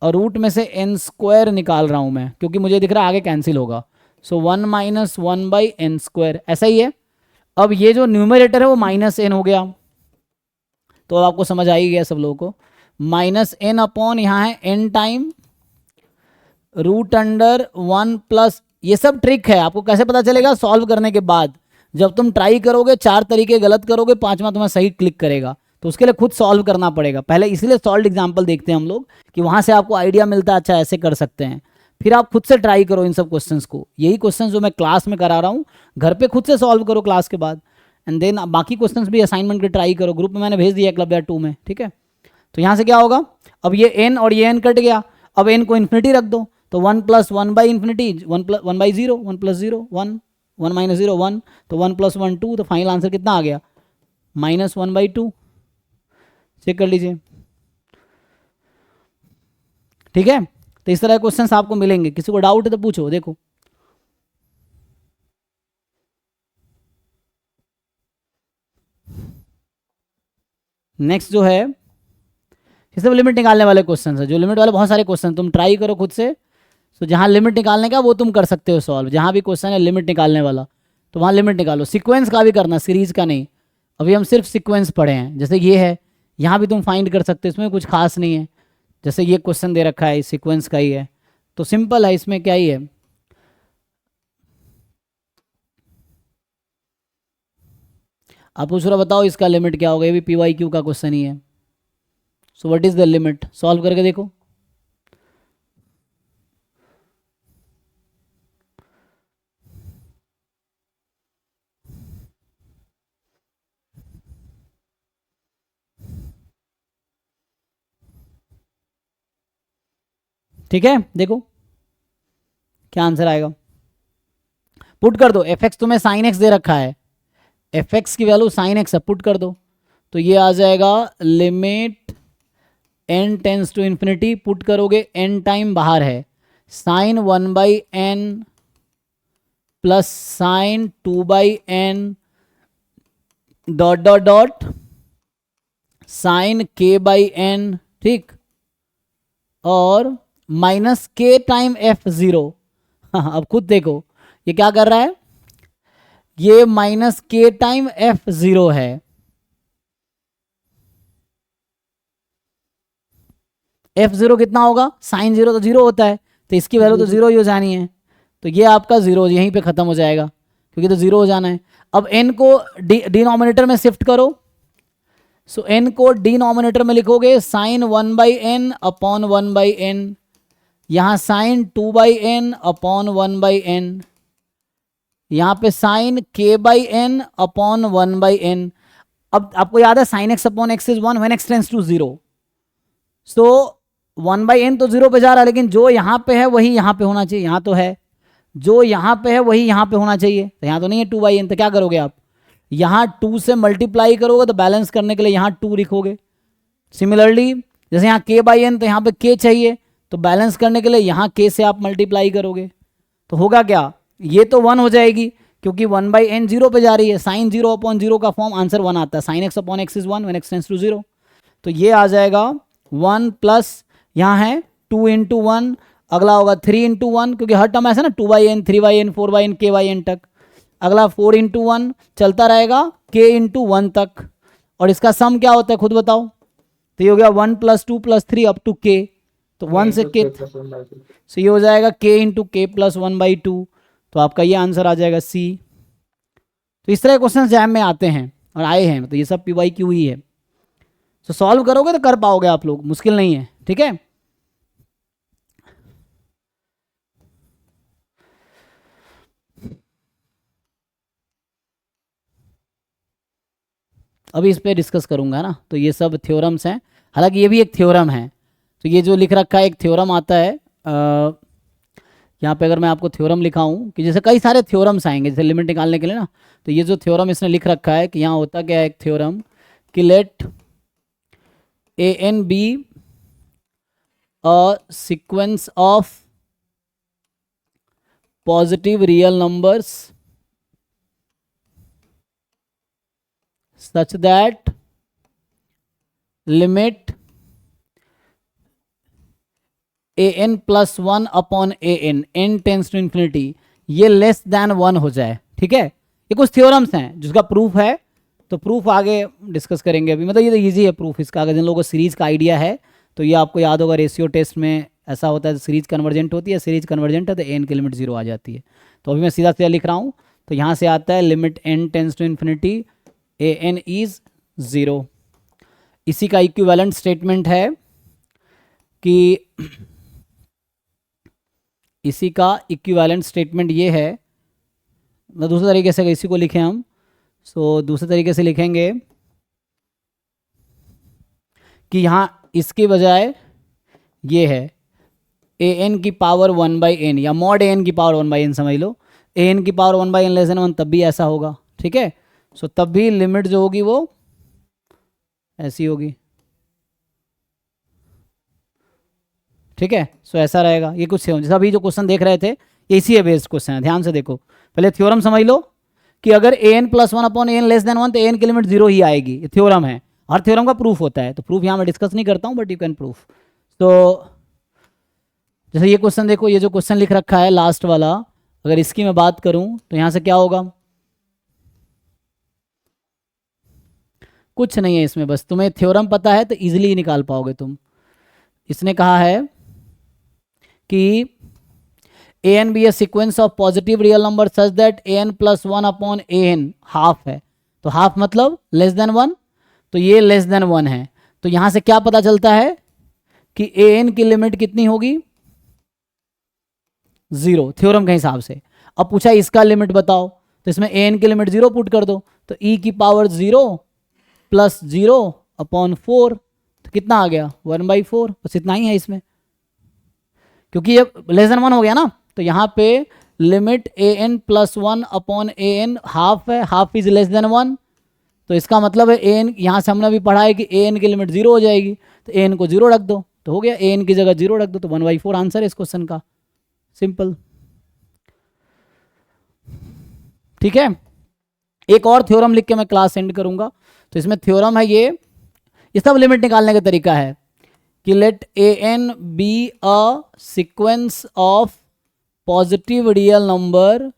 और रूट में से n² निकाल रहा हूँ मैं क्योंकि मुझे दिख रहा है आगे कैंसिल होगा, सो 1 - 1/n², ऐसा ही है। अब ये जो न्यूमरेटर है वो -n हो गया, तो अब आपको समझ आ ही गया सब लोगों को, -n अपॉन यहाँ है n टाइम √1 प्लस, ये सब ट्रिक है, आपको कैसे पता चलेगा? सॉल्व करने के बाद, जब तुम ट्राई करोगे 4 तरीके गलत करोगे, 5वां तुम्हें सही क्लिक करेगा, तो उसके लिए खुद सॉल्व करना पड़ेगा पहले, इसलिए सॉल्व एग्जाम्पल देखते हैं हम लोग कि वहां से आपको आइडिया मिलता है, अच्छा ऐसे कर सकते हैं, फिर आप खुद से ट्राई करो इन सब क्वेश्चंस को, यही क्वेश्चंस जो मैं क्लास में करा रहा हूँ घर पे खुद से सॉल्व करो क्लास के बाद, एंड देन बाकी क्वेश्चंस भी असाइनमेंट के ट्राई करो, ग्रुप में मैंने भेज दिया क्लब या 2 में, ठीक है। तो यहाँ से क्या होगा, अब ये n और ये n कट गया, अब n को इन्फिनिटी रख दो, तो 1 + 1/∞, 1/0, 1 + 0 1, 1 - 0 1, तो 1 + 1 2, तो फाइनल आंसर कितना आ गया? -1/2। चेक कर लीजिए, ठीक है। तो इस तरह के क्वेश्चंस आपको मिलेंगे, किसी को डाउट है तो पूछो, देखो नेक्स्ट जो है ये सब लिमिट निकालने वाले क्वेश्चन है, जो लिमिट वाले बहुत सारे क्वेश्चन तुम ट्राई करो खुद से, तो जहाँ लिमिट निकालने का वो तुम कर सकते हो सॉल्व, जहाँ भी क्वेश्चन है लिमिट निकालने वाला तो वहाँ लिमिट निकालो, सीक्वेंस का भी करना, सीरीज का नहीं, अभी हम सिर्फ सीक्वेंस पढ़े हैं, जैसे ये है यहाँ भी तुम फाइंड कर सकते हो, इसमें कुछ खास नहीं है, जैसे ये क्वेश्चन दे रखा है सीक्वेंस का ही है, तो सिंपल है, इसमें क्या ही है। आप पूछ रहे हो बताओ इसका लिमिट क्या होगा, ये भी PYQ का क्वेश्चन ही है, सो what is the limit, solve करके देखो। ठीक है, देखो क्या आंसर आएगा, पुट कर दो, fx तुम्हें sin x दे रखा है, fx की वैल्यू sin x है, पुट कर दो, तो ये आ जाएगा limit n tends to infinity, put करोगे n टाइम बाहर है, sin 1/n plus sin 2/n dot dot dot sin k/n, ठीक, और -k टाइम f0। हाँ, अब खुद देखो ये क्या कर रहा है, ये -k टाइम f0 है, f0 कितना होगा, sin 0 तो 0 होता है, तो इसकी वैल्यू तो 0 ही हो जानी है, तो ये आपका 0 यहीं पे ख़त्म हो जाएगा क्योंकि तो 0 हो जाना है। अब n को डिनोमिनेटर में शिफ्ट करो, सो n को डिनोमिनेटर में लिखोगे sin 1/n अपॉन 1/n, यहाँ sin 2/n अपॉन 1/n, यहाँ पे sin k/n अपॉन 1/n। अब आपको याद है sin x upon x is 1 when x tends to 0, so 1/n तो 0 पे जा रहा है, लेकिन जो यहाँ पे है वही यहाँ पे होना चाहिए, यहाँ तो है, जो यहाँ पे है वही यहाँ पे होना चाहिए, तो यहाँ तो नहीं है 2/n, तो क्या करोगे आप, यहाँ 2 से मल्टीप्लाई करोगे, तो बैलेंस करने के लिए यहाँ 2 लिखोगे। सिमिलरली जैसे यहाँ k/n, तो यहाँ पे k चाहिए, तो बैलेंस करने के लिए यहाँ k से आप मल्टीप्लाई करोगे, तो होगा क्या, ये तो 1 हो जाएगी क्योंकि 1/n 0 पे जा रही है, sin 0 अपॉन 0 का फॉर्म आंसर 1 आता है, sin x upon x is 1 when x tends to 0, तो ये आ जाएगा 1 प्लस यहाँ है 2 × 1, अगला होगा 3 × 1 क्योंकि हर टर्म ऐसा ना 2/n 3/n 4/n k/n तक, अगला 4 × 1 चलता रहेगा k × 1 तक, और इसका सम क्या होता है खुद बताओ, तो ये हो गया 1 + 2 + 3 अप टू k, तो 1 से k, सो ये हो जाएगा k × k + 1/2, तो आपका ये आंसर आ जाएगा C। तो इस तरह के क्वेश्चन एग्जाम में आते हैं और आए हैं, तो ये सब PYQ ही है, तो सॉल्व करोगे तो कर पाओगे आप लोग, मुश्किल नहीं है, ठीक है। अभी इस पे डिस्कस करूंगा ना, तो ये सब थ्योरम्स हैं, हालांकि ये भी एक थ्योरम है, तो ये जो लिख रखा है एक थ्योरम आता है यहाँ पे अगर मैं आपको थ्योरम लिखाऊं कि जैसे कई सारे थ्योरम्स आएंगे जैसे लिमिट निकालने के लिए ना, तो ये जो थ्योरम इसने लिख रखा है कि यहाँ होता क्या है एक थ्योरम कि let a n be a sequence of positive real numbers such that limit an plus 1 upon n tends to infinity ये लेस देन 1 हो जाए, ठीक है। ये कुछ थ्योरम्स हैं जिसका प्रूफ है, तो प्रूफ आगे डिस्कस करेंगे अभी। मतलब ये तो ईजी है प्रूफ इसका, अगर जिन लोगों को सीरीज का आइडिया है तो ये आपको याद होगा रेशियो टेस्ट में ऐसा होता है, सीरीज कन्वर्जेंट होती है, सीरीज कन्वर्जेंट है तो एन की लिमिट 0 आ जाती है। तो अभी मैं सीधा सीधा लिख रहा हूँ, तो यहाँ से आता है limit n tends to infinity a n is 0। इसी का इक्विवेलेंट स्टेटमेंट है कि इसी का इक्विवेलेंट स्टेटमेंट ये है, मतलब दूसरे तरीके से इसी को लिखें हम, सो दूसरे तरीके से लिखेंगे कि यहाँ इसके बजाय ये है ए एन की पावर 1/n या मॉड ए एन की पावर 1/n समझ लो, ए एन की पावर 1/n लेस देन 1 तब भी ऐसा होगा, ठीक है। सो तब भी लिमिट जो होगी वो ऐसी होगी, ठीक है। सो ऐसा रहेगा, ये कुछ जैसा अभी जो क्वेश्चन देख रहे थे ये इसी है बेस्ड क्वेश्चन है, ध्यान से देखो। पहले थ्योरम समझ लो कि अगर ए n plus 1 upon a N less than 1 तो ए एन की लिमिट 0 ही आएगी, ये थ्योरम है। हर थ्योरम का प्रूफ होता है, तो प्रूफ यहाँ मैं डिस्कस नहीं करता हूँ बट यू कैन प्रूफ। तो जैसे ये क्वेश्चन देखो, ये जो क्वेश्चन लिख रखा है लास्ट वाला, अगर इसकी मैं बात करूं तो यहाँ से क्या होगा, कुछ नहीं है इसमें, बस तुम्हें थ्योरम पता है तो इजीली निकाल पाओगे तुम। इसने कहा है कि a n be a sequence of positive real number such that a n plus 1 upon a n half है, तो हाफ मतलब लेस देन 1, तो ये लेस देन 1 है। तो यहाँ से क्या पता चलता है कि ए एन की लिमिट कितनी होगी 0 थ्योरम के हिसाब से। अब पूछा इसका लिमिट बताओ, तो इसमें ए एन की लिमिट 0 पुट कर दो, तो ई की पावर 0 प्लस 0 अपॉन 4, तो कितना आ गया 1/4, बस इतना ही है इसमें, क्योंकि ये लेस देन 1 हो गया ना। तो यहाँ पे limit A n plus 1 upon a n half है, हाफ इज लेस देन 1, तो इसका मतलब है ए एन, यहाँ से हमने अभी पढ़ा है कि ए एन की लिमिट 0 हो जाएगी, तो ए एन को 0 रख दो, तो हो गया ए एन की जगह 0 रख दो, तो 1/4 आंसर है इस क्वेश्चन का, सिंपल, ठीक है। एक और थ्योरम लिख के मैं क्लास एंड करूंगा। तो इसमें थ्योरम है ये सब लिमिट निकालने का तरीका है कि let a n be a sequence of positive real number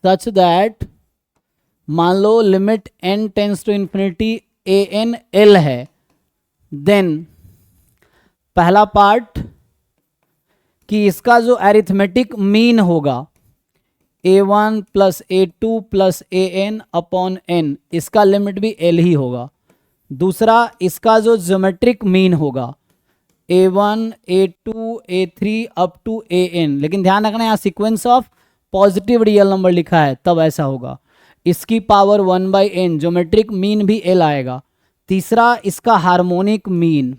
such that, मान लो limit n tends to infinity a n l है, देन पहला पार्ट कि इसका जो एरिथमेटिक मीन होगा a1 plus a2 plus an upon n, इसका लिमिट भी l ही होगा। दूसरा इसका जो ज्योमेट्रिक मीन होगा a1 a2 a3 up to an, लेकिन ध्यान रखना यहाँ sequence of positive real number लिखा है तब ऐसा होगा। इसकी पावर 1/n, ज्योमेट्रिक मीन भी l आएगा। तीसरा इसका harmonic mean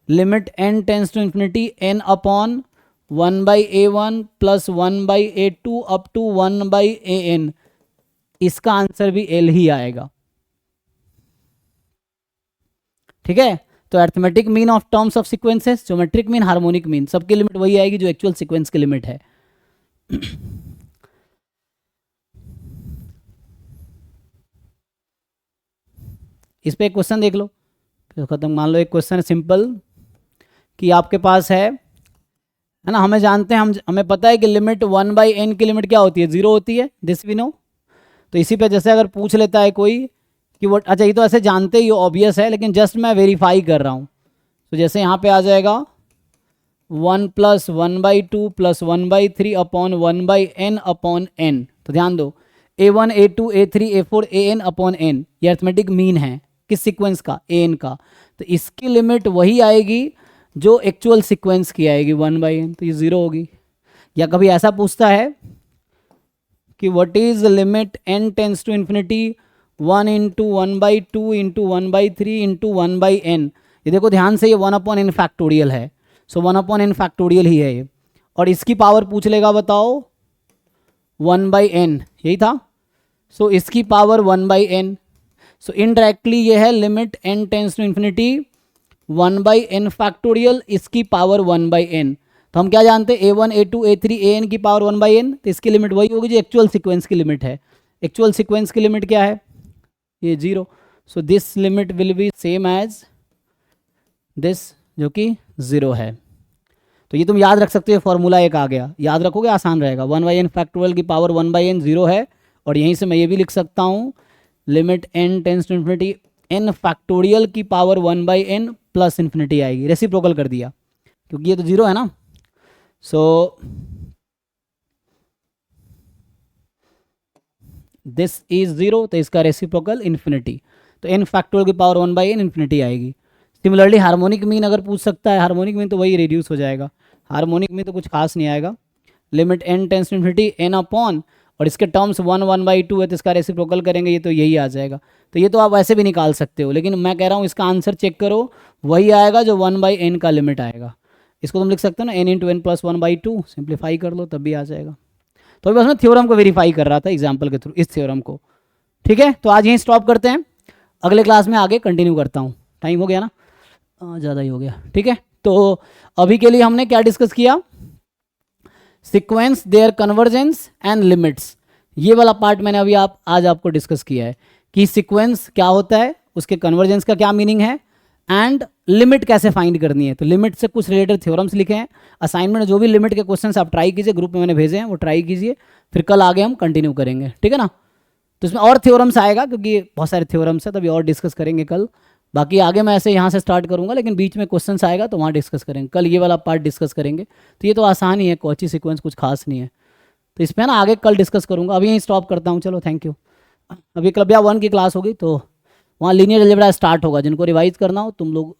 limit n tends to infinity n upon 1/a1 plus 1/a2 up to 1/an, इसका आंसर भी l ही आएगा, ठीक है। तो arithmetic mean of terms of sequences, geometric mean, harmonic mean, सबकी लिमिट वही आएगी जो एक्चुअल सीक्वेंस की लिमिट है। इस पे एक क्वेश्चन देख लो, फिर खत्म। मान लो एक क्वेश्चन है सिंपल कि आपके पास है ना, हमें जानते हैं, हमें पता है कि लिमिट 1/n की लिमिट क्या होती है 0 होती है, दिस वी नो। तो इसी पे जैसे अगर पूछ लेता है कोई कि वो, अच्छा ये तो ऐसे जानते ही ऑब्वियस है, लेकिन जस्ट मैं वेरीफाई कर रहा हूँ। तो जैसे यहाँ पे आ जाएगा 1 plus 1/2 plus 1/3 upon 1/n upon n, तो ध्यान दो a1 a2 a3 a4 an upon n, ये अरिथमेटिक मीन है किस सीक्वेंस का, an का। तो इसकी लिमिट वही आएगी जो एक्चुअल सीक्वेंस की आएगी 1/n, तो ये 0 होगी। या कभी ऐसा पूछता है कि what is limit n tends to infinity 1 into 1/2 into 1/3 into 1/n। ये देखो ध्यान से, ये 1/n फैक्टोरियल है, सो 1/n फैक्टोरियल ही है ये। और इसकी पावर पूछ लेगा, बताओ 1/n, यही था। सो इसकी पावर 1/n, सो इनडायरेक्टली ये है limit n tends to infinity 1/n factorial, इसकी पावर 1/n। तो हम क्या जानते हैं, a1 a2 a3 an की पावर 1/n, तो इसकी लिमिट वही होगी जो एक्चुअल सीक्वेंस की लिमिट है। एक्चुअल सीक्वेंस की लिमिट क्या है, ये 0। So this limit will be same as this, जो कि 0 है। तो ये तुम याद रख सकते हो, फॉर्मूला एक आ गया, याद रखोगे आसान रहेगा। 1/n फैक्टोरियल की पावर 1/n 0 है, और यहीं से मैं ये भी लिख सकता हूँ limit n tends to infinity n factorial की पावर 1/n प्लस इन्फिनिटी आएगी, रेसिप्रोकल कर दिया क्योंकि ये तो 0 है ना। सो दिस इज 0, तो इसका रेसिप्रोकल इन्फिनिटी, तो n फैक्टोरियल की पावर 1/n इन्फिनिटी आएगी। सिमिलरली हार्मोनिक मीन अगर पूछ सकता है, हार्मोनिक मीन तो वही रिड्यूस हो जाएगा, हार्मोनिक में तो कुछ खास नहीं आएगा। Limit n tends to infinity n upon, और इसके टर्म्स 1/2 है, तो इसका रेसिप्रोकल करेंगे, ये तो यही आ जाएगा। तो ये तो आप वैसे भी निकाल सकते हो, लेकिन मैं कह रहा हूँ इसका आंसर चेक करो, वही आएगा जो 1/n का लिमिट आएगा। इसको तुम लिख सकते हो ना n into n plus 1/2, simplify कर लो तब भी आ जाएगा। तो अभी बस मैं थ्योरम को वेरीफाई कर रहा था एग्जाम्पल के थ्रू, इस थ्योरम को। ठीक है, तो आज यहीं स्टॉप करते हैं, अगले क्लास में आगे कंटिन्यू करता हूँ। टाइम हो गया ना, ज़्यादा ही हो गया। ठीक है, तो अभी के लिए हमने क्या डिस्कस किया, sequence, their convergence and limits. ये वाला पार्ट मैंने अभी आज आपको डिस्कस किया है कि सीक्वेंस क्या होता है, उसके कन्वर्जेंस का क्या मीनिंग है, एंड लिमिट कैसे फाइंड करनी है। तो लिमिट से कुछ रिलेटेड थ्योरम्स लिखे हैं। असाइनमेंट जो भी लिमिट के क्वेश्चंस आप ट्राई कीजिए, ग्रुप में मैंने भेजे हैं, वो ट्राई कीजिए, फिर कल आगे हम कंटिन्यू करेंगे। ठीक है ना, तो इसमें और थ्योरम्स आएगा क्योंकि बहुत सारे थ्योरम्स है, तभी और डिस्कस करेंगे कल। बाकी आगे मैं ऐसे यहाँ से स्टार्ट करूँगा, लेकिन बीच में क्वेश्चंस आएगा तो वहाँ डिस्कस करेंगे। कल ये वाला पार्ट डिस्कस करेंगे, तो ये तो आसान ही है, कॉची सीक्वेंस कुछ खास नहीं है, तो इसमें ना आगे कल डिस्कस करूँगा। अभी यहीं स्टॉप करता हूँ, चलो थैंक यू। अभी क्लबिया 1 की क्लास होगी, तो वहाँ लीनियर अलजेब्रा स्टार्ट होगा, जिनको रिवाइज करना हो तुम लोग